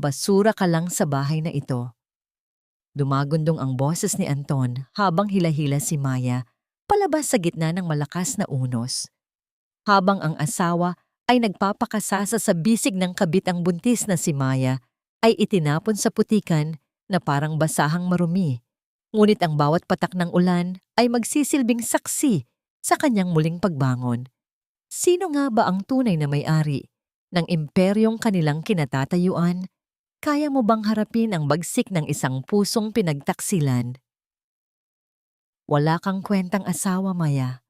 basura ka lang sa bahay na ito. Dumagundong ang boses ni Anton habang hila-hila si Maya palabas sa gitna ng malakas na unos. Habang ang asawa ay nagpapakasasa sa bisig ng kabit ang buntis na si Maya, ay itinapon sa putikan na parang basahang marumi. Ngunit ang bawat patak ng ulan ay magsisilbing saksi sa kanyang muling pagbangon. Sino nga ba ang tunay na may-ari ng imperyong kanilang kinatatayuan? Kaya mo bang harapin ang bagsik ng isang pusong pinagtaksilan? Wala kang kwentang asawa, Maya.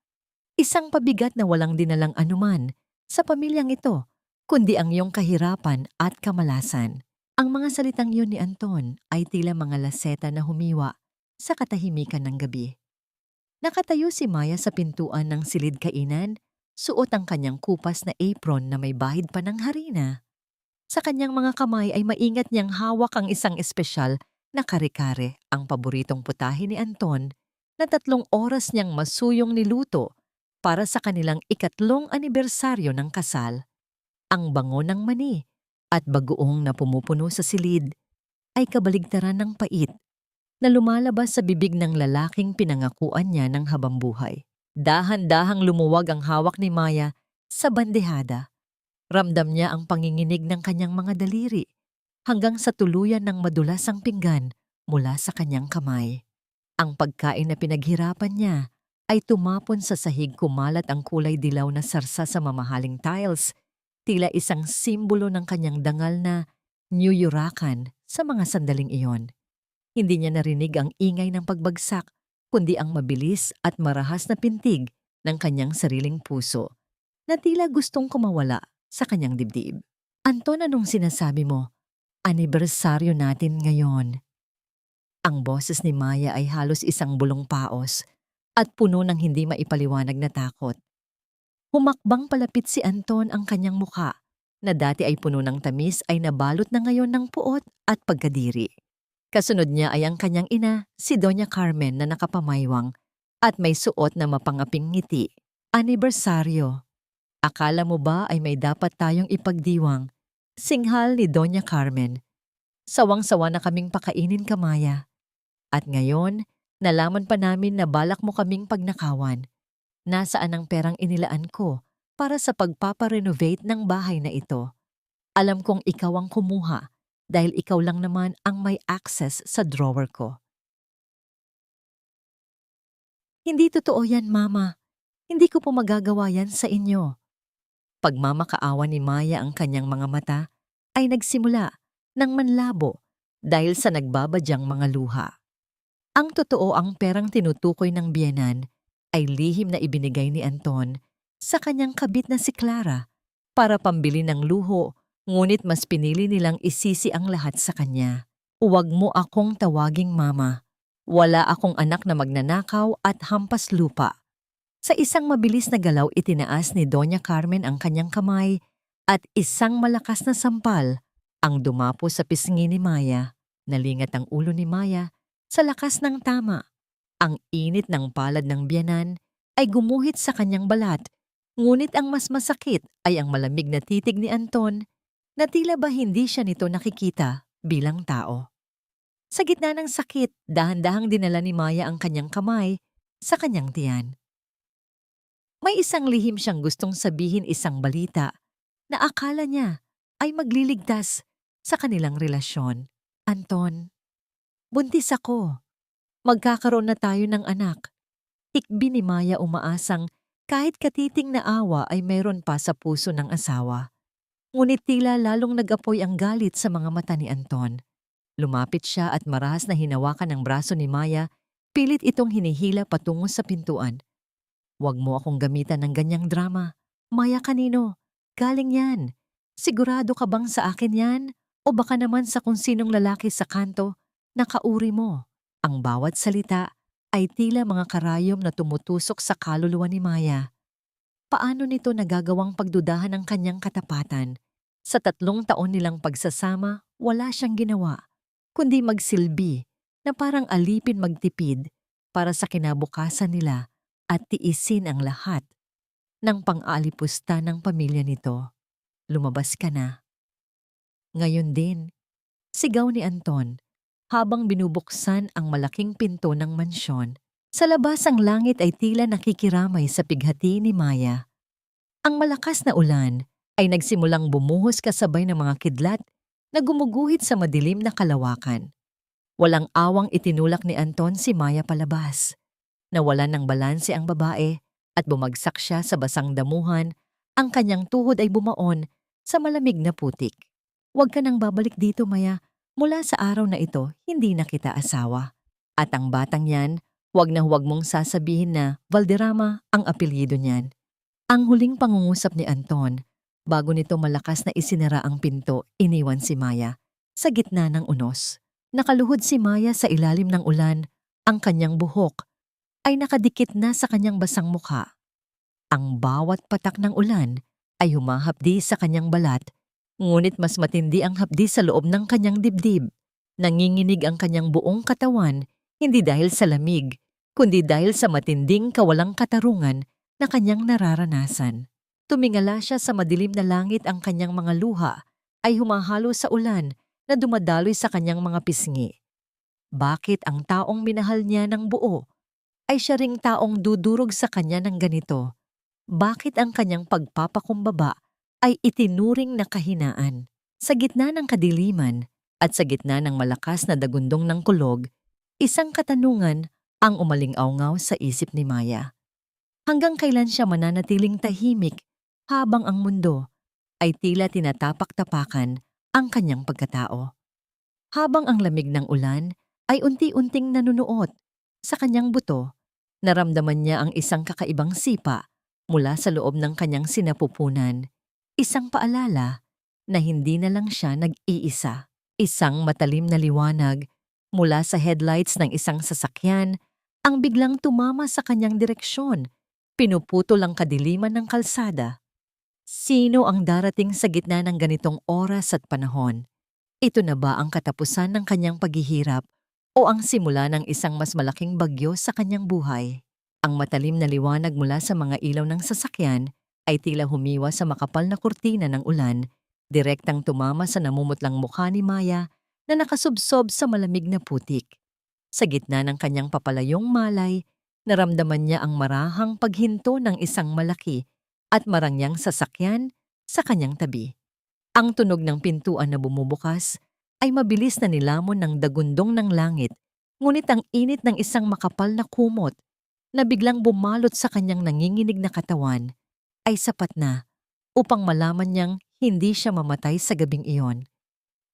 Isang pabigat na walang dinalang anuman sa pamilyang ito, kundi ang iyong kahirapan at kamalasan. Ang mga salitang yun ni Anton ay tila mga laseta na humiwa sa katahimikan ng gabi. Nakatayo si Maya sa pintuan ng silid kainan, suot ang kanyang kupas na apron na may bahid pa ng harina. Sa kanyang mga kamay ay maingat niyang hawak ang isang espesyal na kare-kare, ang paboritong putahe ni Anton, na 3 oras niyang masuyong niluto para sa kanilang 3 anibersaryo ng kasal. Ang bango ng mani at bagoong na pumupuno sa silid ay kabaligtaran ng pait na lumalabas sa bibig ng lalaking pinangakuan niya ng habambuhay. Dahan-dahang lumuwag ang hawak ni Maya sa bandehada. Ramdam niya ang panginginig ng kanyang mga daliri hanggang sa tuluyan ng madulas ang pinggan mula sa kanyang kamay. Ang pagkain na pinaghirapan niya ay tumapon sa sahig, kumalat ang kulay dilaw na sarsa sa mamahaling tiles, tila isang simbolo ng kanyang dangal na niyuyurakan sa mga sandaling iyon. Hindi niya narinig ang ingay ng pagbagsak, kundi ang mabilis at marahas na pintig ng kanyang sariling puso na tila gustong kumawala sa kanyang dibdib. Anton, anong sinasabi mo? Anibersaryo natin ngayon. Ang boses ni Maya ay halos isang bulong paos at puno ng hindi maipaliwanag na takot. Humakbang palapit si Anton, ang kanyang muka na dati ay puno ng tamis ay nabalot na ngayon ng puot at pagkadiri. Kasunod niya ay ang kanyang ina, si Doña Carmen, na nakapamaywang at may suot na mapangaping ngiti. Anibersaryo. Akala mo ba ay may dapat tayong ipagdiwang? Singhal ni Doña Carmen. Sawang-sawa na kaming pakainin ka, Maya. At ngayon, nalaman pa namin na balak mo kaming pagnakawan. Nasaan ang perang inilaan ko para sa pagpaparenovate ng bahay na ito? Alam kong ikaw ang kumuha dahil ikaw lang naman ang may access sa drawer ko. Hindi totoo yan, Mama. Hindi ko po magagawa yan sa inyo. Pagmamakaawa ni Maya, ang kanyang mga mata ay nagsimula ng manlabo dahil sa nagbabadyang mga luha. Ang totoo, ang perang tinutukoy ng biyenan ay lihim na ibinigay ni Anton sa kanyang kabit na si Clara para pambili ng luho, ngunit mas pinili nilang isisi ang lahat sa kanya. Huwag mo akong tawaging Mama. Wala akong anak na magnanakaw at hampas lupa. Sa isang mabilis na galaw, itinaas ni Doña Carmen ang kanyang kamay at isang malakas na sampal ang dumapo sa pisngi ni Maya. Nalingat ang ulo ni Maya sa lakas ng tama. Ang init ng palad ng biyanan ay gumuhit sa kanyang balat, ngunit ang mas masakit ay ang malamig na titig ni Anton na tila ba hindi siya nito nakikita bilang tao. Sa gitna ng sakit, dahan-dahang dinala ni Maya ang kanyang kamay sa kanyang tiyan. May isang lihim siyang gustong sabihin, isang balita na akala niya ay magliligtas sa kanilang relasyon. Anton, buntis ako. Magkakaroon na tayo ng anak. Ikbi ni Maya, umaasang kahit katiting na awa ay mayroon pa sa puso ng asawa. Ngunit tila lalong nag-apoy ang galit sa mga mata ni Anton. Lumapit siya at marahas na hinawakan ang braso ni Maya, pilit itong hinihila patungo sa pintuan. Huwag mo akong gamitan ng ganyang drama. Maya, kanino? Galing yan. Sigurado ka bang sa akin yan? O baka naman sa kung sinong lalaki sa kanto na kauri mo? Ang bawat salita ay tila mga karayom na tumutusok sa kaluluwa ni Maya. Paano nito nagagawang pagdudahan ang kanyang katapatan? Sa 3 taon nilang pagsasama, wala siyang ginawa, kundi magsilbi na parang alipin magtipid para sa kinabukasan nila at tiisin ang lahat ng pang-aalipusta ng pamilya nito. Lumabas ka na. Ngayon din, Sigaw ni Anton habang binubuksan ang malaking pinto ng mansyon. Sa labas ang langit ay tila nakikiramay sa pighati ni Maya. Ang malakas na ulan ay nagsimulang bumuhos kasabay ng mga kidlat na gumuguhit sa madilim na kalawakan. Walang awang itinulak ni Anton si Maya palabas. Nawalan ng balanse ang babae at bumagsak siya sa basang damuhan. Ang kanyang tuhod ay bumaon sa malamig na putik. "Huwag ka nang babalik dito, Maya. Mula sa araw na ito, hindi na kita asawa. At ang batang yan, huwag na huwag mong sasabihin na Valderrama ang apelyido niyan." Ang huling pangungusap ni Anton, bago nito malakas na isinara ang pinto, iniwan si Maya sa gitna ng unos. Nakaluhod si Maya sa ilalim ng ulan, ang kanyang buhok ay nakadikit na sa kanyang basang mukha. Ang bawat patak ng ulan ay humahapdi sa kanyang balat, ngunit mas matindi ang hapdi sa loob ng kanyang dibdib. Nanginginig ang kanyang buong katawan, hindi dahil sa lamig, kundi dahil sa matinding kawalang katarungan na kanyang nararanasan. Tumingala siya sa madilim na langit, ang kanyang mga luha ay humahalo sa ulan na dumadaloy sa kanyang mga pisngi. Bakit ang taong minahal niya ng buo ay siya ring taong dudurog sa kanya ng ganito? Bakit ang kanyang pagpapakumbaba ay itinuring na kahinaan? Sa gitna ng kadiliman at sa gitna ng malakas na dagundong ng kulog, isang katanungan ang umaling-awngaw sa isip ni Maya. Hanggang kailan siya mananatiling tahimik habang ang mundo ay tila tinatapak-tapakan ang kanyang pagkatao? Habang ang lamig ng ulan ay unti-unting nanunuot sa kanyang buto, naramdaman niya ang isang kakaibang sipa mula sa loob ng kanyang sinapupunan. Isang paalala na hindi na lang siya nag-iisa. Isang matalim na liwanag mula sa headlights ng isang sasakyan ang biglang tumama sa kanyang direksyon. Pinuputol ang kadiliman ng kalsada. Sino ang darating sa gitna ng ganitong oras at panahon? Ito na ba ang katapusan ng kanyang paghihirap o ang simula ng isang mas malaking bagyo sa kanyang buhay? Ang matalim na liwanag mula sa mga ilaw ng sasakyan ay tila humiwa sa makapal na kurtina ng ulan, direktang tumama sa namumutlang mukha ni Maya na nakasubsob sa malamig na putik. Sa gitna ng kanyang papalayong malay, naramdaman niya ang marahang paghinto ng isang malaki at marangyang sasakyan sa kanyang tabi. Ang tunog ng pintuan na bumubukas ay mabilis na nilamon ng dagundong ng langit, ngunit ang init ng isang makapal na kumot na biglang bumalot sa kanyang nanginginig na katawan ay sapat na upang malaman niyang hindi siya mamatay sa gabing iyon.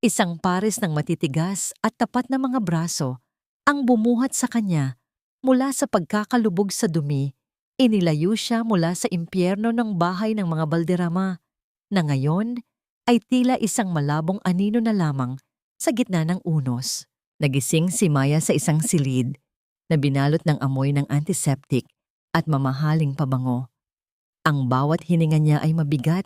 Isang pares ng matitigas at tapat na mga braso ang bumuhat sa kanya mula sa pagkakalubog sa dumi. Inilayo siya mula sa impyerno ng bahay ng mga Valderrama na ngayon ay tila isang malabong anino na lamang sa gitna ng unos. Nagising si Maya sa isang silid na binalot ng amoy ng antiseptic at mamahaling pabango. Ang bawat hininga niya ay mabigat,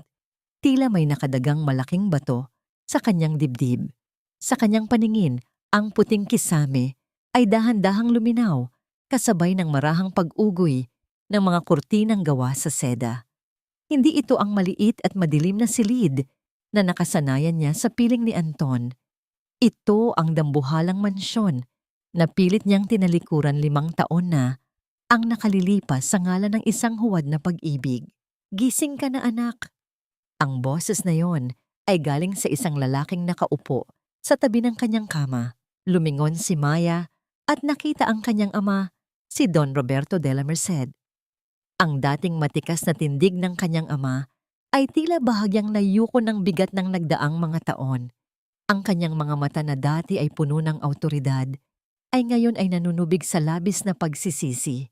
tila may nakadagang malaking bato sa kanyang dibdib. Sa kanyang paningin, ang puting kisame ay dahan-dahang luminaw kasabay ng marahang pag-ugoy ng mga kurtinang gawa sa seda. Hindi ito ang maliit at madilim na silid na nakasanayan niya sa piling ni Anton. Ito ang dambuhalang mansyon na pilit niyang tinalikuran 5 taon na ang nakalilipas sa ngalan ng isang huwad na pag-ibig. "Gising ka na, anak." Ang boses na yon ay galing sa isang lalaking nakaupo sa tabi ng kanyang kama. Lumingon si Maya at nakita ang kanyang ama, si Don Roberto de la Merced. Ang dating matikas na tindig ng kanyang ama ay tila bahagyang nayuko ng bigat ng nagdaang mga taon. Ang kanyang mga mata na dati ay puno ng awtoridad ay ngayon ay nanunubig sa labis na pagsisisi.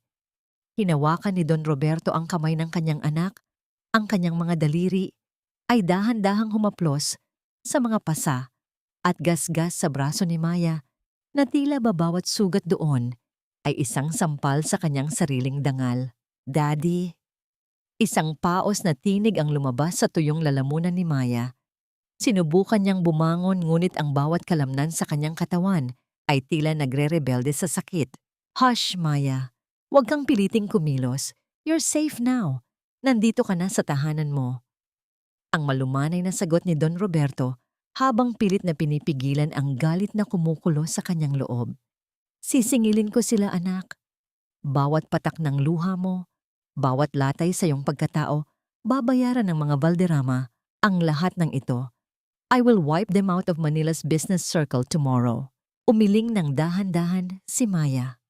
Hinawakan ni Don Roberto ang kamay ng kanyang anak, ang kanyang mga daliri ay dahan-dahang humaplos sa mga pasa at gasgas sa braso ni Maya na tila babawat sugat doon ay isang sampal sa kanyang sariling dangal. "Daddy." Isang paos na tinig ang lumabas sa tuyong lalamunan ni Maya. Sinubukan niyang bumangon ngunit ang bawat kalamnan sa kanyang katawan ay tila nagre-rebelde sa sakit. "Hush, Maya. Huwag kang piliting kumilos. You're safe now. Nandito ka na sa tahanan mo." Ang malumanay na sagot ni Don Roberto habang pilit na pinipigilan ang galit na kumukulo sa kanyang loob. Sisingilin ko sila, anak. Bawat patak ng luha mo, bawat latay sa iyong pagkatao, babayaran ng mga Valderrama ang lahat ng ito. I will wipe them out of Manila's business circle tomorrow. Umiling ng dahan-dahan si Maya.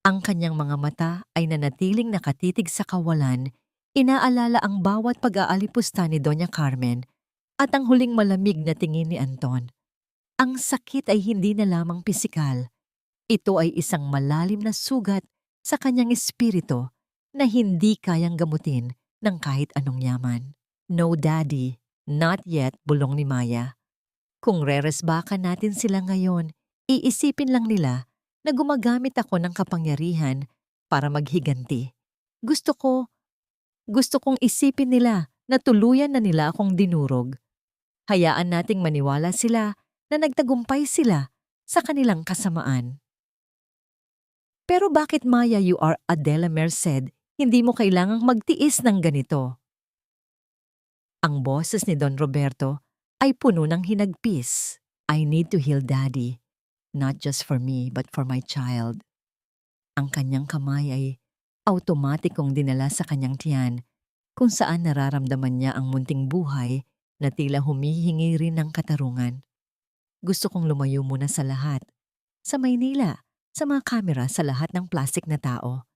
Ang kanyang mga mata ay nanatiling nakatitig sa kawalan, inaalala ang bawat pag-aalipusta ni Doña Carmen at ang huling malamig na tingin ni Anton. Ang sakit ay hindi na lamang pisikal. Ito ay isang malalim na sugat sa kanyang espiritu na hindi kayang gamutin ng kahit anong yaman. No, Daddy, not yet, bulong ni Maya. Kung reresbakan natin sila ngayon, iisipin lang nila na gumagamit ako ng kapangyarihan para maghiganti. Gusto kong isipin nila na tuluyan na nila akong dinurog. Hayaan nating maniwala sila na nagtagumpay sila sa kanilang kasamaan. Pero bakit, Maya, you are Adela Merced, hindi mo kailangang magtiis ng ganito? Ang boses ni Don Roberto ay puno ng hinagpis. I need to heal Daddy, not just for me but for my child. Ang kanyang kamay ay automatikong dinala sa kanyang tiyan kung saan nararamdaman niya ang munting buhay na tila humihingi rin ng katarungan. Gusto kong lumayo muna sa lahat. Sa Maynila, sa mga kamera, sa lahat ng plastic na tao.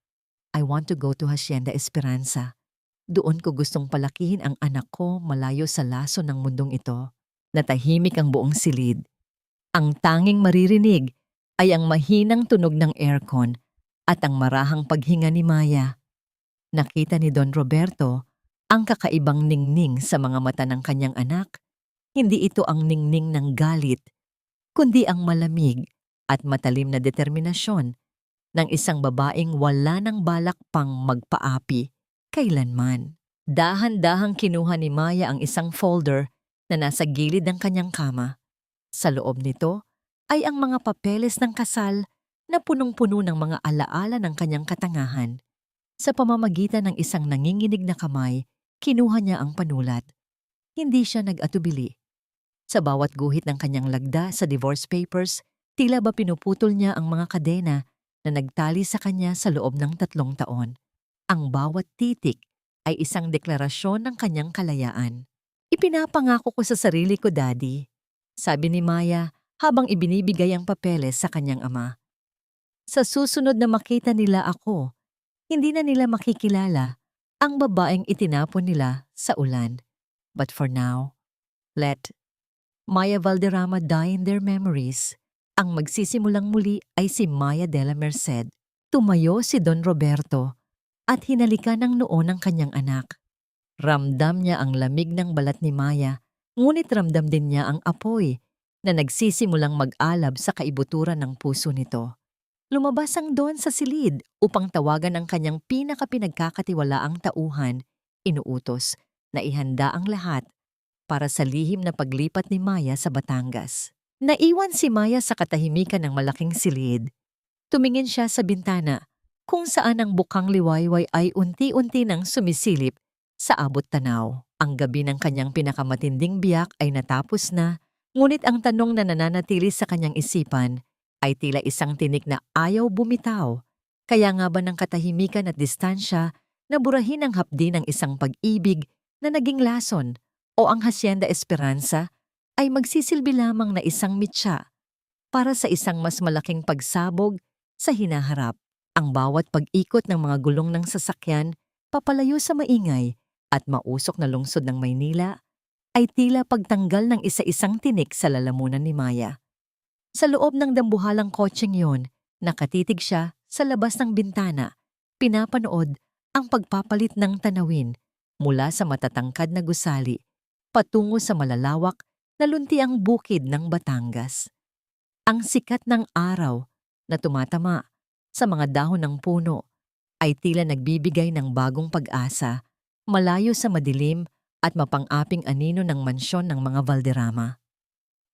I want to go to Hacienda Esperanza. Doon ko gustong palakihin ang anak ko malayo sa laso ng mundong ito. Natahimik ang buong silid. Ang tanging maririnig ay ang mahinang tunog ng aircon at ang marahang paghinga ni Maya. Nakita ni Don Roberto ang kakaibang ningning sa mga mata ng kanyang anak. Hindi ito ang ningning ng galit, kundi ang malamig at matalim na determinasyon ng isang babaeng wala ng balak pang magpaapi kailanman. Dahan-dahang kinuha ni Maya ang isang folder na nasa gilid ng kanyang kama. Sa loob nito ay ang mga papeles ng kasal na punong-puno ng mga alaala ng kanyang katangahan. Sa pamamagitan ng isang nanginginig na kamay, kinuha niya ang panulat. Hindi siya nag-atubili. Sa bawat guhit ng kanyang lagda sa divorce papers, tila ba pinuputol niya ang mga kadena na nagtali sa kanya sa loob ng 3 taon. Ang bawat titik ay isang deklarasyon ng kanyang kalayaan. Ipinapangako ko sa sarili ko, Daddy, sabi ni Maya habang ibinibigay ang papeles sa kanyang ama. Sa susunod na makita nila ako, hindi na nila makikilala ang babaeng itinapon nila sa ulan. But for now, let Maya Valderrama die in their memories. Ang magsisimulang muli ay si Maya de la Merced. Tumayo si Don Roberto at hinalikan ng noo ng kanyang anak. Ramdam niya ang lamig ng balat ni Maya, ngunit ramdam din niya ang apoy na nagsisimulang mag-alab sa kaibuturan ng puso nito. Lumabas ang Don sa silid upang tawagan ang kanyang pinakapinagkakatiwalaang tauhan, inuutos na ihanda ang lahat para sa lihim na paglipat ni Maya sa Batangas. Naiwan si Maya sa katahimikan ng malaking silid. Tumingin siya sa bintana kung saan ang bukang liwayway ay unti-unti nang sumisilip sa abot tanaw. Ang gabi ng kanyang pinakamatinding biyak ay natapos na, ngunit ang tanong na nananatili sa kanyang isipan ay tila isang tinik na ayaw bumitaw. Kaya nga ba ng katahimikan at distansya na burahin ang hapdi ng isang pag-ibig na naging lason o ang Hacienda Esperanza ay magsisilbi lamang na isang mitya para sa isang mas malaking pagsabog sa hinaharap. Ang bawat pag-ikot ng mga gulong ng sasakyan papalayo sa maingay at mausok na lungsod ng Maynila ay tila pagtanggal ng isa-isang tinik sa lalamunan ni Maya. Sa loob ng dambuhalang kotseng yon, nakatitig siya sa labas ng bintana, pinapanood ang pagpapalit ng tanawin mula sa matatangkad na gusali patungo sa malalawak na luntiang bukid ng Batangas. Ang sikat ng araw na tumatama sa mga dahon ng puno ay tila nagbibigay ng bagong pag-asa malayo sa madilim at mapang-aping anino ng mansyon ng mga Valderrama.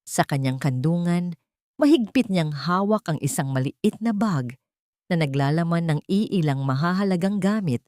Sa kanyang kandungan, mahigpit niyang hawak ang isang maliit na bag na naglalaman ng iilang mahahalagang gamit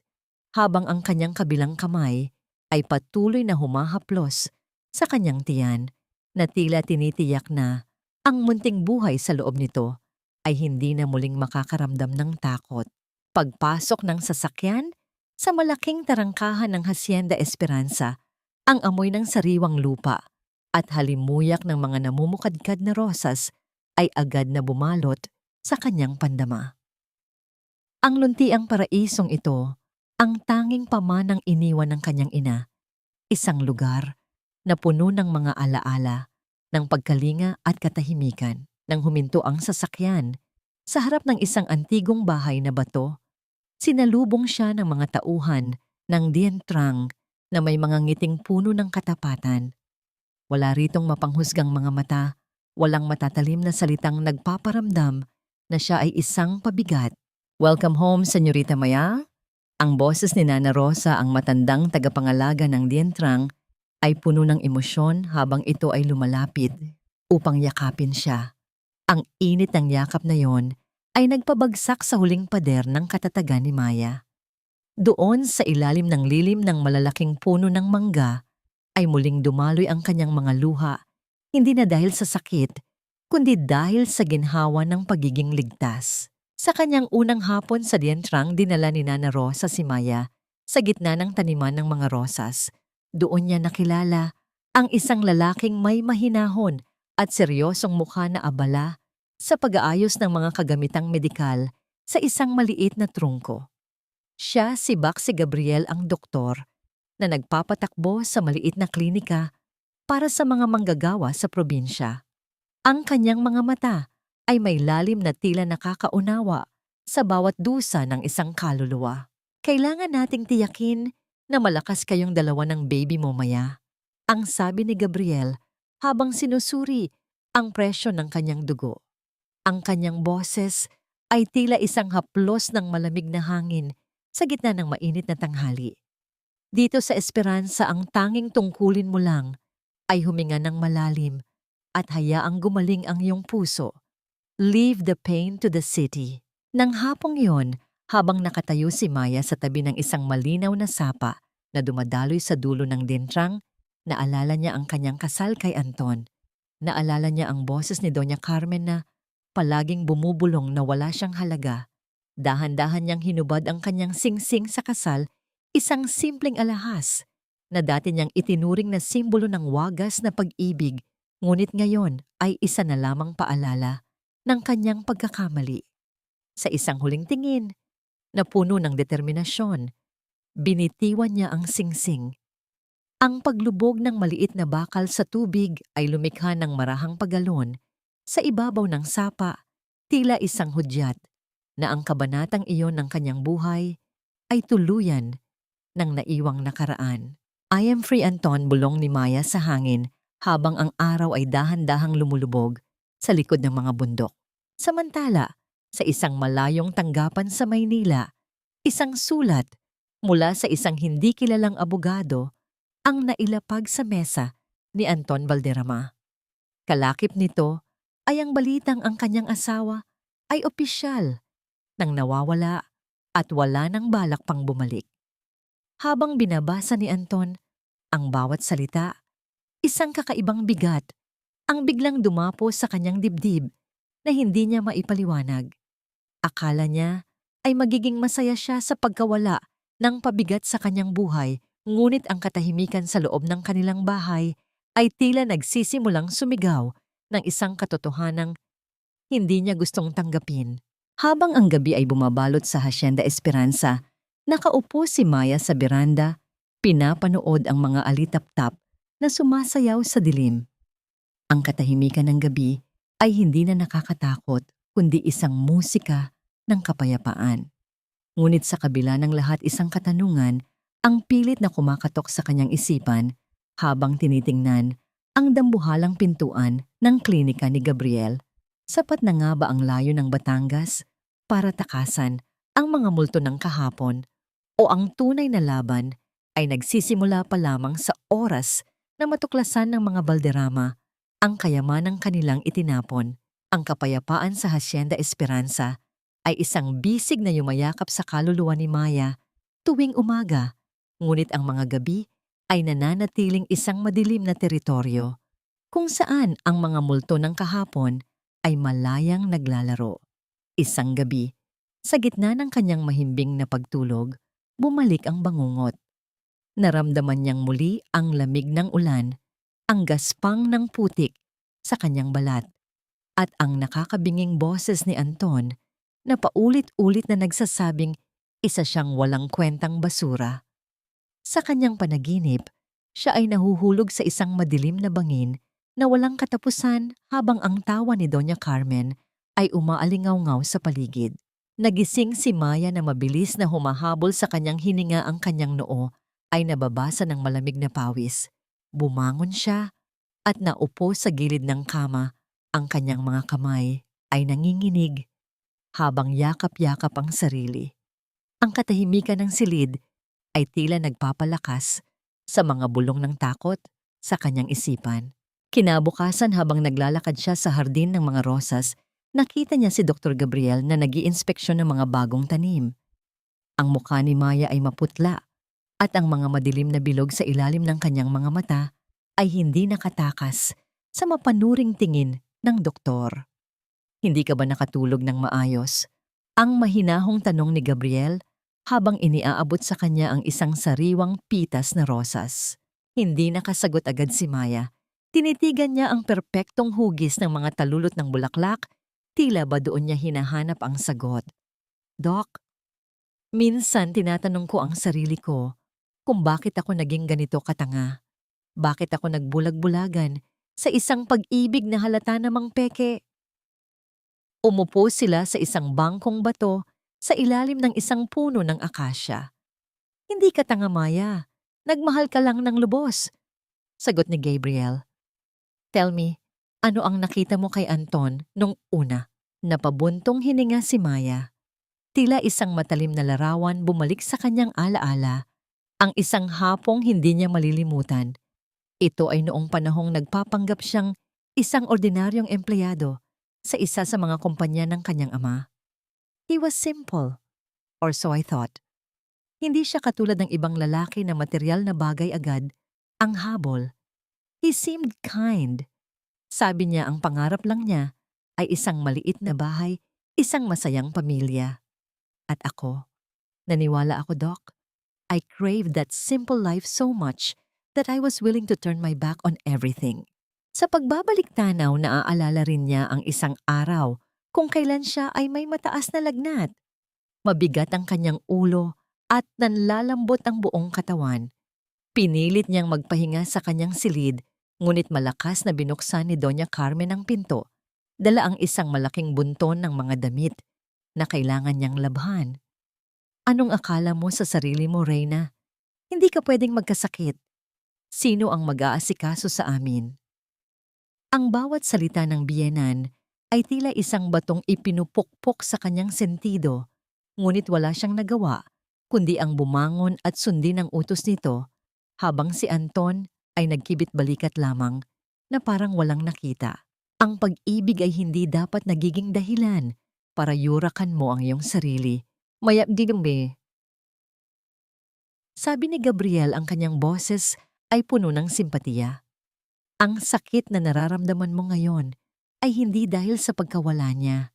habang ang kanyang kabilang kamay ay patuloy na humahaplos sa kanyang tiyan na tila tinitiyak na ang munting buhay sa loob nito ay hindi na muling makakaramdam ng takot. Pagpasok ng sasakyan sa malaking tarangkahan ng Hacienda Esperanza, ang amoy ng sariwang lupa at halimuyak ng mga namumukadkad na rosas ay agad na bumalot sa kanyang pandama. Ang luntiang paraisong ito, ang tanging pamanang iniwan ng kanyang ina, isang lugar na puno ng mga alaala, ng pagkalinga at katahimikan. Nang huminto ang sasakyan sa harap ng isang antigong bahay na bato, sinalubong siya ng mga tauhan ng Dien Trang na may mga ngiting puno ng katapatan. Wala ritong mapanghusgang mga mata, walang matatalim na salitang nagpaparamdam na siya ay isang pabigat. Welcome home, Senyorita Maya. Ang boses ni Nana Rosa, ang matandang tagapangalaga ng Dien Trang, ay puno ng emosyon habang ito ay lumalapit upang yakapin siya. Ang init ng yakap na yon ay nagpabagsak sa huling pader ng katatagan ni Maya. Doon sa ilalim ng lilim ng malalaking puno ng mangga ay muling dumaloy ang kanyang mga luha, hindi na dahil sa sakit, kundi dahil sa ginhawa ng pagiging ligtas. Sa kanyang unang hapon sa Dien Trang, dinala ni Nana Rosa si Maya sa gitna ng taniman ng mga rosas. Doon niya nakilala ang isang lalaking may mahinahon at seryosong mukha na abala sa pag-aayos ng mga kagamitang medikal sa isang maliit na trungko. Siya si Baxi Gabriel, ang doktor na nagpapatakbo sa maliit na klinika para sa mga manggagawa sa probinsya. Ang kanyang mga mata ay may lalim na tila nakakaunawa sa bawat dusa ng isang kaluluwa. Kailangan nating tiyakin na malakas kayong dalawa ng baby mo, Maya, ang sabi ni Gabriel habang sinusuri ang presyo ng kanyang dugo. Ang kanyang boses ay tila isang haplos ng malamig na hangin sa gitna ng mainit na tanghali. Dito sa Esperanza, ang tanging tungkulin mo lang ay huminga ng malalim at hayaang gumaling ang iyong puso. Leave the pain to the city. Nang hapong yon, habang nakatayo si Maya sa tabi ng isang malinaw na sapa na dumadaloy sa dulo ng Dien Trang, naalala niya ang kanyang kasal kay Anton. Naalala niya ang boses ni Doña Carmen na palaging bumubulong na wala siyang halaga. Dahan-dahan niyang hinubad ang kanyang singsing sa kasal, isang simpleng alahas na dati niyang itinuring na simbolo ng wagas na pag-ibig, ngunit ngayon ay isa na lamang paalala ng kanyang pagkakamali. Sa isang huling tingin na puno ng determinasyon, binitiwan niya ang singsing. Ang paglubog ng maliit na bakal sa tubig ay lumikha ng marahang pagalon sa ibabaw ng sapa, tila isang hudyat na ang kabanatang iyon ng kanyang buhay ay tuluyan ng naiwang nakaraan. I am free, Anton, bulong ni Maya sa hangin habang ang araw ay dahan-dahang lumulubog sa likod ng mga bundok. Samantala, sa isang malayong tanggapan sa Maynila, isang sulat mula sa isang hindi kilalang abogado ang nailapag sa mesa ni Anton Valderrama. Kalakip nito ay ang balitang ang kanyang asawa ay opisyal nang nawawala at wala nang balak pang bumalik. Habang binabasa ni Anton ang bawat salita, isang kakaibang bigat ang biglang dumapo sa kanyang dibdib na hindi niya maipaliwanag. Akala niya ay magiging masaya siya sa pagkawala ng pabigat sa kanyang buhay, ngunit ang katahimikan sa loob ng kanilang bahay ay tila nagsisimulang sumigaw ng isang katotohanang hindi niya gustong tanggapin. Habang ang gabi ay bumabalot sa Hacienda Esperanza, nakaupo si Maya sa beranda, pinapanood ang mga alitap-tap na sumasayaw sa dilim. Ang katahimikan ng gabi ay hindi na nakakatakot, kundi isang musika ng kapayapaan. Ngunit sa kabila ng lahat, isang katanungan ang pilit na kumakatok sa kanyang isipan habang tinitingnan ang dambuhalang pintuan ng klinika ni Gabriel. Sapat na nga ba ang layo ng Batangas para takasan ang mga multo ng kahapon, o ang tunay na laban ay nagsisimula pa lamang sa oras na matuklasan ng mga Valderrama ang kayamanang kanilang itinapon? Ang kapayapaan sa Hacienda Esperanza ay isang bisig na yumayakap sa kaluluwa ni Maya tuwing umaga, ngunit ang mga gabi ay nananatiling isang madilim na teritoryo. kung saan ang mga multo ng kahapon ay malayang naglalaro. Isang gabi, sa gitna ng kanyang mahimbing na pagtulog, bumalik ang bangungot. Naramdaman niyang muli ang lamig ng ulan, ang gaspang ng putik sa kanyang balat, at ang nakakabinging boses ni Anton na paulit-ulit na nagsasabing isa siyang walang kwentang basura. Sa kanyang panaginip, siya ay nahuhulog sa isang madilim na bangin na walang katapusan habang ang tawa ni Doña Carmen ay umaalingaw-ngaw sa paligid. Nagising si Maya na mabilis na humahabol sa kanyang hininga, ang kanyang noo ay nababasa ng malamig na pawis. Bumangon siya at naupo sa gilid ng kama. Ang kanyang mga kamay ay nanginginig habang yakap-yakap ang sarili. Ang katahimikan ng silid ay tila nagpapalakas sa mga bulong ng takot sa kanyang isipan. Kinabukasan, habang naglalakad siya sa hardin ng mga rosas, nakita niya si Dr. Gabriel na nag-iinspeksyon ng mga bagong tanim. Ang mukha ni Maya ay maputla at ang mga madilim na bilog sa ilalim ng kanyang mga mata ay hindi nakatakas sa mapanuring tingin ng doktor. "Hindi ka ba nakatulog ng maayos?" Ang mahinahong tanong ni Gabriel habang iniaabot sa kanya ang isang sariwang pitas na rosas. Hindi nakasagot agad si Maya. Tinitigan niya ang perpektong hugis ng mga talulot ng bulaklak, tila ba doon niya hinahanap ang sagot. "Doc, minsan tinatanong ko ang sarili ko kung bakit ako naging ganito katanga. Bakit ako nagbulag-bulagan sa isang pag-ibig na halata namang peke?" Umupo sila sa isang bangkong bato sa ilalim ng isang puno ng akasya. "Hindi ka tanga, Maya. Nagmahal ka lang ng lubos," sagot ni Gabriel. "Tell me, ano ang nakita mo kay Anton nung una?" Napabuntong hininga si Maya. Tila isang matalim na larawan bumalik sa kanyang alaala. Ang isang hapong hindi niya malilimutan. Ito ay noong panahong nagpapanggap siyang isang ordinaryong empleyado sa isa sa mga kumpanya ng kanyang ama. He was simple, or so I thought. Hindi siya katulad ng ibang lalaki na material na bagay agad ang habol. He seemed kind. Sabi niya ang pangarap lang niya ay isang maliit na bahay, isang masayang pamilya. At ako, naniwala ako, Doc. I craved that simple life so much that I was willing to turn my back on everything. Sa pagbabalik tanaw, naaalala rin niya ang isang araw kung kailan siya ay may mataas na lagnat. Mabigat ang kanyang ulo at nanlalambot ang buong katawan. Pinilit niyang magpahinga sa kanyang silid, ngunit malakas na binuksan ni Doña Carmen ang pinto. Dala ang isang malaking bunton ng mga damit na kailangan niyang labhan. "Anong akala mo sa sarili mo, Reyna? Hindi ka pwedeng magkasakit. Sino ang mag-aasikaso sa amin?" Ang bawat salita ng biyenan ay tila isang batong ipinupukpok sa kanyang sentido, ngunit wala siyang nagawa kundi ang bumangon at sundin ang utos nito, habang si Anton ay nagkibit-balikat lamang na parang walang nakita. Ang pag-ibig ay hindi dapat nagiging dahilan para yurakan mo ang iyong sarili. "Maya digumbe." Sabi ni Gabriel, ang kanyang boses ay puno ng simpatiya. "Ang sakit na nararamdaman mo ngayon ay hindi dahil sa pagkawala niya.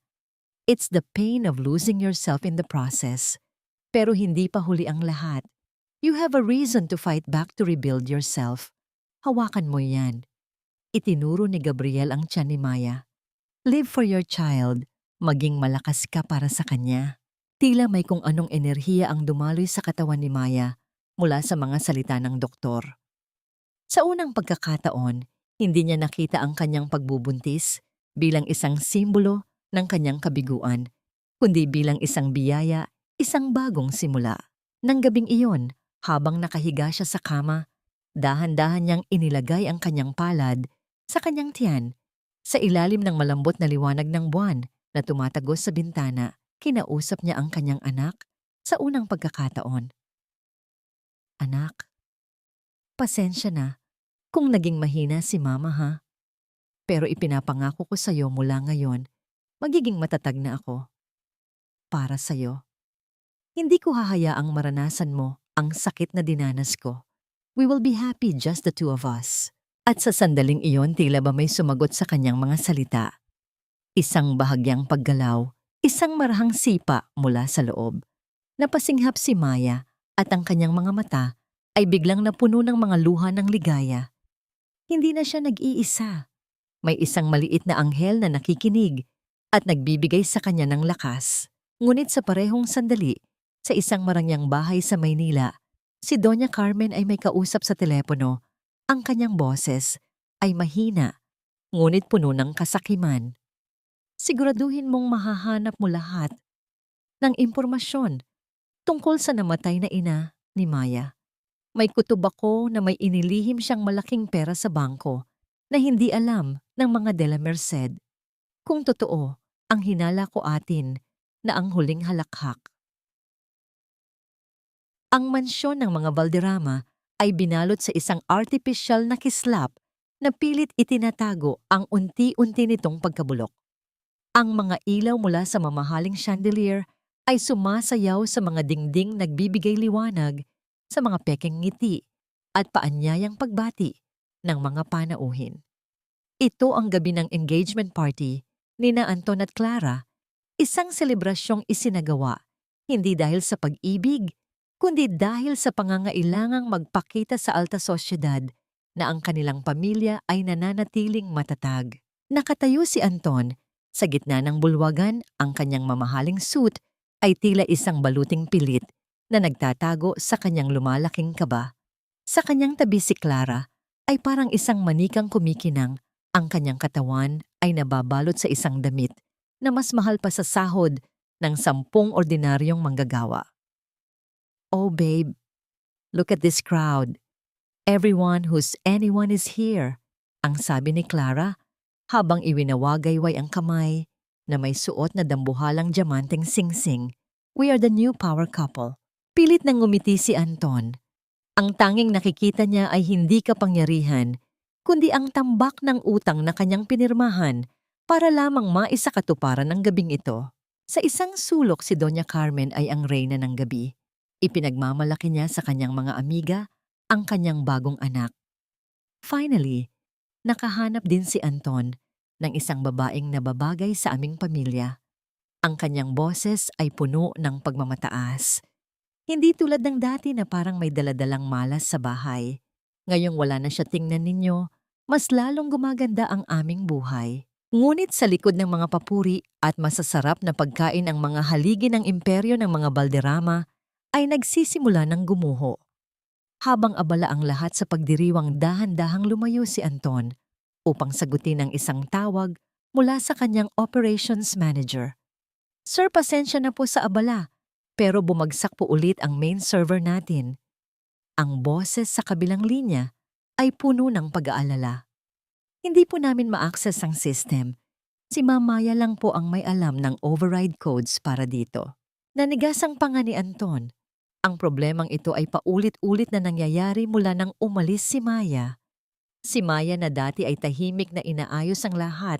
It's the pain of losing yourself in the process. Pero hindi pa huli ang lahat. You have a reason to fight back to rebuild yourself. Hawakan mo yan." Itinuro ni Gabriel ang tiyan ni Maya. "Live for your child. Maging malakas ka para sa kanya." Tila may kung anong enerhiya ang dumaloy sa katawan ni Maya mula sa mga salita ng doktor. Sa unang pagkakataon, hindi niya nakita ang kanyang pagbubuntis bilang isang simbolo ng kanyang kabiguan, kundi bilang isang biyaya, isang bagong simula. Nang gabing iyon, habang nakahiga siya sa kama, dahan-dahan niyang inilagay ang kanyang palad sa kanyang tiyan. Sa ilalim ng malambot na liwanag ng buwan na tumatagos sa bintana, kinausap niya ang kanyang anak sa unang pagkakataon. "Anak, pasensya na kung naging mahina si Mama, ha? Pero ipinapangako ko sa'yo mula ngayon, magiging matatag na ako. Para sa'yo. Hindi ko hahayaang maranasan mo ang sakit na dinanas ko. We will be happy, just the two of us." At sa sandaling iyon tila ba may sumagot sa kanyang mga salita. Isang bahagyang paggalaw, isang marahang sipa mula sa loob. Napasinghap si Maya at ang kanyang mga mata ay biglang napuno ng mga luha ng ligaya. Hindi na siya nag-iisa. May isang maliit na anghel na nakikinig at nagbibigay sa kanya ng lakas. Ngunit sa parehong sandali, sa isang marangyang bahay sa Maynila, si Doña Carmen ay may kausap sa telepono. Ang kanyang boses ay mahina, ngunit puno ng kasakiman. Siguraduhin mong mahahanap mo lahat ng impormasyon tungkol sa namatay na ina ni Maya. May kutob ako na may inilihim siyang malaking pera sa bangko na hindi alam ng mga de la Merced. Kung totoo, ang hinala ko atin na ang huling halakhak. Ang mansyon ng mga Valderrama ay binalot sa isang artificial na kislap na pilit itinatago ang unti-unti nitong pagkabulok. Ang mga ilaw mula sa mamahaling chandelier ay sumasayaw sa mga dingding nagbibigay liwanag sa mga pekeng ngiti at paanyayang pagbati ng mga panauhin. Ito ang gabi ng engagement party ni na Anton at Clara, isang selebrasyong isinagawa hindi dahil sa pag-ibig, kundi dahil sa pangangailangang magpakita sa alta sosyedad na ang kanilang pamilya ay nananatiling matatag. Nakatayo si Anton sa gitna ng bulwagan, ang kanyang mamahaling suit ay tila isang baluting pilit na nagtatago sa kanyang lumalaking kaba. Sa kanyang tabi si Clara ay parang isang manikang kumikinang, ang kanyang katawan ay nababalot sa isang damit na mas mahal pa sa sahod ng 10 ordinaryong manggagawa. Oh babe, look at this crowd. Everyone who's anyone is here, ang sabi ni Clara habang iwinawagayway ang kamay na may suot na dambuhalang diamanteng singsing. We are the new power couple. Pilit nang ngumiti si Anton. Ang tanging nakikita niya ay hindi kapangyarihan, kundi ang tambak ng utang na kanyang pinirmahan para lamang maisakatuparan ng gabing ito. Sa isang sulok si Doña Carmen ay ang reyna ng gabi. Ipinagmamalaki niya sa kanyang mga amiga ang kanyang bagong anak. Finally, nakahanap din si Anton ng isang babaeng nababagay sa aming pamilya. Ang kanyang boses ay puno ng pagmamataas. Hindi tulad ng dati na parang may daladalang malas sa bahay. Ngayong wala na siya tingnan ninyo, mas lalong gumaganda ang aming buhay. Ngunit sa likod ng mga papuri at masasarap na pagkain ang mga haligi ng imperyo ng mga Valderrama ay nagsisimula ng gumuho. Habang abala ang lahat sa pagdiriwang, dahan-dahang lumayo si Anton upang sagutin ang isang tawag mula sa kanyang operations manager. Sir, pasensya na po sa abala, pero bumagsak po ulit ang main server natin. Ang boses sa kabilang linya ay puno ng pag-aalala. Hindi po namin ma-access ang system. Si Mamaya lang po ang may alam ng override codes para dito. Nanigasang pa nga ni Anton. Ang problemang ito ay paulit-ulit na nangyayari mula nang umalis si Maya. Si Maya na dati ay tahimik na inaayos ang lahat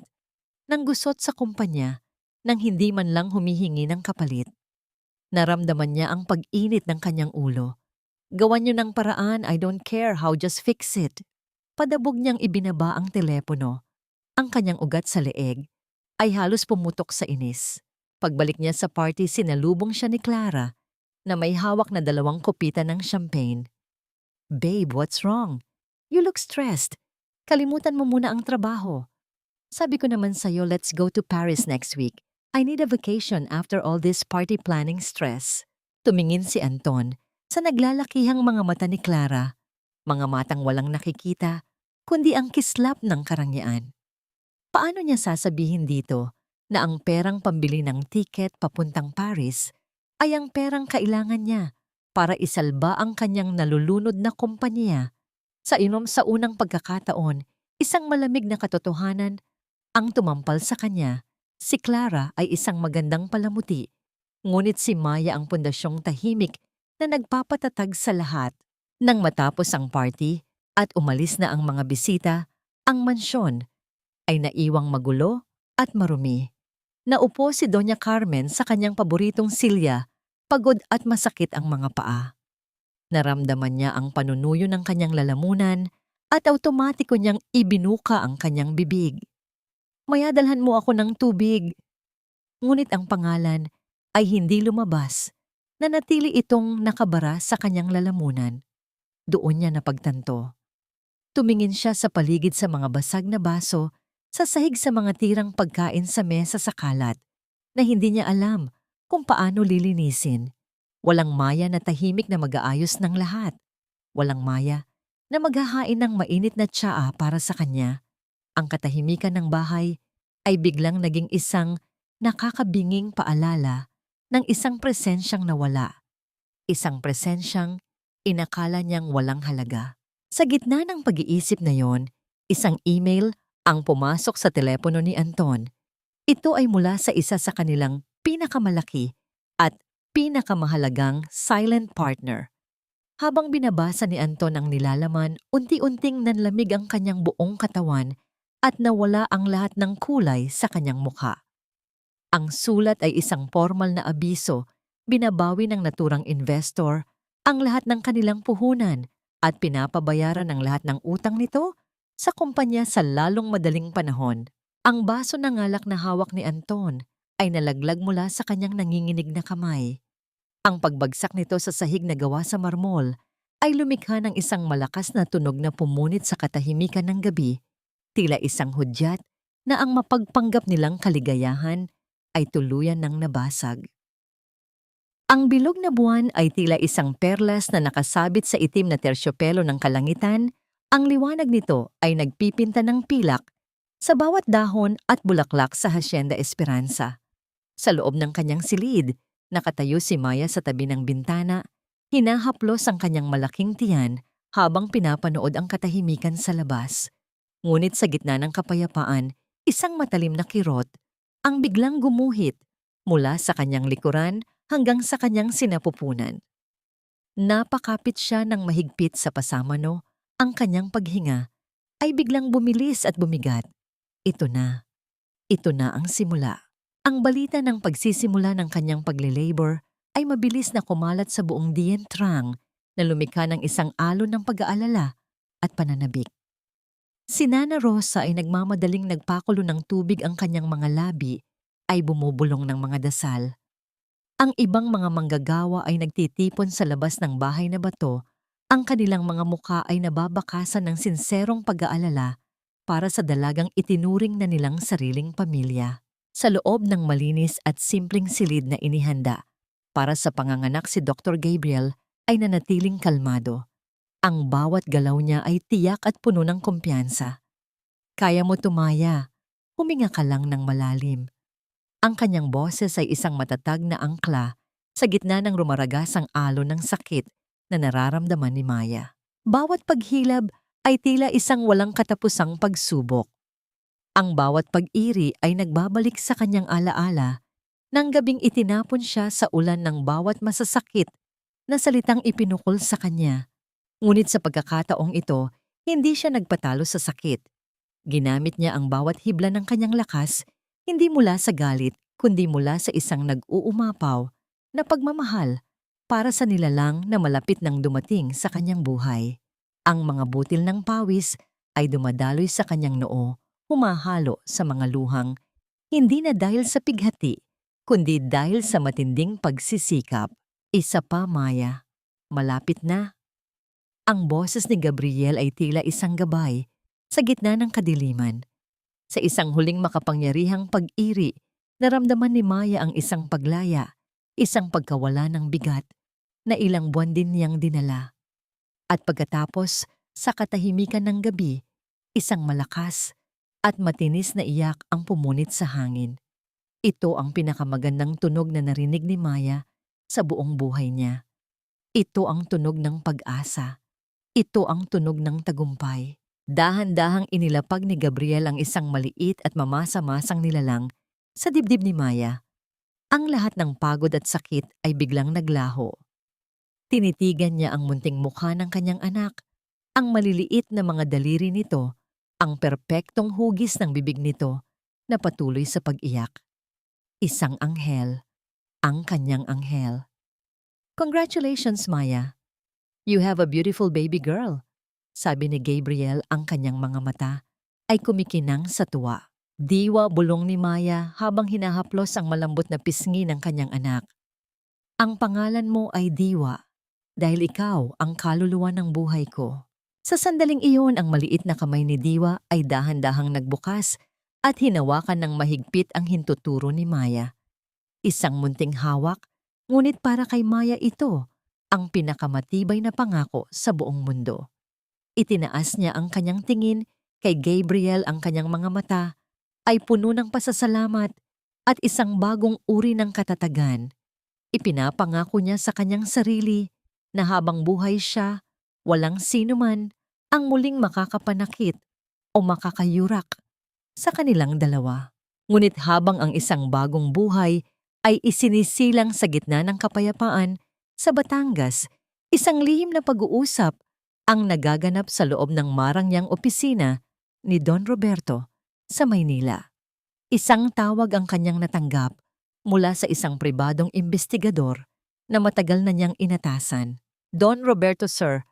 ng gusot sa kumpanya nang hindi man lang humihingi ng kapalit. Naramdaman niya ang pag-init ng kanyang ulo. Gawan niyo ng paraan, I don't care how, just fix it. Padabog niyang ibinaba ang telepono. Ang kanyang ugat sa leeg ay halos pumutok sa inis. Pagbalik niya sa party, sinalubong siya ni Clara na may hawak na 2 kopita ng champagne. Babe, what's wrong? You look stressed. Kalimutan mo muna ang trabaho. Sabi ko naman sa'yo, let's go to Paris next week. I need a vacation after all this party planning stress. Tumingin si Anton sa naglalakihang mga mata ni Clara, mga matang walang nakikita, kundi ang kislap ng karangyaan. Paano niya sasabihin dito na ang perang pambili ng tiket papuntang Paris ay ang perang kailangan niya para isalba ang kanyang nalulunod na kumpanya? Sa unang pagkakataon, isang malamig na katotohanan ang tumampal sa kanya. Si Clara ay isang magandang palamuti, ngunit si Maya ang pundasyong tahimik na nagpapatatag sa lahat. Nang matapos ang party at umalis na ang mga bisita, ang mansyon ay naiwang magulo at marumi. Naupo si Doña Carmen sa kanyang paboritong silya, pagod at masakit ang mga paa. Naramdaman niya ang panunuyo ng kanyang lalamunan at automatiko niyang ibinuka ang kanyang bibig. Maya, dalhan mo ako ng tubig. Ngunit ang pangalan ay hindi lumabas. Nanatili itong nakabara sa kanyang lalamunan. Doon niya napagtanto. Tumingin siya sa paligid sa mga basag na baso, sa sahig sa mga tirang pagkain sa mesa sa kalat, na hindi niya alam kung paano lilinisin. Walang Maya na tahimik na mag-aayos ng lahat. Walang Maya na maghahain ng mainit na tsaa para sa kanya. Ang katahimikan ng bahay ay biglang naging isang nakakabinging paalala ng isang presensyang nawala. Isang presensyang inakala niyang walang halaga. Sa gitna ng pag-iisip na yon, isang email ang pumasok sa telepono ni Anton. Ito ay mula sa isa sa kanilang pinakamalaki at pinakamahalagang silent partner. Habang binabasa ni Anton ang nilalaman, unti-unting nanlamig ang kanyang buong katawan at nawala ang lahat ng kulay sa kanyang mukha. Ang sulat ay isang formal na abiso, binabawi ng naturang investor ang lahat ng kanilang puhunan at pinapabayaran ang lahat ng utang nito sa kumpanya sa lalong madaling panahon. Ang baso ng alak na hawak ni Anton ay nalaglag mula sa kanyang nanginginig na kamay. Ang pagbagsak nito sa sahig na gawa sa marmol ay lumikha ng isang malakas na tunog na pumunit sa katahimikan ng gabi, tila isang hudyat na ang mapagpanggap nilang kaligayahan ay tuluyan ng nabasag. Ang bilog na buwan ay tila isang perlas na nakasabit sa itim na tersyopelo ng kalangitan. Ang liwanag nito ay nagpipinta ng pilak sa bawat dahon at bulaklak sa Hacienda Esperanza. Sa loob ng kanyang silid, nakatayo si Maya sa tabi ng bintana, hinahaplos ang kanyang malaking tiyan habang pinapanood ang katahimikan sa labas. Ngunit sa gitna ng kapayapaan, isang matalim na kirot ang biglang gumuhit mula sa kanyang likuran hanggang sa kanyang sinapupunan. Napakapit siya ng mahigpit sa pasamano, ang kanyang paghinga ay biglang bumilis at bumigat. Ito na ang simula. Ang balita ng pagsisimula ng kanyang pagle-labor ay mabilis na kumalat sa buong Dien Trang na lumikha ng isang alon ng pag-aalala at pananabik. Si Nana Rosa ay nagmamadaling nagpakulo ng tubig, ang kanyang mga labi ay bumubulong ng mga dasal. Ang ibang mga manggagawa ay nagtitipon sa labas ng bahay na bato, ang kanilang mga mukha ay nababakasan ng sinserong pag-aalala para sa dalagang itinuring na nilang sariling pamilya. Sa loob ng malinis at simpleng silid na inihanda para sa panganganak, si Dr. Gabriel ay nanatiling kalmado. Ang bawat galaw niya ay tiyak at puno ng kumpiyansa. Kaya mo, Maya. Huminga ka lang ng malalim. Ang kanyang boses ay isang matatag na angkla sa gitna ng rumaragasang alon ng sakit na nararamdaman ni Maya. Bawat paghilab ay tila isang walang katapusang pagsubok. Ang bawat pag-iri ay nagbabalik sa kanyang alaala nang gabing itinapon siya sa ulan ng bawat masasakit na salitang ipinukol sa kanya. Ngunit sa pagkakataong ito, hindi siya nagpatalo sa sakit. Ginamit niya ang bawat hibla ng kanyang lakas, hindi mula sa galit, kundi mula sa isang nag-uumapaw na pagmamahal para sa nilalang na malapit nang dumating sa kanyang buhay. Ang mga butil ng pawis ay dumadaloy sa kanyang noo, humahalo sa mga luhang, hindi na dahil sa pighati, kundi dahil sa matinding pagsisikap. Isa pa, Maya. Malapit na. Ang boses ni Gabriel ay tila isang gabay sa gitna ng kadiliman. Sa isang huling makapangyarihang pag-iri, naramdaman ni Maya ang isang paglaya, isang pagkawala ng bigat na ilang buwan din niyang dinala. At pagkatapos, sa katahimikan ng gabi, isang malakas at matinis na iyak ang pumunit sa hangin. Ito ang pinakamagandang tunog na narinig ni Maya sa buong buhay niya. Ito ang tunog ng pag-asa. Ito ang tunog ng tagumpay. Dahan-dahang inilapag ni Gabriel ang isang maliit at mamasa-masang nilalang sa dibdib ni Maya. Ang lahat ng pagod at sakit ay biglang naglaho. Tinitigan niya ang munting mukha ng kanyang anak, ang maliliit na mga daliri nito, ang perpektong hugis ng bibig nito na patuloy sa pag-iyak. Isang anghel, ang kanyang anghel. Congratulations, Maya. You have a beautiful baby girl. sabi ni Gabriel, ang kanyang mga mata ay kumikinang sa tuwa. Diwa, bulong ni Maya habang hinahaplos ang malambot na pisngi ng kanyang anak. Ang pangalan mo ay Diwa dahil ikaw ang kaluluwa ng buhay ko. Sa sandaling iyon, ang maliit na kamay ni Diwa ay dahan-dahang nagbukas at hinawakan ng mahigpit ang hintuturo ni Maya. Isang munting hawak, ngunit para kay Maya ito ang pinakamatibay na pangako sa buong mundo. Itinaas niya ang kanyang tingin kay Gabriel, ang kanyang mga mata ay puno ng pasasalamat at isang bagong uri ng katatagan. Ipinapangako niya sa kanyang sarili na habang buhay siya, walang sinuman ang muling makakapanakit o makakayurak sa kanilang dalawa. Ngunit habang ang isang bagong buhay ay isinisilang sa gitna ng kapayapaan sa Batangas, isang lihim na pag-uusap ang nagaganap sa loob ng marangyang opisina ni Don Roberto sa Maynila. Isang tawag ang kanyang natanggap mula sa isang pribadong investigador na matagal na niyang inatasan. Don Roberto, sir,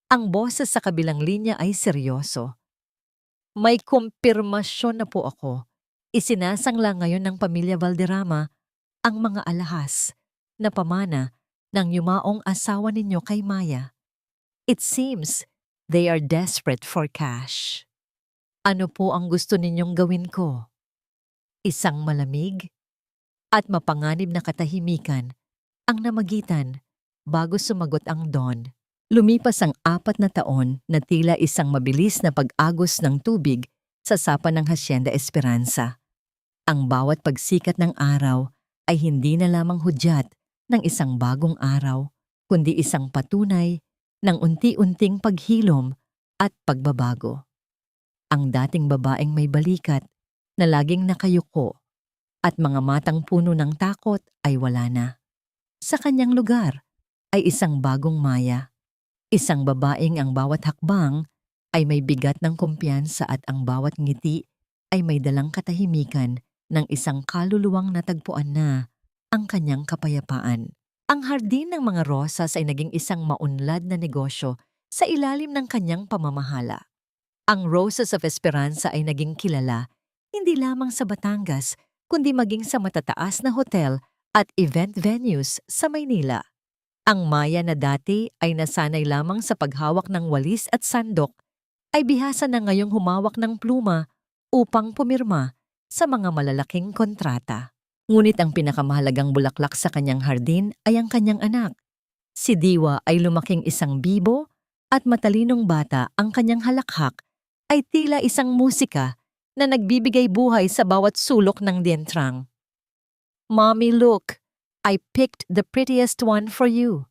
ang boses sa kabilang linya ay seryoso. May kumpirmasyon na po ako. Isinasangla ngayon ng pamilya Valderrama ang mga alahas na pamana ng yumaong asawa ninyo kay Maya. It seems they are desperate for cash. Ano po ang gusto ninyong gawin ko? Isang malamig at mapanganib na katahimikan ang namagitan bago sumagot ang Don. Lumipas ang 4 na taon na tila isang mabilis na pag-agos ng tubig sa sapa ng Hacienda Esperanza. Ang bawat pagsikat ng araw ay hindi na lamang hudyat ng isang bagong araw, kundi isang patunay ng unti-unting paghilom at pagbabago. Ang dating babaeng may balikat na laging nakayuko at mga matang puno ng takot ay wala na. Sa kanyang lugar ay isang bagong Maya, isang babaeng ang bawat hakbang ay may bigat ng kumpiyansa at ang bawat ngiti ay may dalang katahimikan ng isang kaluluwang natagpuan na ang kanyang kapayapaan. Ang hardin ng mga rosas ay naging isang maunlad na negosyo sa ilalim ng kanyang pamamahala. Ang Roses of Esperanza ay naging kilala hindi lamang sa Batangas kundi maging sa matataas na hotel at event venues sa Maynila. Ang Maya na dati ay nasanay lamang sa paghawak ng walis at sandok ay bihasa na ngayong humawak ng pluma upang pumirma sa mga malalaking kontrata. Ngunit ang pinakamahalagang bulaklak sa kanyang hardin ay ang kanyang anak. Si Diwa ay lumaking isang bibo at matalinong bata. Ang kanyang halakhak ay tila isang musika na nagbibigay buhay sa bawat sulok ng dientrang. Mommy, look, I picked the prettiest one for you.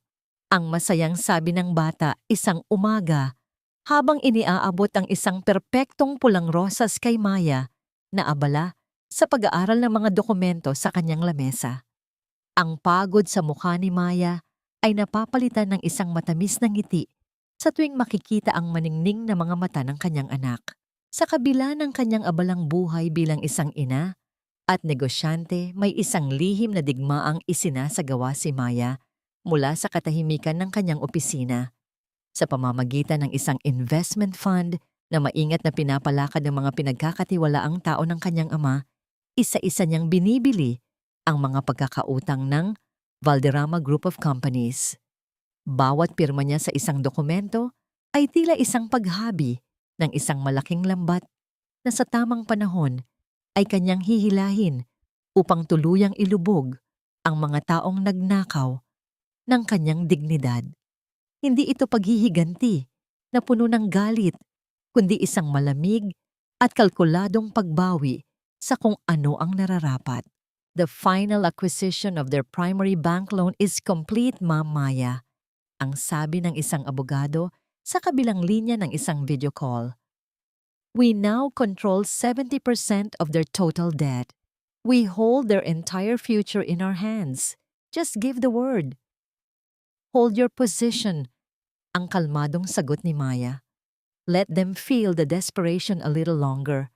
Ang masayang sabi ng bata isang umaga habang iniaabot ang isang perpektong pulang rosas kay Maya na abala sa pag-aaral ng mga dokumento sa kanyang lamesa. Ang pagod sa mukha ni Maya ay napapalitan ng isang matamis na ngiti sa tuwing makikita ang maningning na mga mata ng kanyang anak. Sa kabila ng kanyang abalang buhay bilang isang ina at negosyante, may isang lihim na digmaang isinasagawa si Maya mula sa katahimikan ng kanyang opisina. Sa pamamagitan ng isang investment fund na maingat na pinapalakad ng mga pinagkakatiwalaang tao ng kanyang ama, isa-isa niyang binibili ang mga pagkakautang ng Valderrama Group of Companies. Bawat pirma niya sa isang dokumento ay tila isang paghabi ng isang malaking lambat na sa tamang panahon ay kanyang hihilahin upang tuluyang ilubog ang mga taong nagnakaw ng kanyang dignidad. Hindi ito paghihiganti na puno ng galit, kundi isang malamig at kalkuladong pagbawi sa kung ano ang nararapat. The final acquisition of their primary bank loan is complete, Ma'am Maya, ang sabi ng isang abogado sa kabilang linya ng isang video call. We now control 70% of their total debt. We hold their entire future in our hands. Just give the word. Hold your position, ang kalmadong sagot ni Maya. Let them feel the desperation a little longer.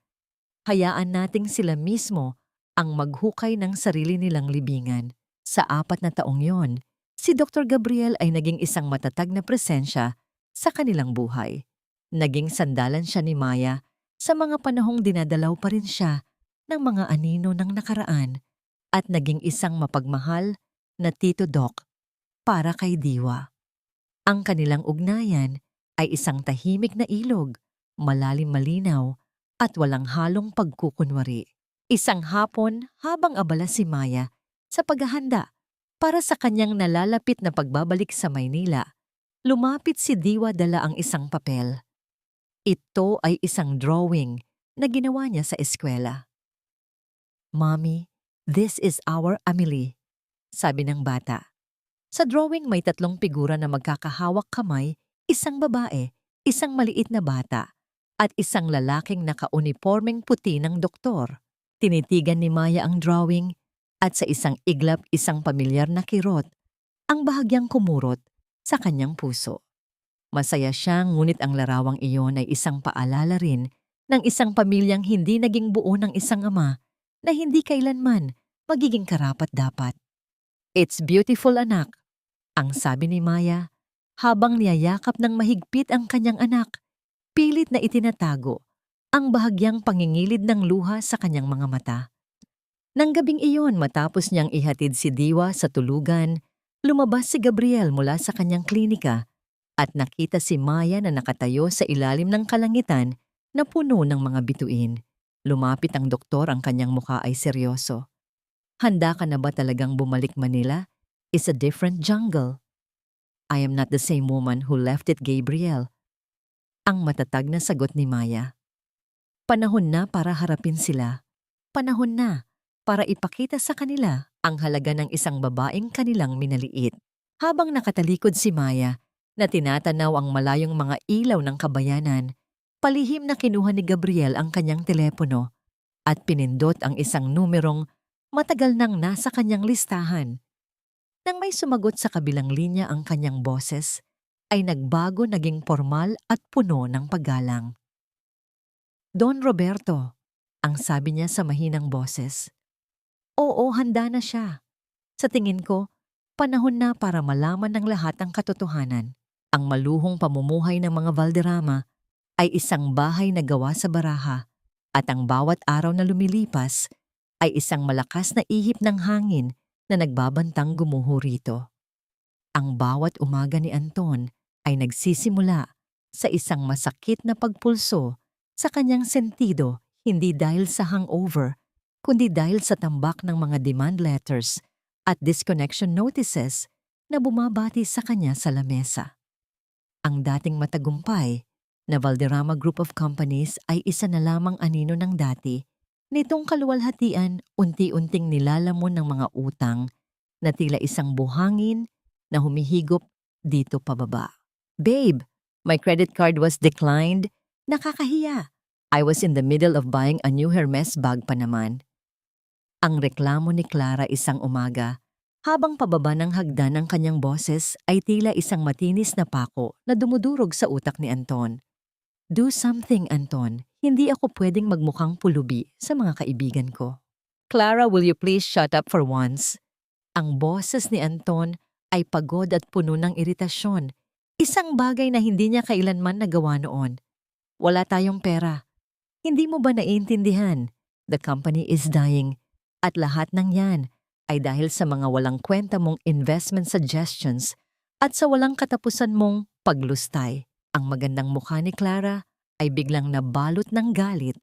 Hayaan nating sila mismo ang maghukay ng sarili nilang libingan. Sa 4 na taong yon, si Dr. Gabriel ay naging isang matatag na presensya sa kanilang buhay. Naging sandalan siya ni Maya sa mga panahong dinadalaw pa rin siya ng mga anino ng nakaraan at naging isang mapagmahal na Tito Doc para kay Diwa. Ang kanilang ugnayan ay isang tahimik na ilog, malalim malinaw at walang halong pagkukunwari. Isang hapon habang abala si Maya sa paghahanda para sa kanyang nalalapit na pagbabalik sa Maynila, lumapit si Diwa dala ang isang papel. Ito ay isang drawing na ginawa niya sa eskwela. "Mommy, this is our Amelie," sabi ng bata. Sa drawing may 3 figura na magkakahawak kamay, isang babae, isang maliit na bata, at isang lalaking nakaunipormeng puti ng doktor. Tinitigan ni Maya ang drawing at sa isang iglap isang pamilyar na kirot ang bahagyang kumurot sa kanyang puso. Masaya siya ngunit ang larawang iyon ay isang paalala rin ng isang pamilyang hindi naging buo ng isang ama na hindi kailanman magiging karapat-dapat. "It's beautiful, anak," ang sabi ni Maya habang niyayakap ng mahigpit ang kanyang anak, pilit na itinatago ang bahagyang pangingilid ng luha sa kanyang mga mata. Nang gabing iyon matapos niyang ihatid si Diwa sa tulugan, lumabas si Gabriel mula sa kanyang klinika at nakita si Maya na nakatayo sa ilalim ng kalangitan na puno ng mga bituin. Lumapit ang doktor, ang kanyang mukha ay seryoso. "Handa ka na ba talagang bumalik Manila? It's a different jungle." "I am not the same woman who left it, Gabriel," ang matatag na sagot ni Maya. Panahon na para harapin sila. Panahon na para ipakita sa kanila ang halaga ng isang babaeng kanilang minaliit. Habang nakatalikod si Maya na tinatanaw ang malayong mga ilaw ng kabayanan, palihim na kinuha ni Gabriel ang kanyang telepono at pinindot ang isang numerong matagal nang nasa kanyang listahan. Nang may sumagot sa kabilang linya ang kanyang boses, ay nagbago, naging formal at puno ng paggalang. "Don Roberto," ang sabi niya sa mahinang boses. "Oo, handa na siya. Sa tingin ko, panahon na para malaman ng lahat ang katotohanan. Ang maluhong pamumuhay ng mga Valderrama ay isang bahay na gawa sa baraha at ang bawat araw na lumilipas ay isang malakas na ihip ng hangin na nagbabantang gumuho rito. Ang bawat umaga ni Anton ay nagsisimula sa isang masakit na pagpulso sa kanyang sentido, hindi dahil sa hangover, kundi dahil sa tambak ng mga demand letters at disconnection notices na bumabati sa kanya sa lamesa. Ang dating matagumpay na Valderrama Group of Companies ay isa na lamang anino ng dati. Nitong kaluwalhatian, unti-unting nilalamon ng mga utang na tila isang buhangin na humihigop dito pababa. "Babe, my credit card was declined." Nakakahiya. I was in the middle of buying a new Hermes bag pa naman. Ang reklamo ni Clara isang umaga, habang pababa ng hagdan ng kanyang boses ay tila isang matinis na pako na dumudurog sa utak ni Anton. "Do something, Anton. Hindi ako pwedeng magmukhang pulubi sa mga kaibigan ko." "Clara, will you please shut up for once?" Ang boses ni Anton ay pagod at puno ng iritasyon. Isang bagay na hindi niya kailanman nagawa noon. "Wala tayong pera. Hindi mo ba naiintindihan? The company is dying. At lahat ng yan ay dahil sa mga walang kwenta mong investment suggestions at sa walang katapusan mong paglustay." Ang magandang mukha ni Clara ay biglang nabalot ng galit.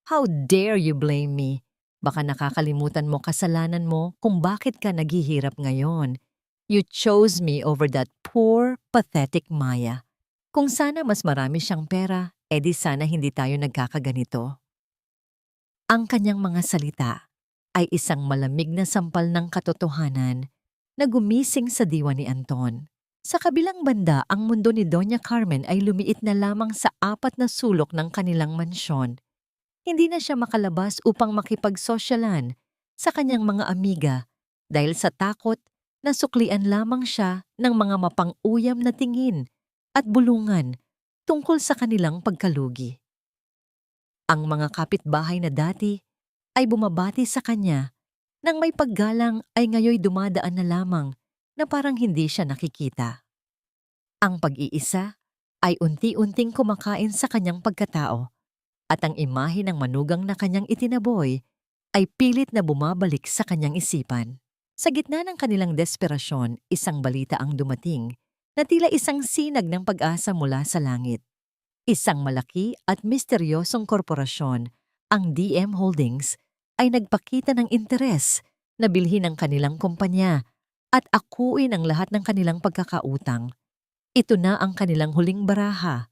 "How dare you blame me? Baka nakakalimutan mo kasalanan mo kung bakit ka naghihirap ngayon. You chose me over that poor, pathetic Maya. Kung sana mas marami siyang pera, edi sana hindi tayo nagkakaganito." Ang kanyang mga salita ay isang malamig na sampal ng katotohanan na gumising sa diwa ni Anton. Sa kabilang banda, ang mundo ni Doña Carmen ay lumiit na lamang sa 4 na sulok ng kanilang mansyon. Hindi na siya makalabas upang makipagsosyalan sa kanyang mga amiga dahil sa takot na suklian lamang siya ng mga mapang-uyam na tingin at bulungan tungkol sa kanilang pagkalugi. Ang mga kapitbahay na dati ay bumabati sa kanya nang may paggalang ay ngayoy dumadaan na lamang na parang hindi siya nakikita. Ang pag-iisa ay unti-unting kumakain sa kanyang pagkatao at ang imahe ng manugang na kanyang itinaboy ay pilit na bumabalik sa kanyang isipan. Sa gitna ng kanilang desperasyon, isang balita ang dumating na tila isang sinag ng pag-asa mula sa langit. Isang malaki at misteryosong korporasyon, ang DM Holdings, ay nagpakita ng interes na bilhin ang kanilang kumpanya at akuin ang lahat ng kanilang pagkakautang. Ito na ang kanilang huling baraha,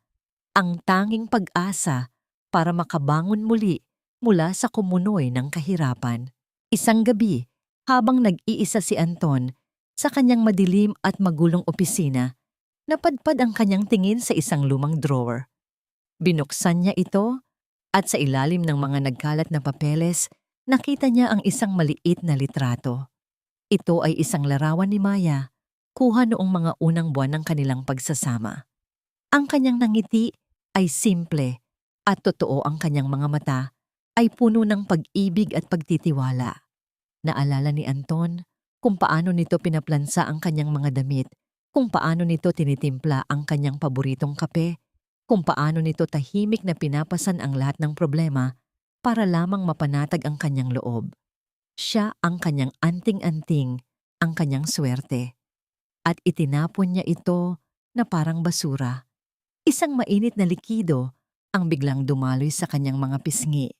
ang tanging pag-asa para makabangon muli mula sa kumunoy ng kahirapan. Isang gabi, habang nag-iisa si Anton sa kanyang madilim at magulong opisina, napadpad ang kanyang tingin sa isang lumang drawer. Binuksan niya ito at sa ilalim ng mga nagkalat na papeles, nakita niya ang isang maliit na litrato. Ito ay isang larawan ni Maya, kuha noong mga unang buwan ng kanilang pagsasama. Ang kanyang nangiti ay simple at totoo, ang kanyang mga mata ay puno ng pag-ibig at pagtitiwala. Naalala ni Anton kung paano nito pinaplansa ang kanyang mga damit, kung paano nito tinitimpla ang kanyang paboritong kape, kung paano nito tahimik na pinapasan ang lahat ng problema para lamang mapanatag ang kanyang loob. Siya ang kanyang anting-anting, ang kanyang swerte. At itinapon niya ito na parang basura. Isang mainit na likido ang biglang dumaloy sa kanyang mga pisngi.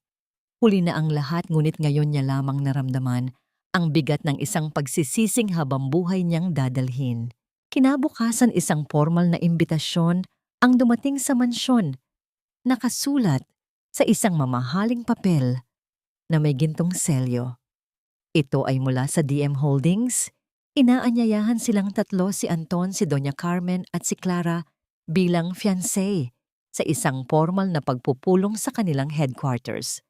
Huli na ang lahat, ngunit ngayon niya lamang naramdaman ang bigat ng isang pagsisising habang buhay niyang dadalhin. Kinabukasan, isang formal na imbitasyon ang dumating sa mansyon, nakasulat sa isang mamahaling papel na may gintong selyo. Ito ay mula sa DM Holdings. Inaanyayahan silang tatlo, si Anton, si Doña Carmen at si Clara, bilang fiancé sa isang formal na pagpupulong sa kanilang headquarters.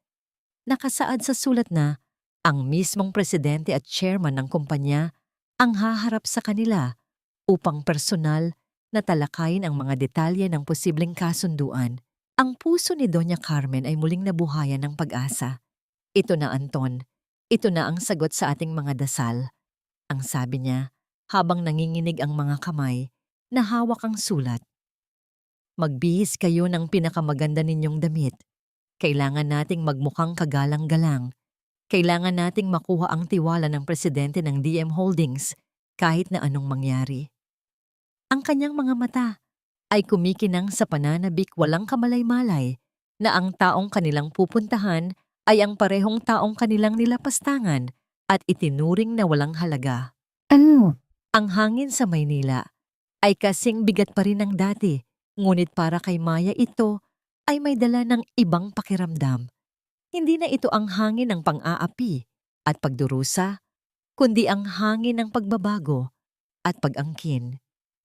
Nakasaad sa sulat na ang mismong presidente at chairman ng kumpanya ang haharap sa kanila upang personal na talakayin ang mga detalye ng posibleng kasunduan. Ang puso ni Doña Carmen ay muling nabuhayan ng pag-asa. Ito na, Anton. Ito na ang sagot sa ating mga dasal. Ang sabi niya habang nanginginig ang mga kamay na hawak ang sulat. Magbihis kayo ng pinakamaganda ninyong damit. Kailangan nating magmukhang kagalang-galang. Kailangan nating makuha ang tiwala ng presidente ng DM Holdings kahit na anong mangyari. Ang kanyang mga mata ay kumikinang sa pananabik, walang kamalay-malay na ang taong kanilang pupuntahan ay ang parehong taong kanilang nilapastangan at itinuring na walang halaga. Ano? Ang hangin sa Maynila ay kasing bigat pa rin ng dati, ngunit para kay Maya ito ay may dala ng ibang pakiramdam. Hindi na ito ang hangin ng pang-aapi at pagdurusa, kundi ang hangin ng pagbabago at pag-angkin.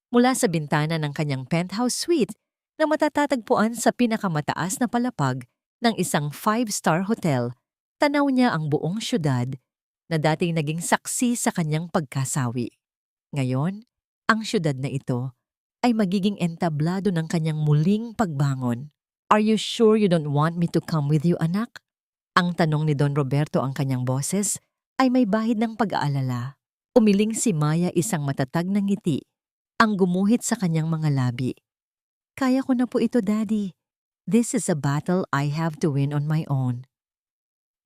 Mula sa bintana ng kanyang penthouse suite na matatatagpuan sa pinakamataas na palapag ng isang 5-star hotel, tanaw niya ang buong syudad na dating naging saksi sa kanyang pagkasawi. Ngayon, ang syudad na ito ay magiging entablado ng kanyang muling pagbangon. Are you sure you don't want me to come with you, anak? Ang tanong ni Don Roberto, ang kanyang boses, ay may bahid ng pag-aalala. Umiling si Maya, isang matatag na ngiti ang gumuhit sa kanyang mga labi. Kaya ko na po ito, Daddy. This is a battle I have to win on my own.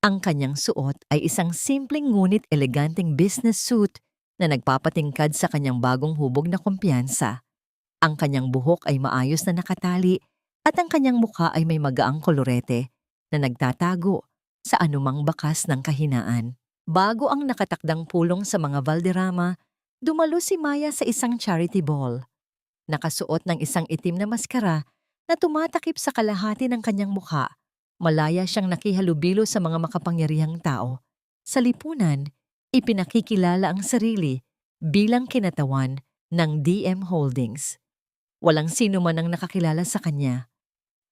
Ang kanyang suot ay isang simpleng ngunit eleganteng business suit na nagpapatingkad sa kanyang bagong hubog na kumpiyansa. Ang kanyang buhok ay maayos na nakatali at ang kanyang mukha ay may magaang kolorete na nagtatago sa anumang bakas ng kahinaan. Bago ang nakatakdang pulong sa mga Valderrama, dumalo si Maya sa isang charity ball. Nakasuot ng isang itim na maskara na tumatakip sa kalahati ng kanyang mukha. Malaya siyang nakihalubilo sa mga makapangyarihang tao. Sa lipunan, ipinakikilala ang sarili bilang kinatawan ng DM Holdings. Walang sino man ang nakakilala sa kanya.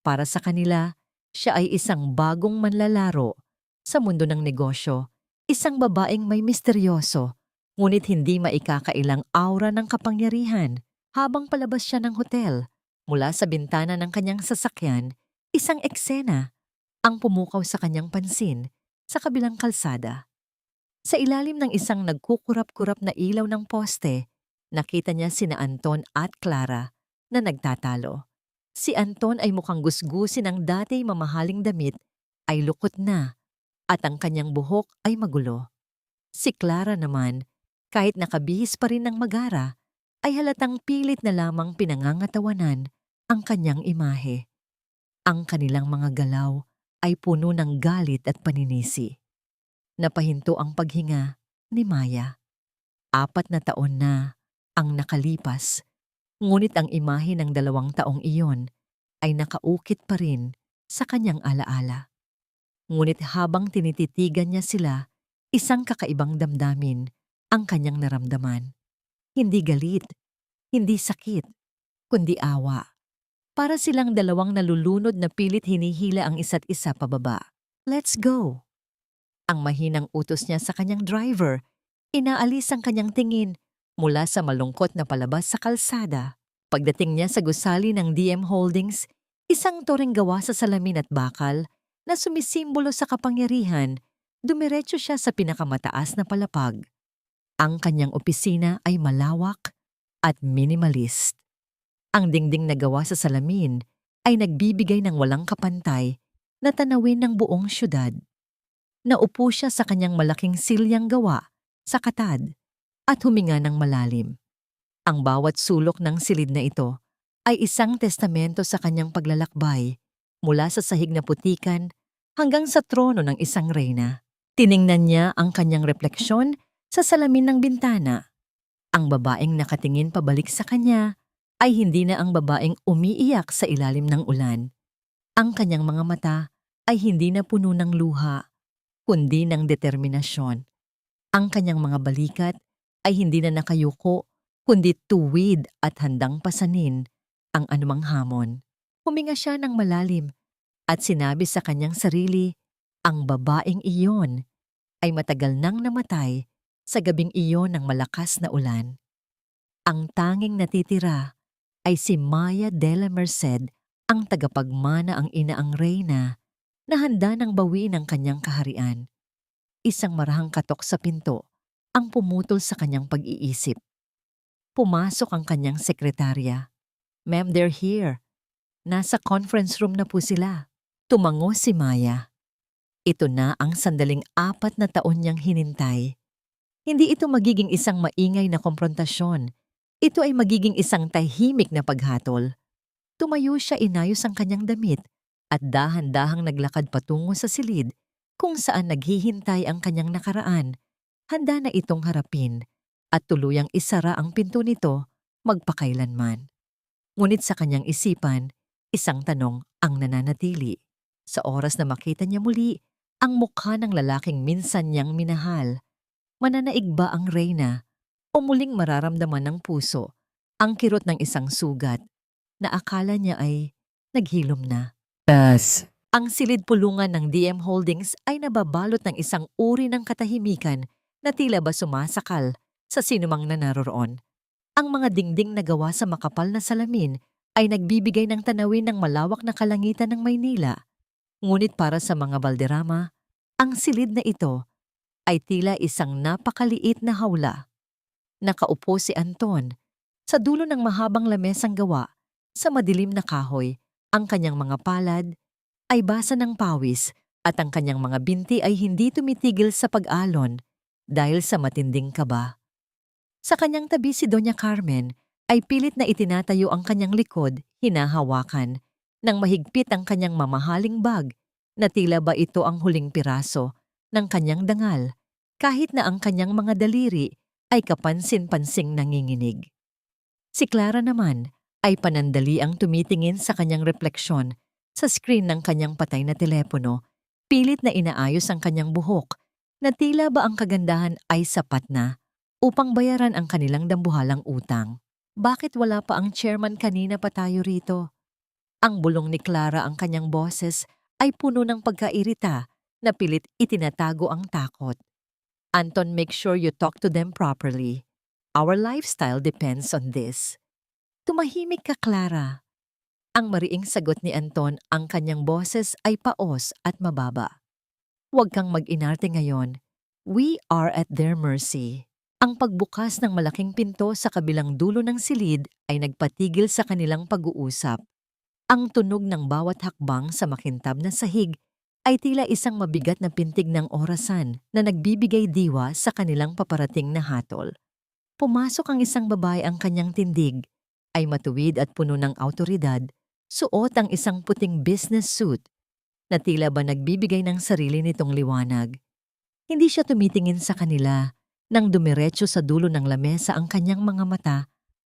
Para sa kanila, siya ay isang bagong manlalaro sa mundo ng negosyo, isang babaeng may misteryoso, ngunit hindi maikakailang aura ng kapangyarihan. Habang palabas siya ng hotel, mula sa bintana ng kanyang sasakyan, isang eksena ang pumukaw sa kanyang pansin sa kabilang kalsada. Sa ilalim ng isang nagkukurap-kurap na ilaw ng poste, nakita niya sina Anton at Clara na nagtatalo. Si Anton ay mukhang gusgusin ang dati mamahaling damit ay lukot na at ang kanyang buhok ay magulo. Si Clara naman, kahit nakabihis pa rin ng magara, ay halatang pilit na lamang pinangangatawanan ang kanyang imahe. Ang kanilang mga galaw ay puno ng galit at paninisi. Napahinto ang paghinga ni Maya. 4 na taon na ang nakalipas, ngunit ang imahe ng 2 taong iyon ay nakaukit pa rin sa kanyang alaala. Ngunit habang tinititigan niya sila, isang kakaibang damdamin ang kanyang naramdaman. Hindi galit, hindi sakit, kundi awa. Para silang 2 nalulunod na pilit hinihila ang isa't isa pababa. Let's go! Ang mahinang utos niya sa kanyang driver, inaalis ang kanyang tingin mula sa malungkot na palabas sa kalsada. Pagdating niya sa gusali ng DM Holdings, isang toreng gawa sa salamin at bakal na sumisimbolo sa kapangyarihan, dumiretso siya sa pinakamataas na palapag. Ang kanyang opisina ay malawak at minimalist. Ang dingding na gawa sa salamin ay nagbibigay ng walang kapantay na tanawin ng buong syudad. Naupo siya sa kanyang malaking silyang gawa sa katad at huminga ng malalim. Ang bawat sulok ng silid na ito ay isang testamento sa kanyang paglalakbay mula sa sahig na putikan hanggang sa trono ng isang reyna. Tiningnan niya ang kanyang refleksyon sa salamin ng bintana. Ang babaeng nakatingin pabalik sa kanya ay hindi na ang babaeng umiiyak sa ilalim ng ulan. Ang kanyang mga mata ay hindi na puno ng luha, kundi ng determinasyon. Ang kanyang mga balikat ay hindi na nakayuko, kundi tuwid at handang pasanin ang anumang hamon. Huminga siya ng malalim at sinabi sa kanyang sarili, ang babaeng iyon ay matagal nang namatay sa gabing iyon ng malakas na ulan. Ang tanging natitira ay si Maya de la Merced, ang tagapagmana ang inaang reyna na handa ng bawiin ang kanyang kaharian. Isang marahang katok sa pinto ang pumutol sa kanyang pag-iisip. Pumasok ang kanyang sekretarya. Ma'am, they're here. Nasa conference room na po sila. Tumango si Maya. Ito na ang sandaling 4 na taon niyang hinintay. Hindi ito magiging isang maingay na komprontasyon. Ito ay magiging isang tahimik na paghatol. Tumayo siya, inayos ang kanyang damit at dahan-dahang naglakad patungo sa silid kung saan naghihintay ang kanyang nakaraan. Handa na itong harapin at tuluyang isara ang pinto nito magpakailanman. Ngunit sa kanyang isipan, isang tanong ang nananatili. Sa oras na makita niya muli ang mukha ng lalaking minsan niyang minahal, mananaig ba ang reyna o muling mararamdaman ng puso ang kirot ng isang sugat na akala niya ay naghilom na? Yes. Ang silid pulungan ng DM Holdings ay nababalot ng isang uri ng katahimikan na tila ba sumasakal sa sinumang na naroroon. Ang mga dingding na gawa sa makapal na salamin ay nagbibigay ng tanawin ng malawak na kalangitan ng Maynila. Ngunit para sa mga Valderrama, ang silid na ito ay tila isang napakaliit na hawla. Nakaupo si Anton sa dulo ng mahabang lamesang gawa sa madilim na kahoy. Ang kanyang mga palad ay basa ng pawis at ang kanyang mga binti ay hindi tumitigil sa pag-alon dahil sa matinding kaba. Sa kanyang tabi si Doña Carmen ay pilit na itinatayo ang kanyang likod, hinahawakan ng mahigpit ang kanyang mamahaling bag na tila ba ito ang huling piraso ng kanyang dangal kahit na ang kanyang mga daliri ay kapansin-pansing nanginginig. Si Clara naman ay panandali ang tumitingin sa kanyang refleksyon sa screen ng kanyang patay na telepono, pilit na inaayos ang kanyang buhok na tila ba ang kagandahan ay sapat na upang bayaran ang kanilang dambuhalang utang. Bakit wala pa ang chairman, kanina pa tayo rito? Ang bulong ni Clara, ang kanyang boses ay puno ng pagkairita na pilit itinatago ang takot. Anton, make sure you talk to them properly. Our lifestyle depends on this. Tumahimik ka, Clara. Ang mariing sagot ni Anton, ang kanyang boses ay paos at mababa. Huwag kang mag-inarte ngayon. We are at their mercy. Ang pagbukas ng malaking pinto sa kabilang dulo ng silid ay nagpatigil sa kanilang pag-uusap. Ang tunog ng bawat hakbang sa makintab na sahig ay tila isang mabigat na pintig ng orasan na nagbibigay diwa sa kanilang paparating na hatol. Pumasok ang isang babae, ang kanyang tindig ay matuwid at puno ng awtoridad, suot ang isang puting business suit na tila ba nagbibigay ng sarili nitong liwanag. Hindi siya tumitingin sa kanila. Nang dumiretso sa dulo ng lamesa, ang kanyang mga mata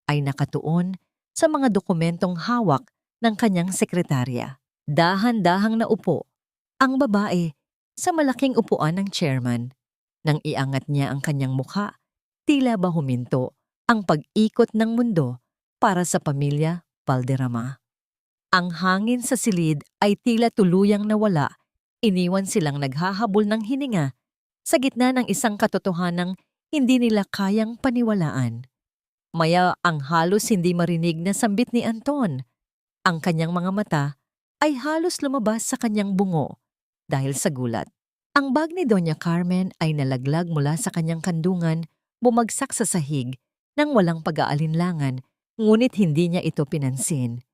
ay nakatuon sa mga dokumentong hawak ng kanyang sekretarya. Dahan-dahang naupo ang babae sa malaking upuan ng chairman. Nang iangat niya ang kanyang mukha, tila ba huminto ang pag-ikot ng mundo para sa pamilya Valderrama. Ang hangin sa silid ay tila tuluyang nawala. Iniwan silang naghahabol ng hininga sa gitna ng isang katotohanang hindi nila kayang paniwalaan. Maya ang halos hindi marinig na sambit ni Anton. Ang kanyang mga mata ay halos lumabas sa kanyang bungo dahil sa gulat. Ang bag ni Doña Carmen ay nalaglag mula sa kanyang kandungan, bumagsak sa sahig nang walang pag-aalinlangan, ngunit hindi niya ito pinansin.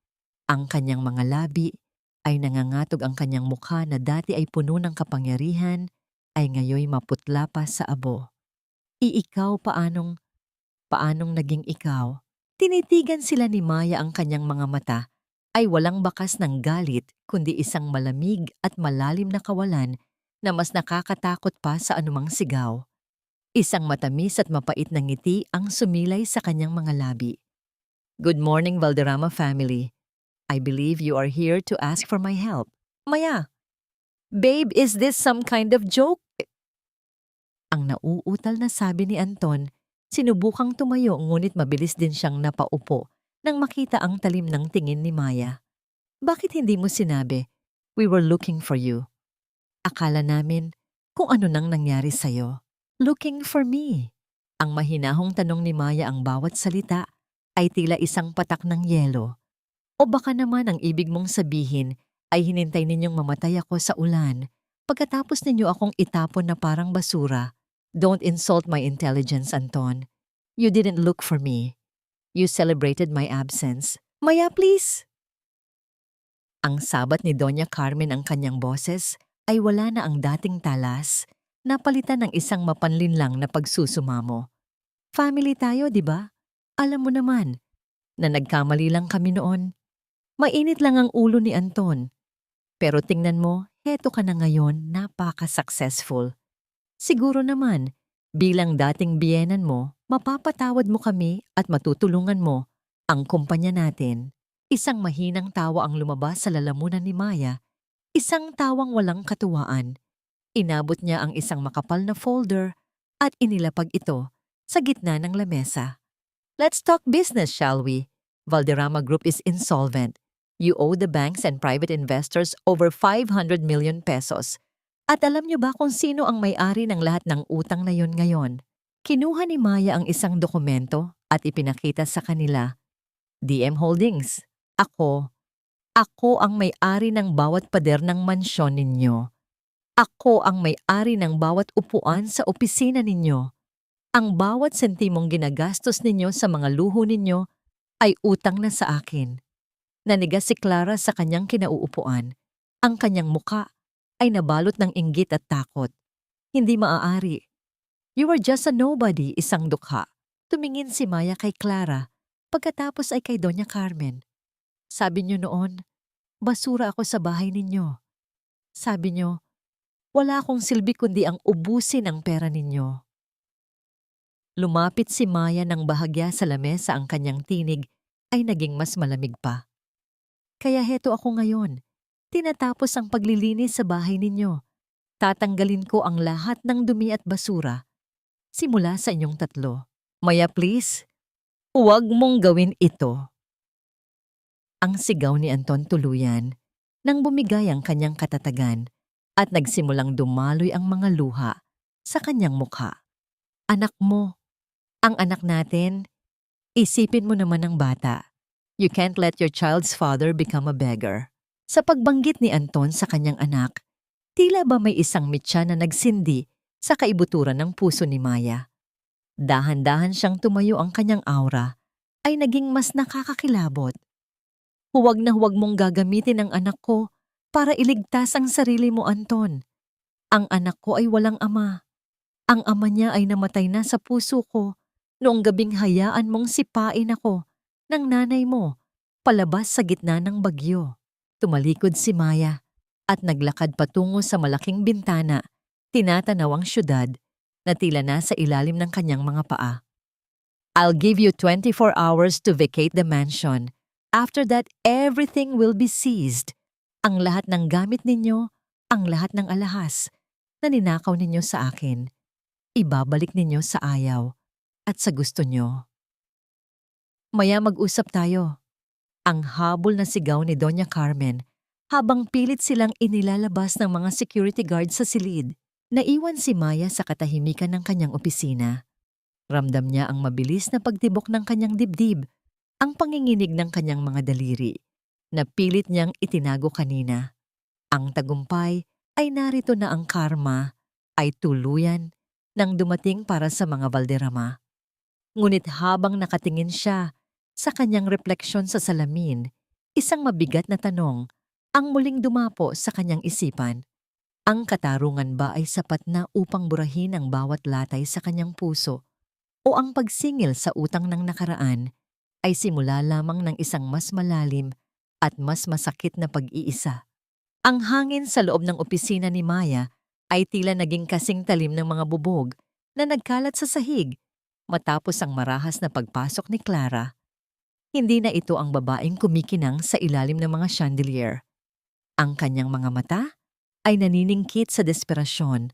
Ang kanyang mga labi ay nangangatog, ang kanyang mukha na dati ay puno ng kapangyarihan ay ngayoy maputla pa sa abo. Ikaw, paanong naging ikaw? Tinitigan sila ni Maya, ang kanyang mga mata ay walang bakas ng galit kundi isang malamig at malalim na kawalan na mas nakakatakot pa sa anumang sigaw. Isang matamis at mapait na ngiti ang sumilay sa kanyang mga labi. Good morning, Valderrama family. I believe you are here to ask for my help. Maya, babe, is this some kind of joke? Ang nauutal na sabi ni Anton, sinubukang tumayo ngunit mabilis din siyang napaupo nang makita ang talim ng tingin ni Maya. Bakit hindi mo sinabi? We were looking for you. Akala namin kung ano nang nangyari sa'yo. Looking for me. Ang mahinahong tanong ni Maya, ang bawat salita ay tila isang patak ng yelo. O baka naman ang ibig mong sabihin ay hinintay ninyong mamatay ako sa ulan pagkatapos ninyo akong itapon na parang basura. Don't insult my intelligence, Anton. You didn't look for me. You celebrated my absence. Maya, please! Ang sabat ni Doña Carmen, ang kanyang boses, ay wala na ang dating talas, napalitan ng isang mapanlinlang na pagsusumamo. Family tayo, di ba? Alam mo naman na nagkamali lang kami noon. Mainit lang ang ulo ni Anton. Pero tingnan mo, heto ka na ngayon, napaka-successful. Siguro naman, bilang dating biyenan mo, mapapatawad mo kami at matutulungan mo ang kumpanya natin. Isang mahinang tawa ang lumabas sa lalamunan ni Maya, isang tawang walang katuwaan. Inabot niya ang isang makapal na folder at inilapag ito sa gitna ng lamesa. Let's talk business, shall we? Valderrama Group is insolvent. You owe the banks and private investors over 500 million pesos. At alam niyo ba kung sino ang may-ari ng lahat ng utang na yon ngayon? Kinuha ni Maya ang isang dokumento at ipinakita sa kanila. DM Holdings. Ako ang may-ari ng bawat pader ng mansyon ninyo. Ako ang may-ari ng bawat upuan sa opisina ninyo. Ang bawat sentimong ginagastos ninyo sa mga luho ninyo ay utang na sa akin. Nanigas si Clara sa kanyang kinauupuan. Ang kanyang muka ay nabalot ng inggit at takot. Hindi maaari. You were just a nobody, isang dukha. Tumingin si Maya kay Clara, pagkatapos ay kay Doña Carmen. Sabi niyo noon, basura ako sa bahay ninyo. Sabi niyo, wala akong silbi kundi ang ubusin ang pera ninyo. Lumapit si Maya ng bahagya sa lamesa, ang kanyang tinig ay naging mas malamig pa. Kaya heto ako ngayon. Tinatapos ang paglilinis sa bahay ninyo. Tatanggalin ko ang lahat ng dumi at basura. Simula sa inyong tatlo. Maya, please, huwag mong gawin ito. Ang sigaw ni Anton tuluyan nang bumigay ang kanyang katatagan at nagsimulang dumaloy ang mga luha sa kanyang mukha. Anak mo, ang anak natin, isipin mo naman ang bata. You can't let your child's father become a beggar. Sa pagbanggit ni Anton sa kanyang anak, tila ba may isang mitya na nagsindi sa kaibuturan ng puso ni Maya. Dahan-dahan siyang tumayo, ang kanyang aura ay naging mas nakakakilabot. Huwag na huwag mong gagamitin ang anak ko para iligtas ang sarili mo, Anton. Ang anak ko ay walang ama. Ang ama niya ay namatay na sa puso ko noong gabing hayaan mong sipain ako ng nanay mo palabas sa gitna ng bagyo. Tumalikod si Maya at naglakad patungo sa malaking bintana, tinatanaw ang syudad na tila nasa ilalim ng kanyang mga paa. I'll give you 24 hours to vacate the mansion. After that, everything will be seized. Ang lahat ng gamit ninyo, ang lahat ng alahas na ninakaw ninyo sa akin, ibabalik ninyo sa ayaw at sa gusto nyo. Maya mag-usap tayo. Ang habol na sigaw ni Doña Carmen habang pilit silang inilalabas ng mga security guard sa silid. Naiwan si Maya sa katahimikan ng kanyang opisina. Ramdam niya ang mabilis na pagtibok ng kanyang dibdib, ang panginginig ng kanyang mga daliri, na pilit niyang itinago kanina. Ang tagumpay ay narito na, ang karma ay tuluyan nang dumating para sa mga Valderrama. Ngunit habang nakatingin siya sa kanyang refleksyon sa salamin, isang mabigat na tanong ang muling dumapo sa kanyang isipan. Ang katarungan ba ay sapat na upang burahin ang bawat latay sa kanyang puso? O ang pagsingil sa utang ng nakaraan ay simula lamang ng isang mas malalim at mas masakit na pag-iisa? Ang hangin sa loob ng opisina ni Maya ay tila naging kasing talim ng mga bubog na nagkalat sa sahig matapos ang marahas na pagpasok ni Clara. Hindi na ito ang babaeng kumikinang sa ilalim ng mga chandelier. Ang kanyang mga mata ay naniningkit sa desperasyon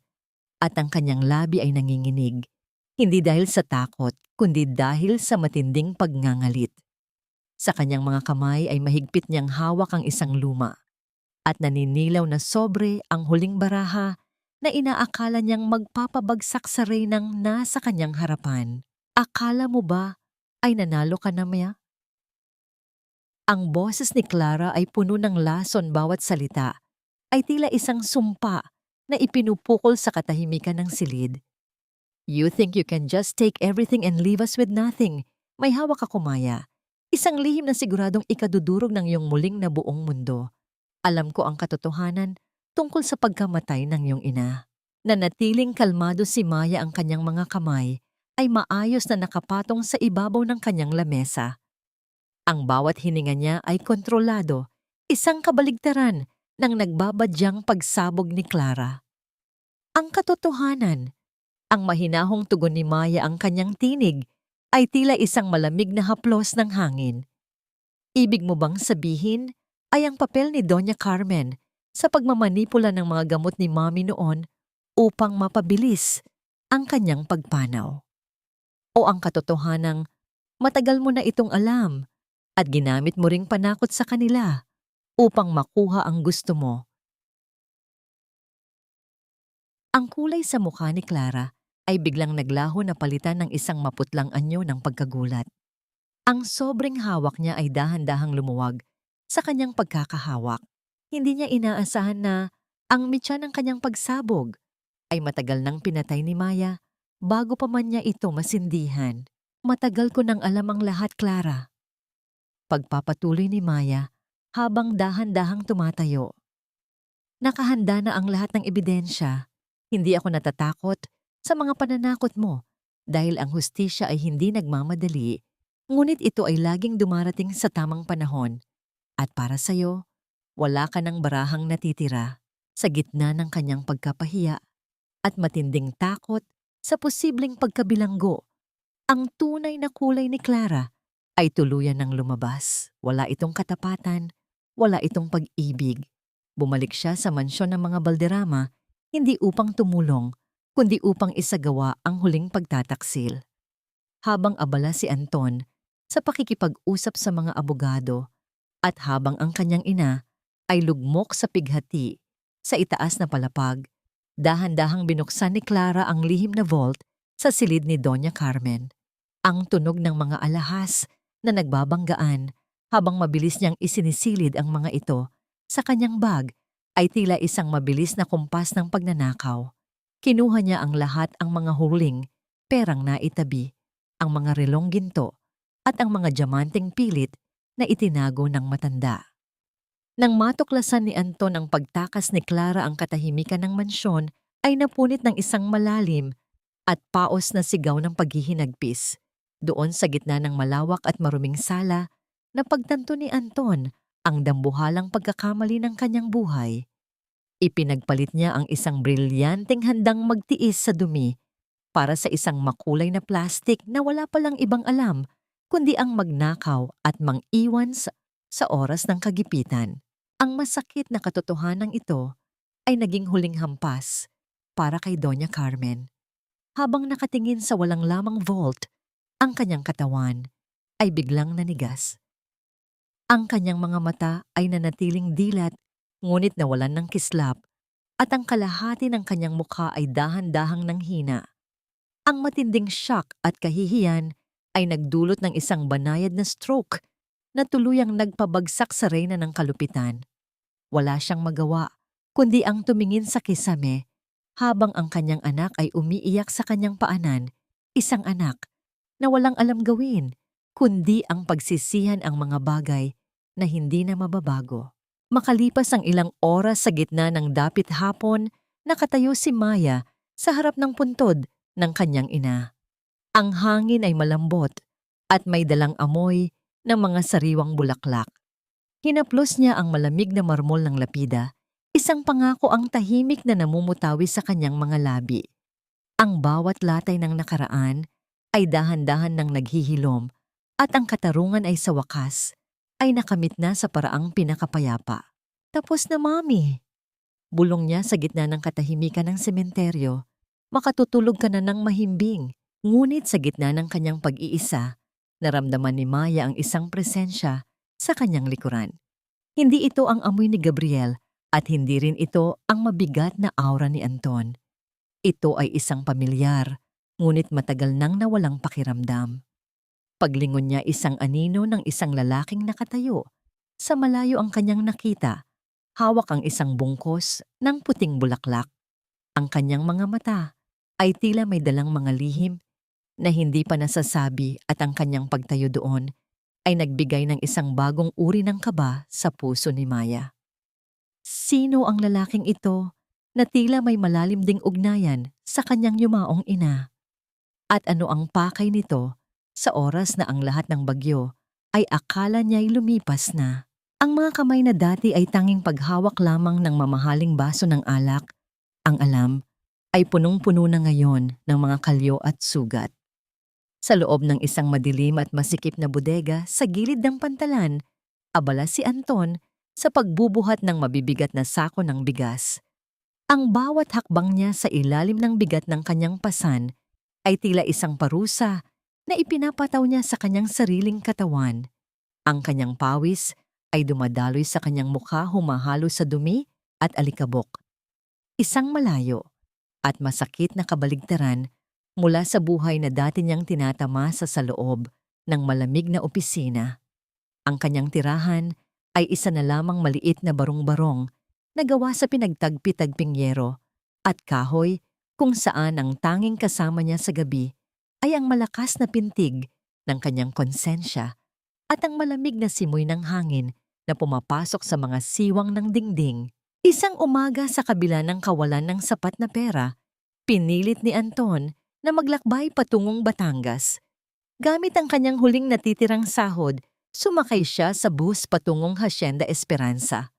at ang kanyang labi ay nanginginig, hindi dahil sa takot kundi dahil sa matinding pagngangalit. Sa kanyang mga kamay ay mahigpit niyang hawak ang isang luma at naninilaw na sobre ang huling baraha na inaakala niyang magpapabagsak sa reynang nasa kanyang harapan. Akala mo ba ay nanalo ka na, Maya? Ang boses ni Clara ay puno ng lason, bawat salita ay tila isang sumpa na ipinupukol sa katahimikan ng silid. You think you can just take everything and leave us with nothing? May hawak ako, Maya. Isang lihim na siguradong ikadudurog ng iyong muling na buong mundo. Alam ko ang katotohanan tungkol sa pagkamatay ng iyong ina. Nanatiling kalmado si Maya, ang kanyang mga kamay ay maayos na nakapatong sa ibabaw ng kanyang lamesa. Ang bawat hininga niya ay kontrolado, isang kabaligtaran ng nagbabadyang pagsabog ni Clara. Ang katotohanan, ang mahinahong tugon ni Maya, ang kanyang tinig, ay tila isang malamig na haplos ng hangin. Ibig mo bang sabihin ay ang papel ni Doña Carmen sa pagmamanipula ng mga gamot ni Mommy noon upang mapabilis ang kanyang pagpanaw? O ang katotohanang matagal mo na itong alam at ginamit mo ring panakot sa kanila upang makuha ang gusto mo? Ang kulay sa mukha ni Clara ay biglang naglaho na palitan ng isang maputlang anyo ng pagkagulat. Ang sobrang hawak niya ay dahan-dahang lumuwag sa kanyang pagkakahawak. Hindi niya inaasahan na ang mitya ng kanyang pagsabog ay matagal nang pinatay ni Maya bago pa man niya ito masindihan. Matagal ko nang alam ang lahat, Clara. Pagpapatuloy ni Maya habang dahan-dahang tumatayo. Nakahanda na ang lahat ng ebidensya. Hindi ako natatakot sa mga pananakot mo dahil ang hustisya ay hindi nagmamadali, ngunit ito ay laging dumarating sa tamang panahon. At para sa'yo, wala ka ng barahang natitira sa gitna ng kanyang pagkapahiya at matinding takot sa posibleng pagkabilanggo. Ang tunay na kulay ni Clara ay tuluyan ng lumabas. Wala itong katapatan, wala itong pag-ibig. Bumalik siya sa mansyon ng mga Valderrama hindi upang tumulong, kundi upang isagawa ang huling pagtataksil. Habang abala si Anton sa pakikipag-usap sa mga abogado at habang ang kanyang ina ay lugmok sa pighati sa itaas na palapag, dahan-dahang binuksan ni Clara ang lihim na vault sa silid ni Doña Carmen. Ang tunog ng mga alahas na nagbabanggaan habang mabilis niyang isinisilid ang mga ito sa kanyang bag ay tila isang mabilis na kumpas ng pagnanakaw. Kinuha niya ang lahat, ang mga huling, perang naitabi, ang mga relong ginto, at ang mga diamanteng pilit na itinago ng matanda. Nang matuklasan ni Anton ang pagtakas ni Clara ang katahimikan ng mansyon, ay napunit ng isang malalim at paos na sigaw ng paghihinagpis. Doon sa gitna ng malawak at maruming sala, napagtanto ni Anton ang dambuhalang pagkakamali ng kanyang buhay. Ipinagpalit niya ang isang brilyanteng handang magtiis sa dumi para sa isang makulay na plastik na wala palang ibang alam kundi ang magnakaw at mang-iwan sa oras ng kagipitan. Ang masakit na katotohanan ito ay naging huling hampas para kay Doña Carmen. Habang nakatingin sa walang lamang vault, ang kanyang katawan ay biglang nanigas. Ang kanyang mga mata ay nanatiling dilat ngunit nawalan ng kislap at ang kalahati ng kanyang mukha ay dahan-dahang nanghina. Ang matinding shock at kahihiyan ay nagdulot ng isang banayad na stroke na tuluyang nagpabagsak sa reyna ng kalupitan. Wala siyang magawa kundi ang tumingin sa kisame habang ang kanyang anak ay umiiyak sa kanyang paanan, isang anak na walang alam gawin kundi ang pagsisihan ang mga bagay na hindi na mababago. Makalipas ang ilang oras sa gitna ng dapit hapon, nakatayo si Maya sa harap ng puntod ng kanyang ina. Ang hangin ay malambot at may dalang amoy ng mga sariwang bulaklak. Hinaplos niya ang malamig na marmol ng lapida, isang pangako ang tahimik na namumutawi sa kanyang mga labi. Ang bawat latay ng nakaraan ay dahan-dahan nang naghihilom at ang katarungan ay sa wakas ay nakamit na sa paraang pinakapayapa. Tapos na, Mami. Bulong niya sa gitna ng katahimikan ng sementeryo. Makatutulog ka na ng mahimbing. Ngunit sa gitna ng kanyang pag-iisa, naramdaman ni Maya ang isang presensya sa kanyang likuran. Hindi ito ang amoy ni Gabriel at hindi rin ito ang mabigat na aura ni Anton. Ito ay isang pamilyar, ngunit matagal nang nawalang pakiramdam. Paglingon niya isang anino ng isang lalaking nakatayo. Sa malayo ang kanyang nakita, hawak ang isang bungkos ng puting bulaklak. Ang kanyang mga mata ay tila may dalang mga lihim na hindi pa nasasabi at ang kanyang pagtayo doon ay nagbigay ng isang bagong uri ng kaba sa puso ni Maya. Sino ang lalaking ito na tila may malalim ding ugnayan sa kanyang yumaong ina? At ano ang pakay nito sa oras na ang lahat ng bagyo ay akala niya'y lumipas na? Ang mga kamay na dati ay tanging paghawak lamang ng mamahaling baso ng alak, ang alam ay punong-puno na ngayon ng mga kalyo at sugat. Sa loob ng isang madilim at masikip na bodega sa gilid ng pantalan, abala si Anton sa pagbubuhat ng mabibigat na sako ng bigas. Ang bawat hakbang niya sa ilalim ng bigat ng kanyang pasan ay tila isang parusa na ipinapataw niya sa kanyang sariling katawan. Ang kanyang pawis ay dumadaloy sa kanyang mukha humahalo sa dumi at alikabok. Isang malayo at masakit na kabaligtaran mula sa buhay na dati niyang tinatamasa sa loob ng malamig na opisina. Ang kanyang tirahan ay isa na lamang maliit na barong-barong na gawa sa pinagtagpi-tagping yero at kahoy kung saan ang tanging kasama niya sa gabi ay ang malakas na pintig ng kanyang konsensya at ang malamig na simoy ng hangin na pumapasok sa mga siwang ng dingding. Isang umaga sa kabila ng kawalan ng sapat na pera, pinilit ni Anton na maglakbay patungong Batangas. Gamit ang kanyang huling natitirang sahod, sumakay siya sa bus patungong Hacienda Esperanza.